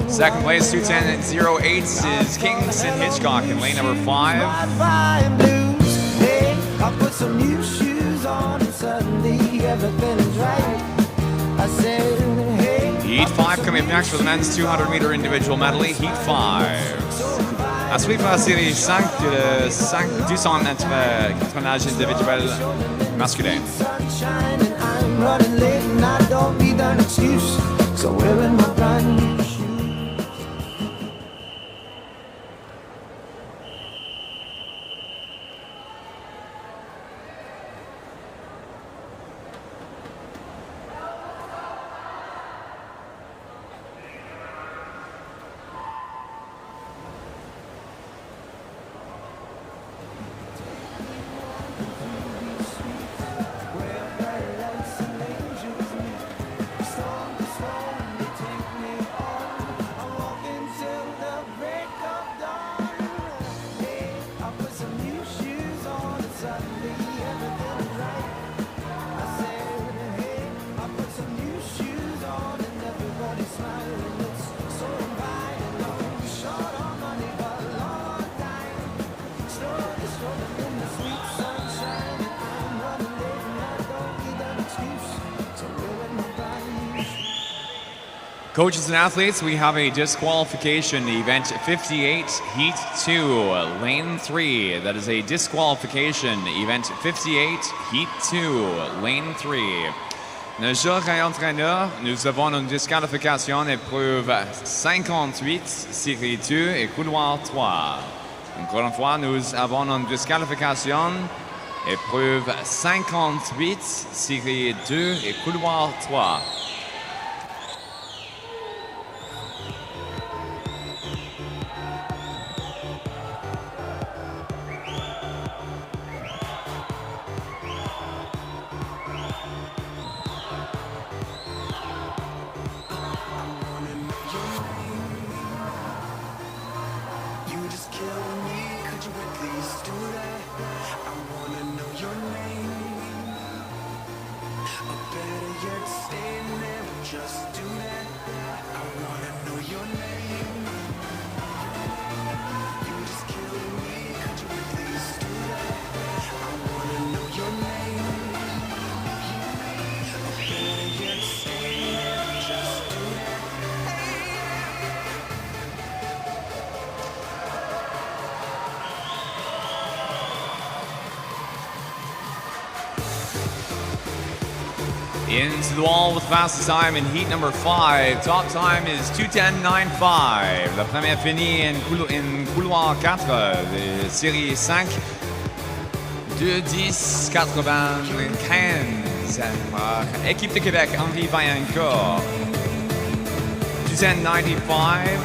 Second place, 2:10.08 is Kingston Hitchcock in lane number 5. I put some new shoes on and suddenly everything is right. I said, hey. Heat 5 coming up next for the men's 200-meter individual medley. Heat 5. À suivre la série 5 de 200 mètres cronage individuel masculin. Sunshine and I'm running late and I don't need an excuse. So wearing my brand new shoes. Coaches and athletes, we have a disqualification, event 58, heat 2, lane 3. That is a disqualification, event 58, heat 2, lane 3. Le jour et entraîneur, nous avons une disqualification, épreuve 58, série 2 et couloir 3. Encore une fois, nous avons une disqualification, épreuve 58, série 2 et couloir 3. Into the wall with fastest time in heat number 5. Top time is 2:10.95. La première finie in couloir 4 de série 5. 2:10.95. Équipe de Québec, Henri Vaillancourt. 2:10.95.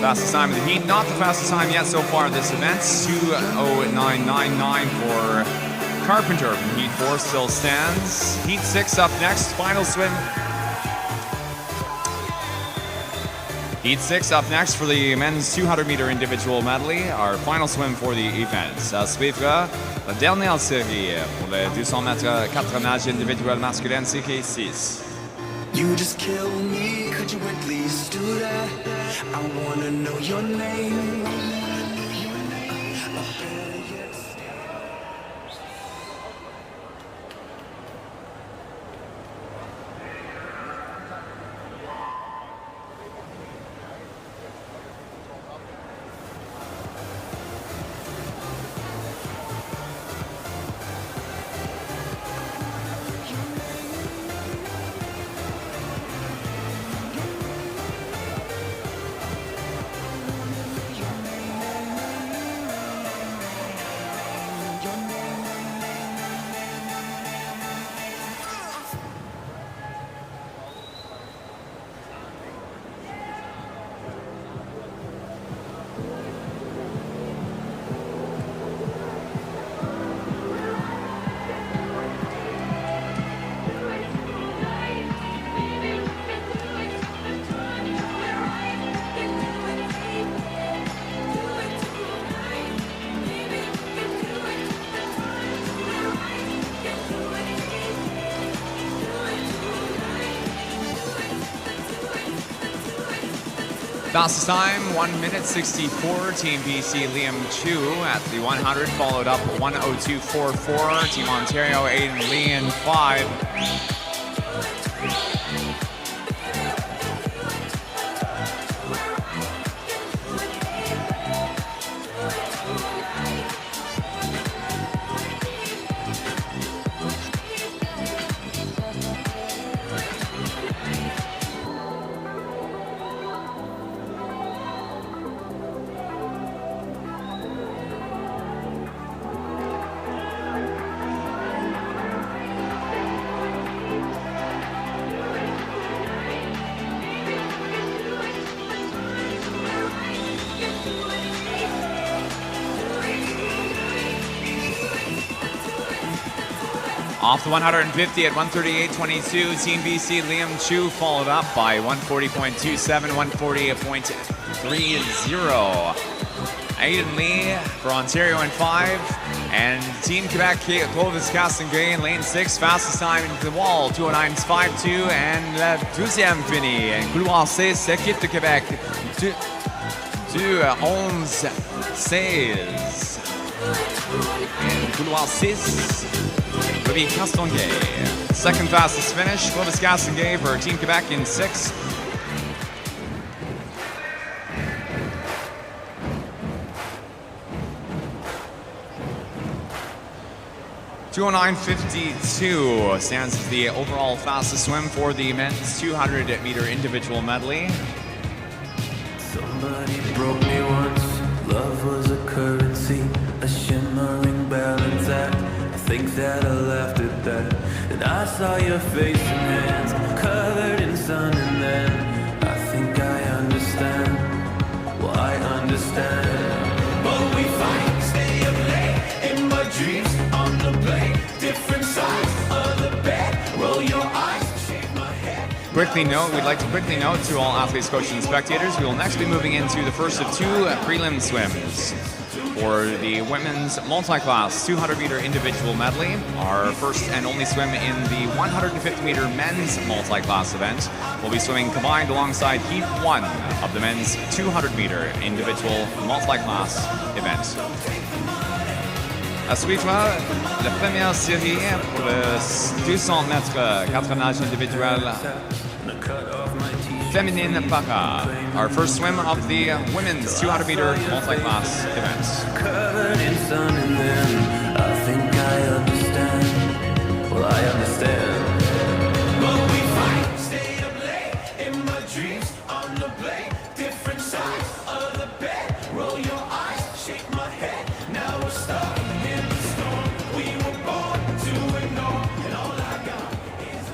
Fastest time of the heat. Not the fastest time yet so far this event. 2:09.99 for Carpenter from Heat 4 still stands. Heat 6 up next, final swim. Heat 6 up next for the men's 200-meter individual medley, our final swim for the event. Ça suivra la dernière série pour le 200 mètres 4 nages individuel masculin CK6. You just kill me, could you at least do that? I wanna know your name. Fastest time, 1 minute 64. Team BC Liam Chu at the 100, followed up 1:02.44. Team Ontario Aiden Lee in 5. Off the 150 at 138.22, Team BC Liam Chu followed up by 140.27, 140.30. Aiden Lee for Ontario in 5, and Team Quebec Clovis Castonguay in lane 6, fastest time into the wall, 209.52, and la deuxième finie. En couloir 6, équipe de Québec, 11.16. En couloir 6, Ruby Castonguay. Second fastest finish, Clovis Castonguay for Team Quebec in 6. (209.52) stands as the overall fastest swim for the men's 200-meter individual medley. Somebody broke me once. Love was a currency, a shimmering balance act. I think that I laughed at that. And I saw your face and hands covered in sun, and then I think I understand. Well, I understand. But we fight, stay up late in my dreams on the blade, different sides of the bed. Roll your eyes, shake my head. We'd like to quickly note to all athletes, coaches, and spectators, we will next be moving into the first of 2 prelim swims for the women's multi-class 200-meter individual medley. Our first and only swim in the 150-meter men's multi-class event. We'll be swimming combined alongside Heat 1 of the men's 200-meter individual multi-class event. À suivre, la première série pour le 200 mètres 4 nages individuel féminine para. Our first swim of the women's 200-meter multi-class event. Covered in sun, and then I think I understand. Well, I understand. But we fight, stay up late in my dreams on the blade, different sides of the bed. Roll your eyes, shake my head. Now we're stuck in the storm. We were born to ignore, and all I got is a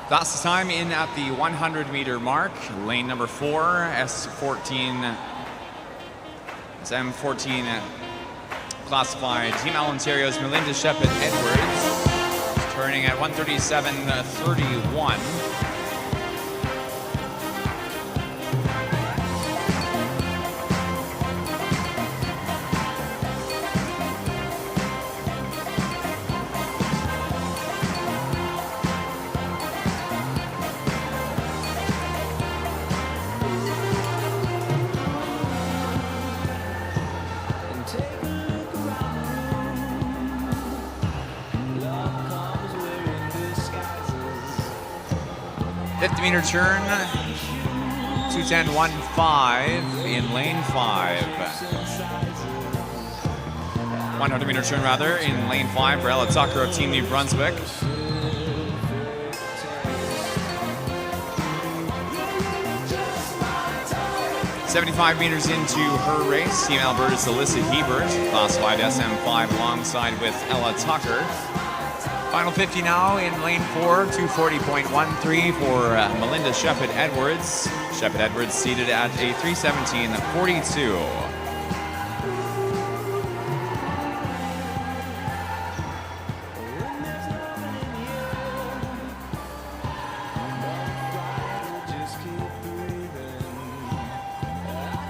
Fastest time in at the 100-meter mark. Lane number 4, M14 classified. Team Ontario's Melinda Shepard-Edwards, turning at 1:37.31. And take a look around the room. Love comes wearing disguises. 50-meter turn, 2:10.15 in lane 5. 100-meter turn rather in lane 5 for Ella Tucker of Team New Brunswick. 75 meters into her race, Team Alberta's Alyssa Hebert, classified SM5 alongside with Ella Tucker. Final 50 now in lane 4, 2:40.13 for Melinda Shepard-Edwards. Shepard-Edwards seated at a 3:17.42. Just keep breathing. I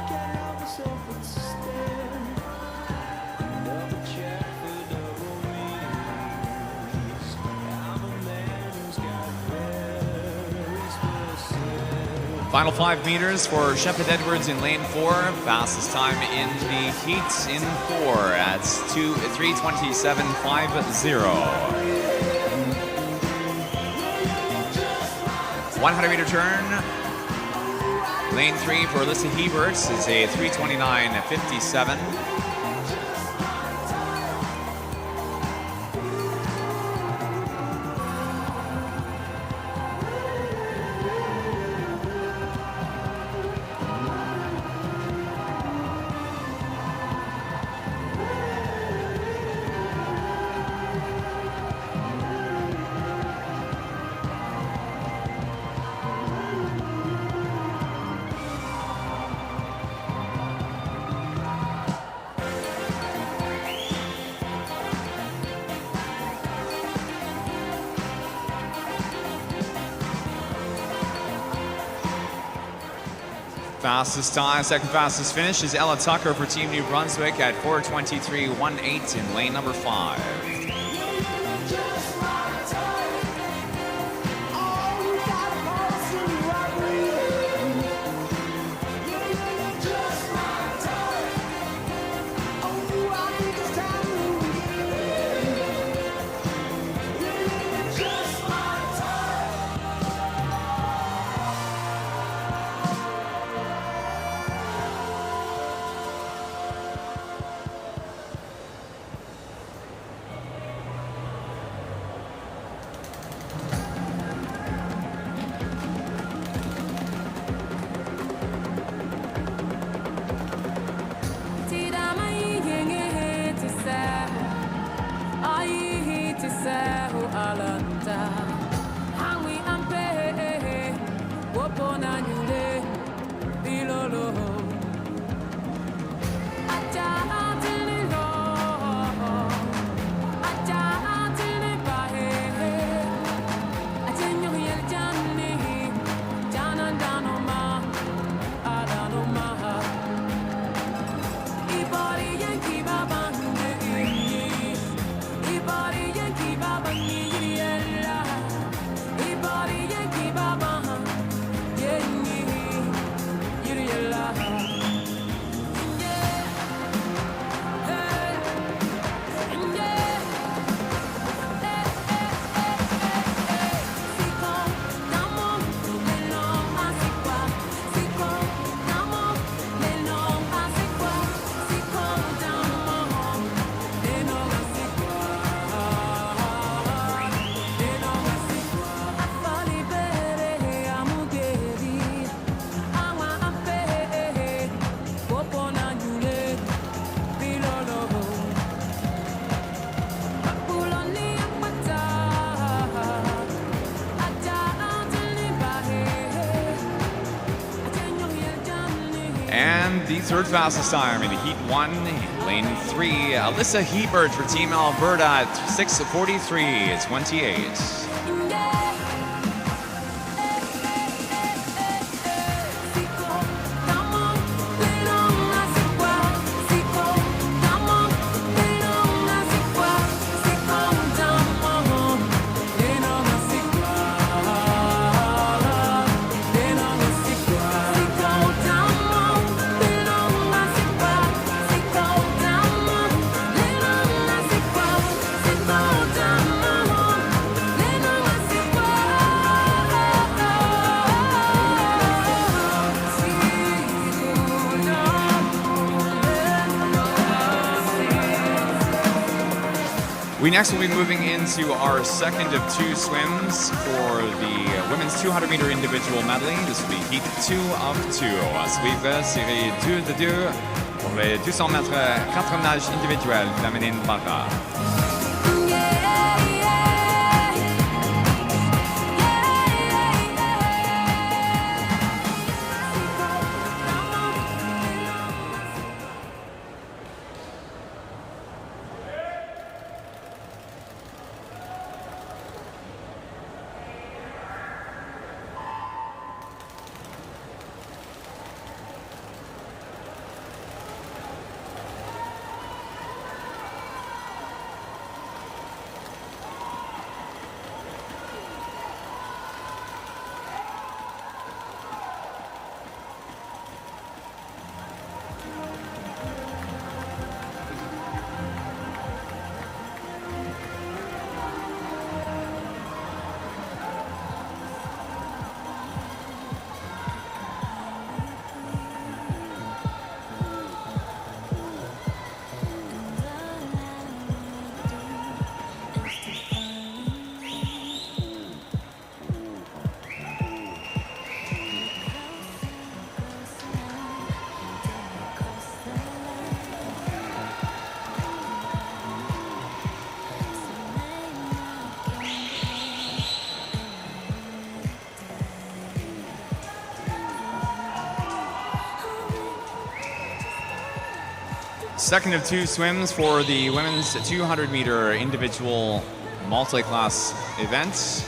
can't help myself but to stare. Double check for double meanings. I'm a man who's got very specific. Final 5 meters for Shepard-Edwards in lane 4. Fastest time in the heat in 4 at 3:27.50. 100-meter turn. Lane 3 for Alyssa Hebert is a 3:29.57. Fastest time, second fastest finish is Ella Tucker for Team New Brunswick at 4:23.18 in lane number 5. third fastest time in Heat 1, Lane 3. Alyssa Hebert for Team Alberta at 6:43.28. We next will be moving into our second of two swims for the women's 200-meter individual medley. This will be Heat 2 of 2. À suivre, série 2 de 2 pour les 200 mètres 4 nages individuels féminines para. Second of two swims for the women's 200-meter individual multi-class event.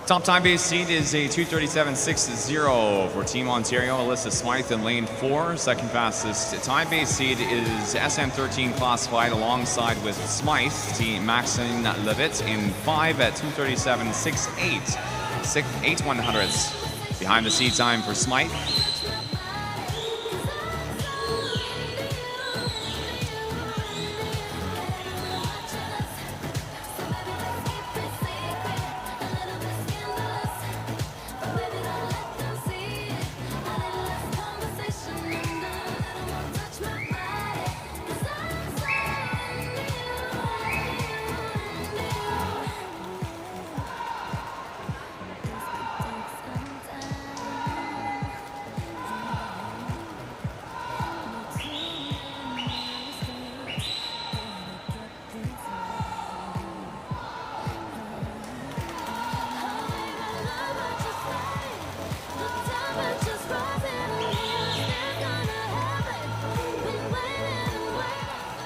Top time-based seed is a 2:37.60 for Team Ontario, Alyssa Smythe in lane 4. Second fastest time-based seed is SM13 classified alongside with Smythe, Team Maxine Levitt in 5 at 2:37.68. 8/100ths behind the seed time for Smythe.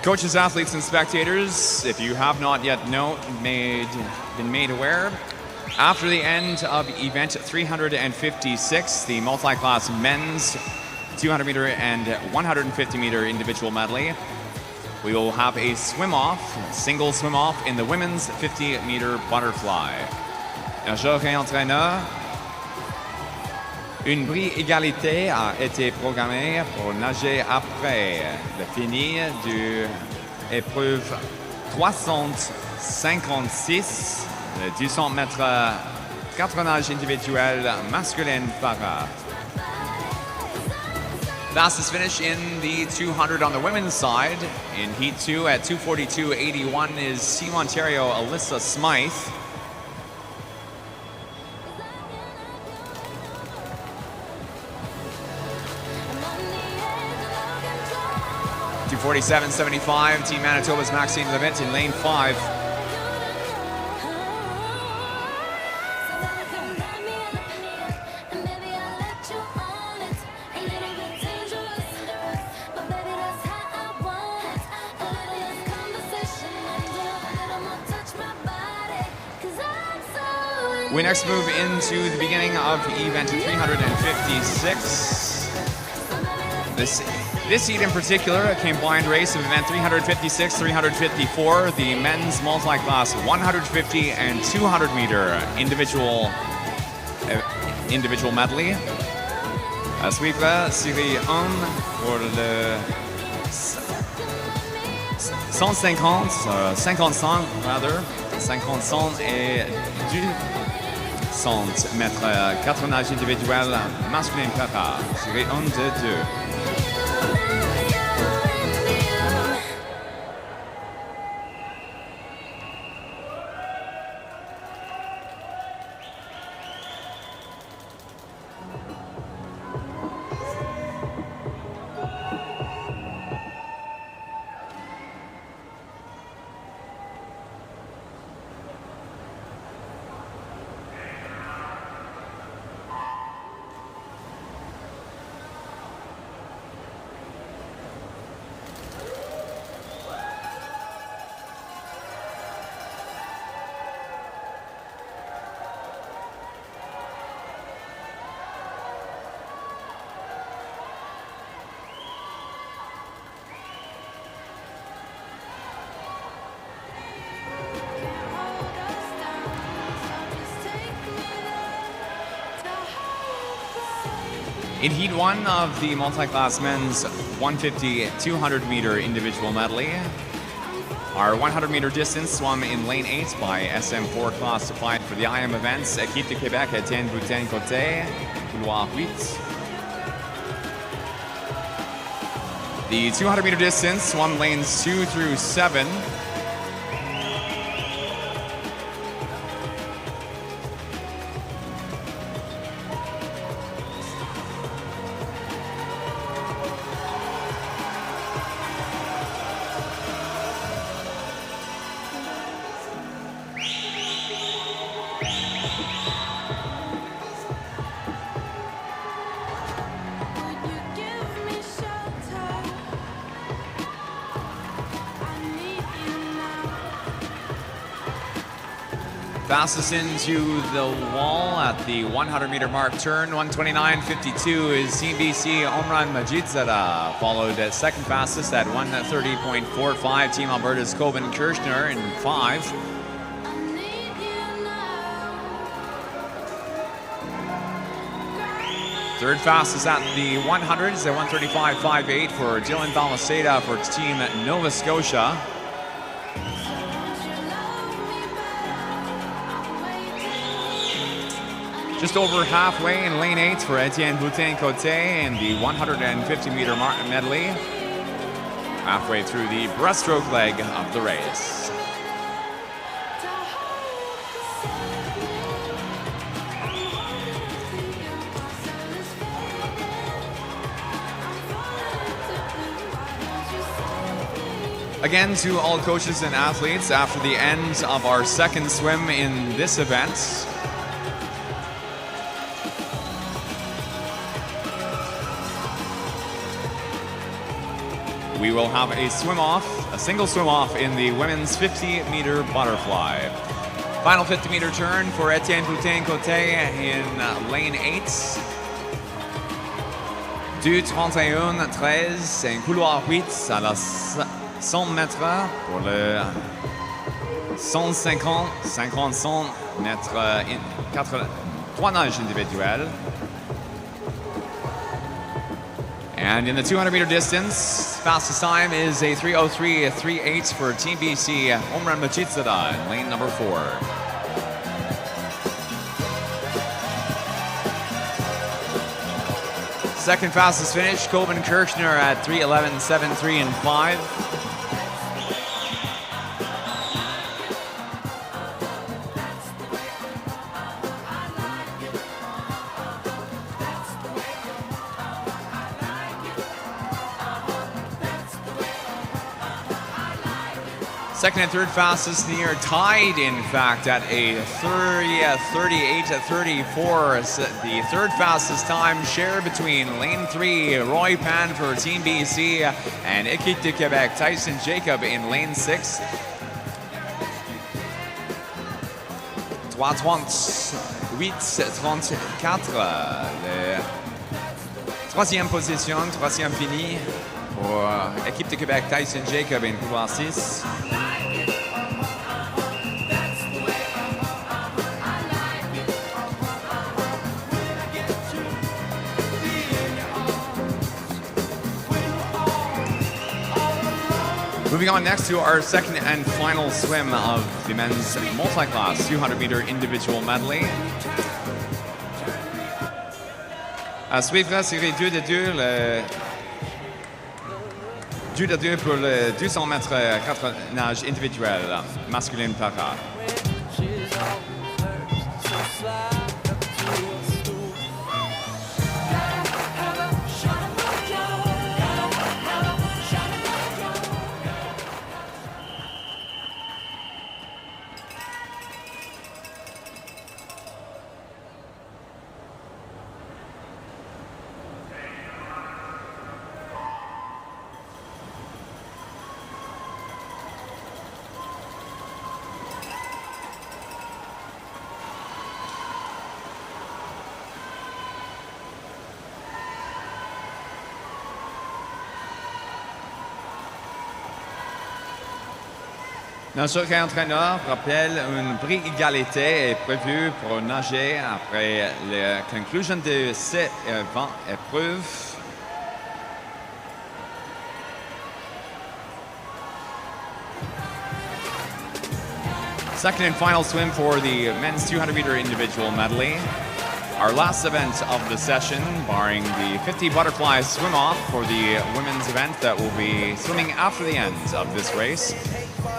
Coaches, athletes, and spectators, if you have not yet been made aware, after the end of event 356, the multi-class men's 200-meter and 150-meter individual medley, we will have a single swim-off in the women's 50-meter butterfly. Nageurs et entraîneurs, une bris-égalité a été programmée pour nager après le fini de l'épreuve 356, le 200 mètres 4 nages individuels masculin para. Fastest finish in the 200 on the women's side. In Heat 2 at 2:42.81 is Team Ontario Alyssa Smythe. 2:47.75, Team Manitoba's Maxine Levitt in lane 5. We next move into the beginning of event 356. This heat in particular, a combined race of event 356, 354, the men's multi-class 150 and 200 meter individual medley. À suivre, série 1 pour le 150, 55 rather, 50 et du 100 mètres 4 nages individuels masculin prépa, série 1 de 2. In Heat 1 of the multi-class men's 150-200 meter individual medley, our 100 meter distance swum in lane 8 by SM4 class supplied for the IM events, Équipe de Québec, Etienne Boutin-Côté, couloir 8. The 200 meter distance swum lanes 2 through 7. Fastest into the wall at the 100 meter mark turn, 129.52 is CBC Omran Majid-Zada, followed at second fastest at 130.45 Team Alberta's Coben Kirchner in 5. Third fastest at the 100s at 135.58 for Dylan Balmaceda for Team Nova Scotia. Just over halfway in lane 8 for Etienne Boutin-Côté in the 150 meter medley. Halfway through the breaststroke leg of the race. Again, to all coaches and athletes, after the end of our second swim in this event, we will have a single swim off in the women's 50 meter butterfly. Final 50 meter turn for Etienne Boutin-Côté in lane 8. 2:31.13, un couloir 8 à la 100 mètres pour le 150, 100 mètres 3 nages individuels. And in the 200 meter distance, fastest time is a 3:03.38 for Team BC, Omran Majid-Zada in lane number 4. Second fastest finish, Coben Kirchner at 3:11.73 and 5. Second and third fastest near tied, in fact, at a 38-34. The third fastest time shared between lane 3, Roy Pan for Team BC, and Équipe de Québec, Tyson Jacob in lane 6. 3:38-34. Troisième position, troisième fini pour l'équipe de Québec, Tyson Jacob en couloir 6. Moving on next to our second and final swim of the men's multiclass 200-meter individual medley. À suivre la série 2 de 2, le 2 de 2 pour le 200 mètres 4 nages individuel masculin para. Notre entraîneur rappelle une vraie égalité est prévue pour nager après la conclusion de ces épreuves. Second and final swim for the men's 200-meter individual medley. Our last event of the session, barring the 50 butterfly swim-off for the women's event that will be swimming after the end of this race.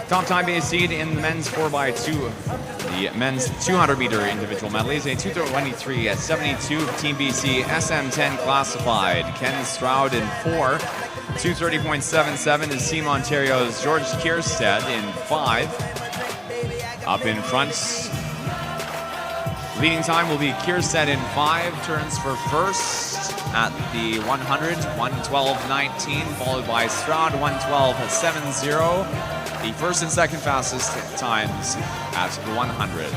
Top time-based seed in the men's 4x2, the men's 200-meter individual medley is a 2:23.72 Team BC SM10 classified. Ken Stroud in 4. 2:30.77 is Team Ontario's George Kierstead in 5. Up in front, leading time will be Kierstead in 5, turns for first at the 100, 1:12.19, followed by Stroud, 1:12.70. The first and second fastest times at the 100.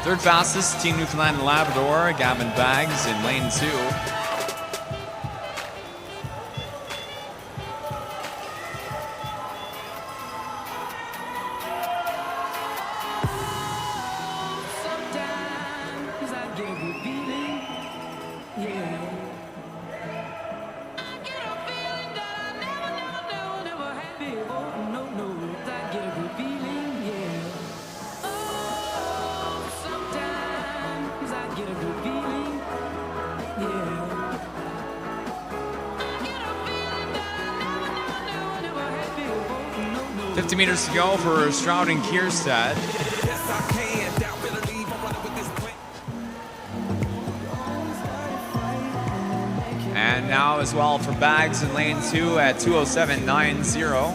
Third fastest, Team Newfoundland and Labrador, Gavin Baggs in lane 2. Meters to go for Stroud and Kierstead. And now as well for Baggs in lane 2 at 2:07.90.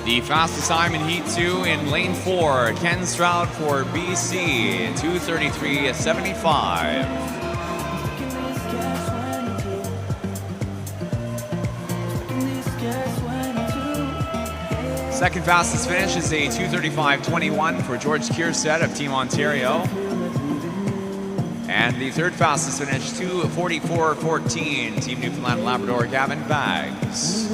The fastest time in Heat 2 in lane 4, Ken Stroud for BC, 2:33.75. Second fastest finish is a 2:35.21 for George Kierstead of Team Ontario. And the third fastest finish, 2:44.14, Team Newfoundland and Labrador, Gavin Baggs.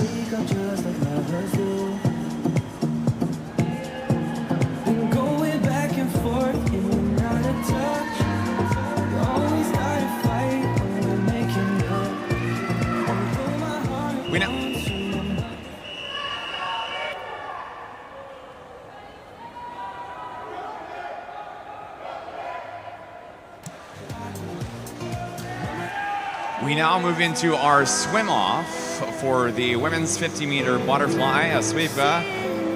We now move into our swim-off for the women's 50-meter butterfly à suivre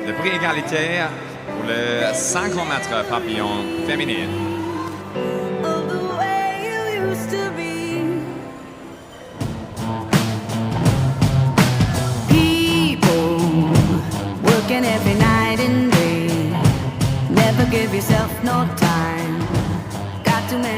le prix égalité pour le 50 mètres papillon féminine. Every night and day, never give yourself no time. Got too many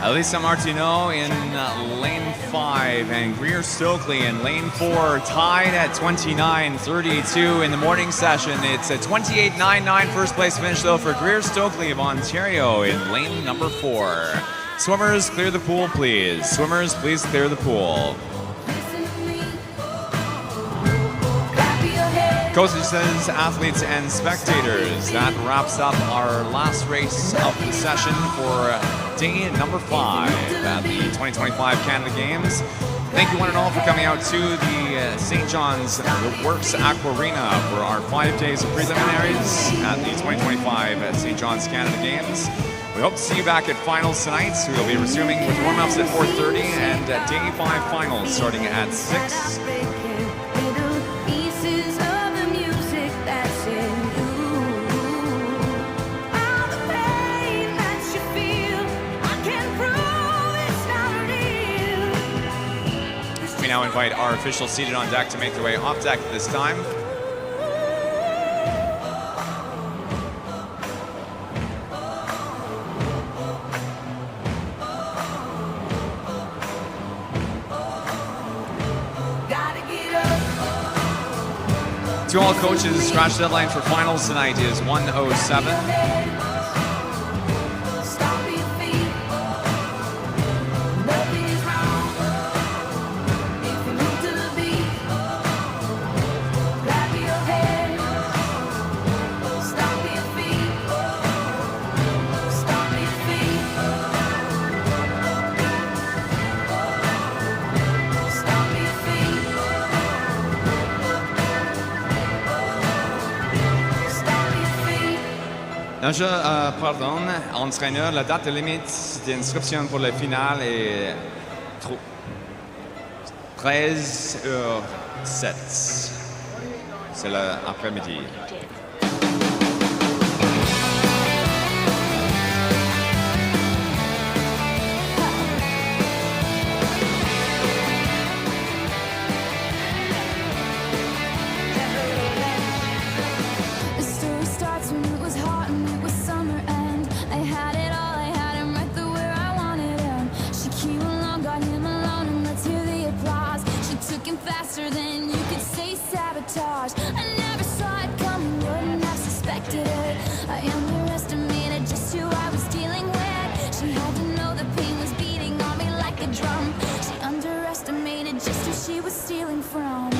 Elisa Martineau in lane 5 and Greer Stokely in lane 4 tied at 29:32 in the morning session. It's a 28:99 first place finish though for Greer Stokely of Ontario in lane number 4. Swimmers, clear the pool please. Swimmers, please clear the pool. Coaches, athletes, and spectators, that wraps up our last race of the session for day number 5 at the 2025 Canada Games. Thank you one and all for coming out to the St. John's The Works Aquarena for our 5 days of preliminaries at the 2025 St. John's Canada Games. We hope to see you back at finals tonight. We'll be resuming with warm-ups at 4:30 and day 5 finals starting at 6. We now invite our officials seated on deck to make their way off deck at this time. To all coaches, scratch deadline for finals tonight is 1:07. Pardon, entraîneur, la date limite d'inscription pour la finale est 13h07. C'est l'après-midi. Faster than you could say sabotage. I never saw it coming, wouldn't have suspected it. I underestimated just who I was dealing with. She had to know the pain was beating on me like a drum. She underestimated just who she was stealing from.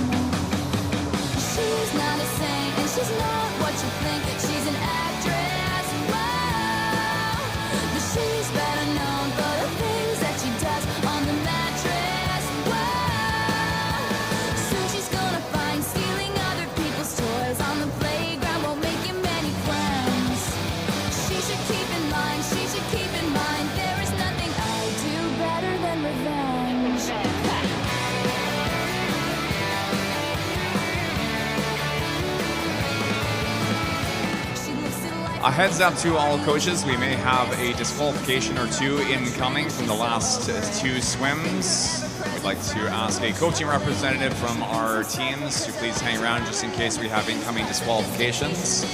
She's not a saint and she's not what you think. She's an actress, wow. But she's better known for the things that she does on the mattress. A heads up to all coaches, we may have a disqualification or two incoming from the last 2 swims. We'd like to ask a coaching representative from our teams to please hang around just in case we have incoming disqualifications.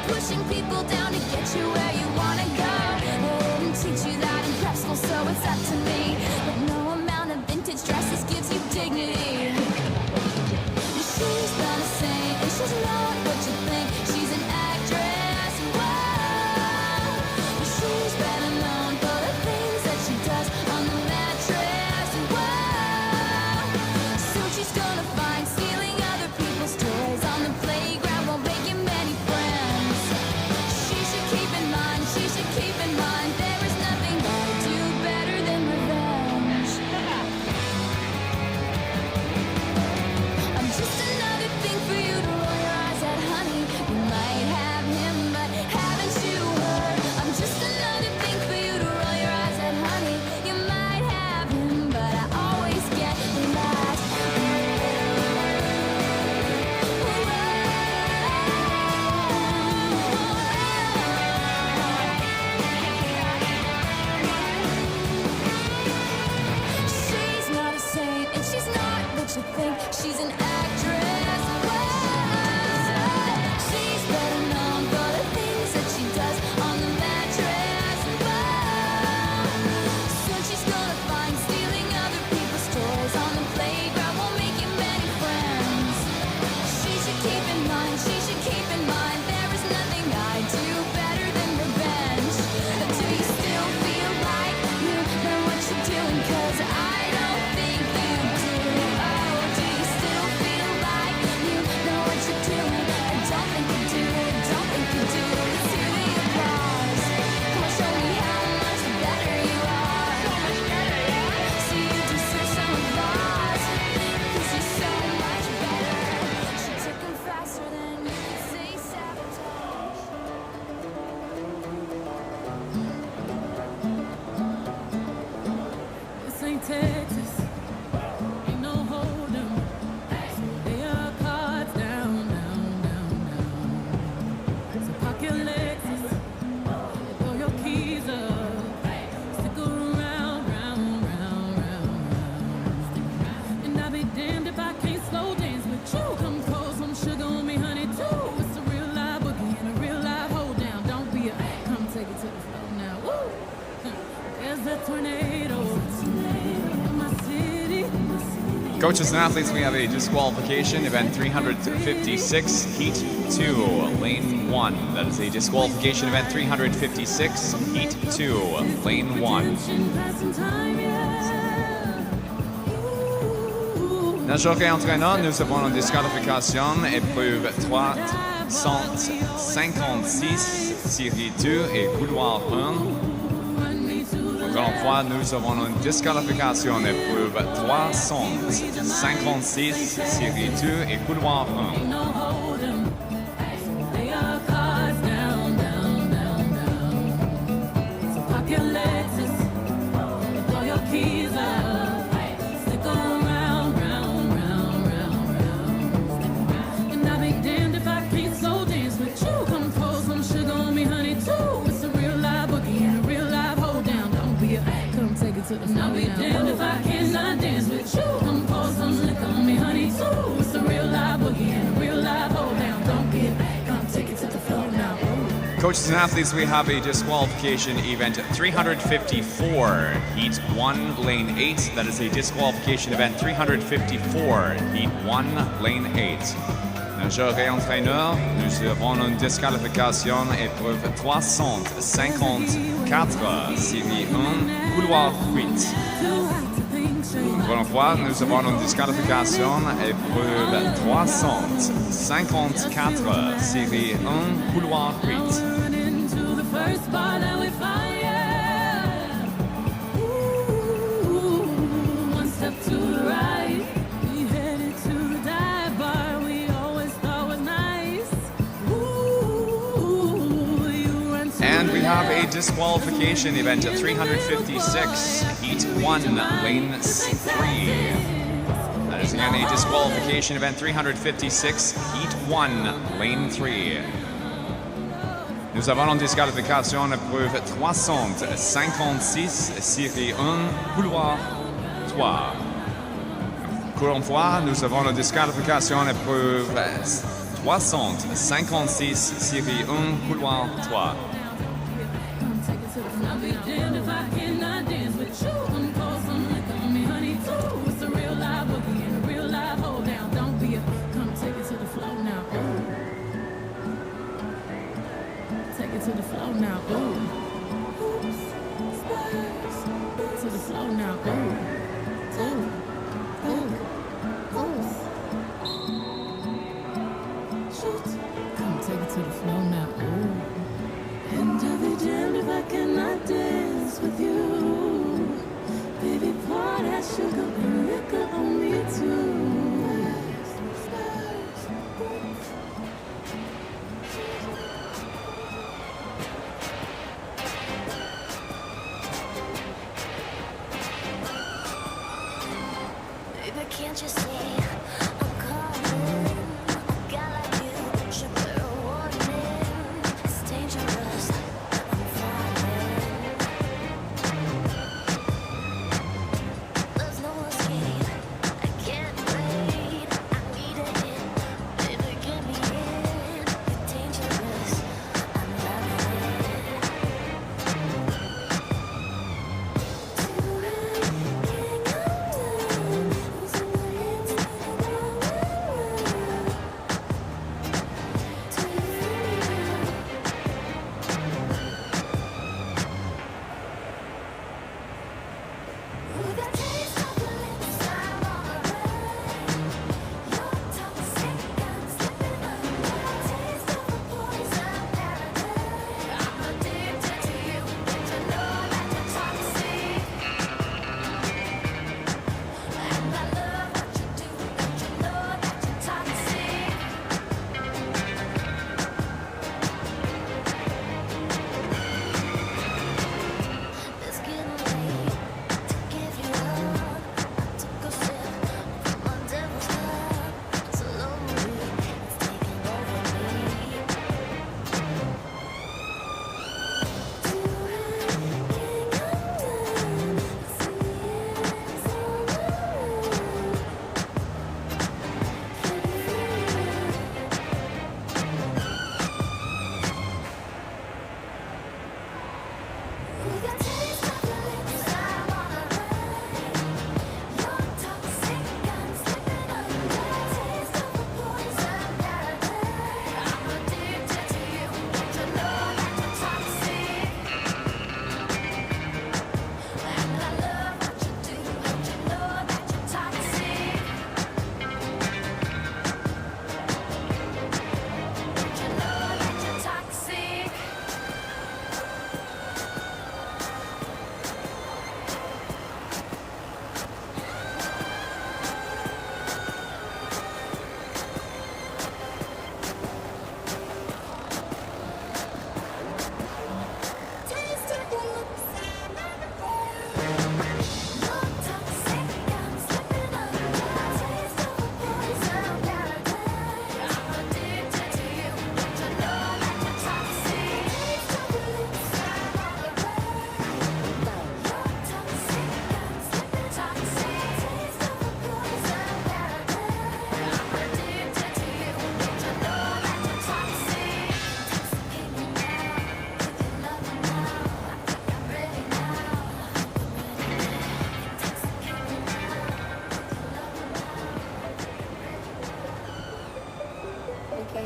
Pushing people down to get you where you want to go. They didn't teach you that in prep school, so it's up to me. But no amount of vintage dresses gives you dignity. She's not a saint, and she's not what you think. She's an actress, wow. But she's better known for the things that she does on the mattress, wow. So she's gonna find stealing other people's toys on the playground won't make you many friends. She should keep in mind, there is nothing I do better than revenge. Coaches and athletes, we have a disqualification, event 356, heat 2, lane 1. That is a disqualification, event 356, heat 2, lane 1. Nageur et entraîneur, nous avons une disqualification, épreuve 356, série 2 et couloir 1. Encore une fois, nous avons une disqualification, épreuve 356, série 2 et couloir 1. I'll be damned if I cannot dance with you. Come pour some liquor on me, honey, too. It's a real live boogie and a real live hold down. Don't get back, come take it to the floor now. Coaches and athletes, we have a disqualification, event 354, heat 1, lane 8. That is a disqualification, event 354, heat 1, lane 8. Nageur et entraîneur, nous avons une disqualification, épreuve 354, série 1, couloir 8. Encore une fois, nous avons une disqualification, épreuve 354, série 1, couloir 8. And we have a disqualification event at 356, heat 1, lane 3. That is again a disqualification event 356, heat 1, lane 3. Nous avons une disqualification épreuve 356, série 1, couloir 3. Encore une fois, nous avons une disqualification épreuve 356, série 1, couloir 3. To the floor now, ooh. To the floor now, ooh. Come take it to the floor now, ooh. And I'll be damned if I cannot dance with you. Baby, pour that sugar and liquor on me too. Baby, can't you see I'm calling? A guy like you should bear a warning. It's dangerous, I'm falling. There's no escape, I can't wait. I need a hit, baby, get me in. You're dangerous, I'm loving it. Tonight, can't come down. Losing my hands,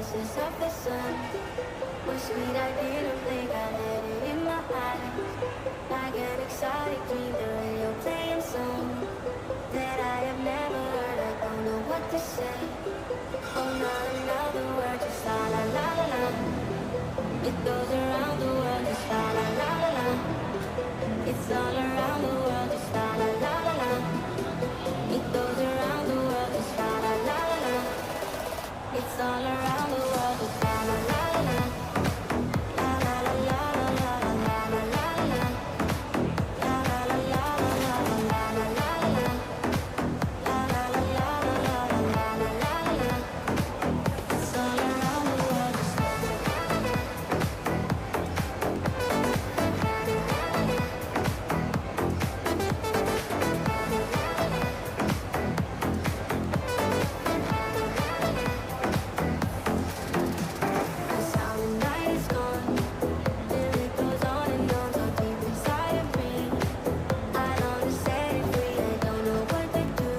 pieces of the sun were sweet. I didn't blink, I let it in my eyes, like an exotic dream. The radio playing song that I have never heard. I don't know what to say. Oh, not another word, just la la la la la. It goes around the world, just la la la la la. It's all around the world, just la la la la la. It goes around the world, just la la la la la. It's all around the world, just la la la la la. La la la la la la la la la la. La la la la la la la la la la. La la la la la la la la la la. It's all around the world, just la la la la la. The sound of night is gone, and it goes on and on, so deep inside of me. I long to set it free. I don't know what to do,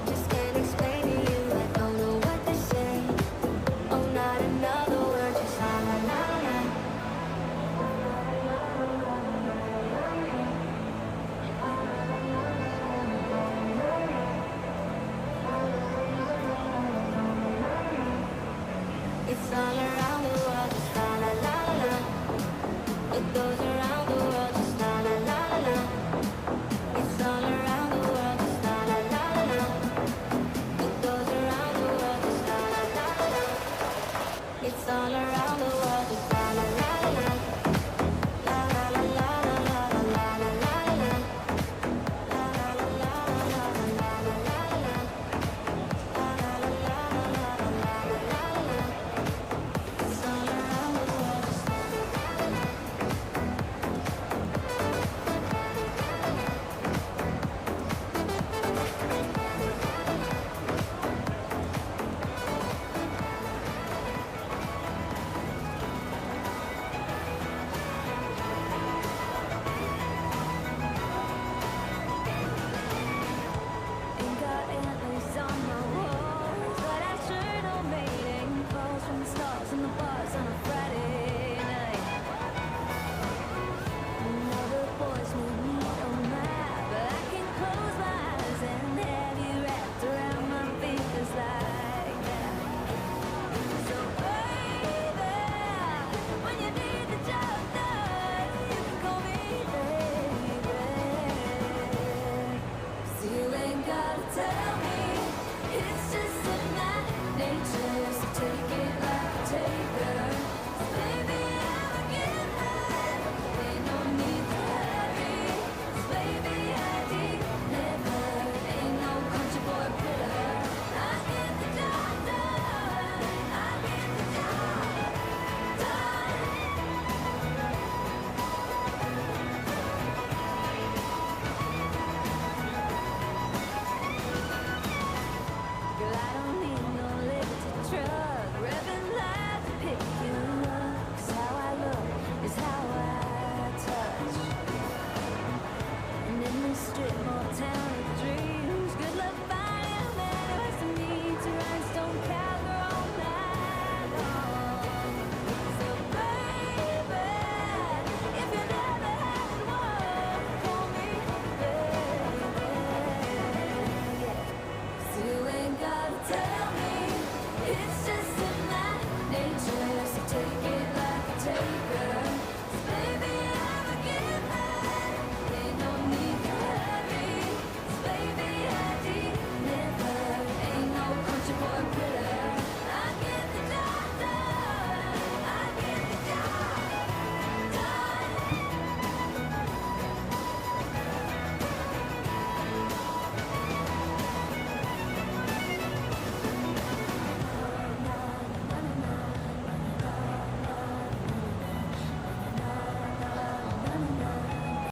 just can't explain to you. I don't know what to say. Oh, not another word, just la la la la. It's all around.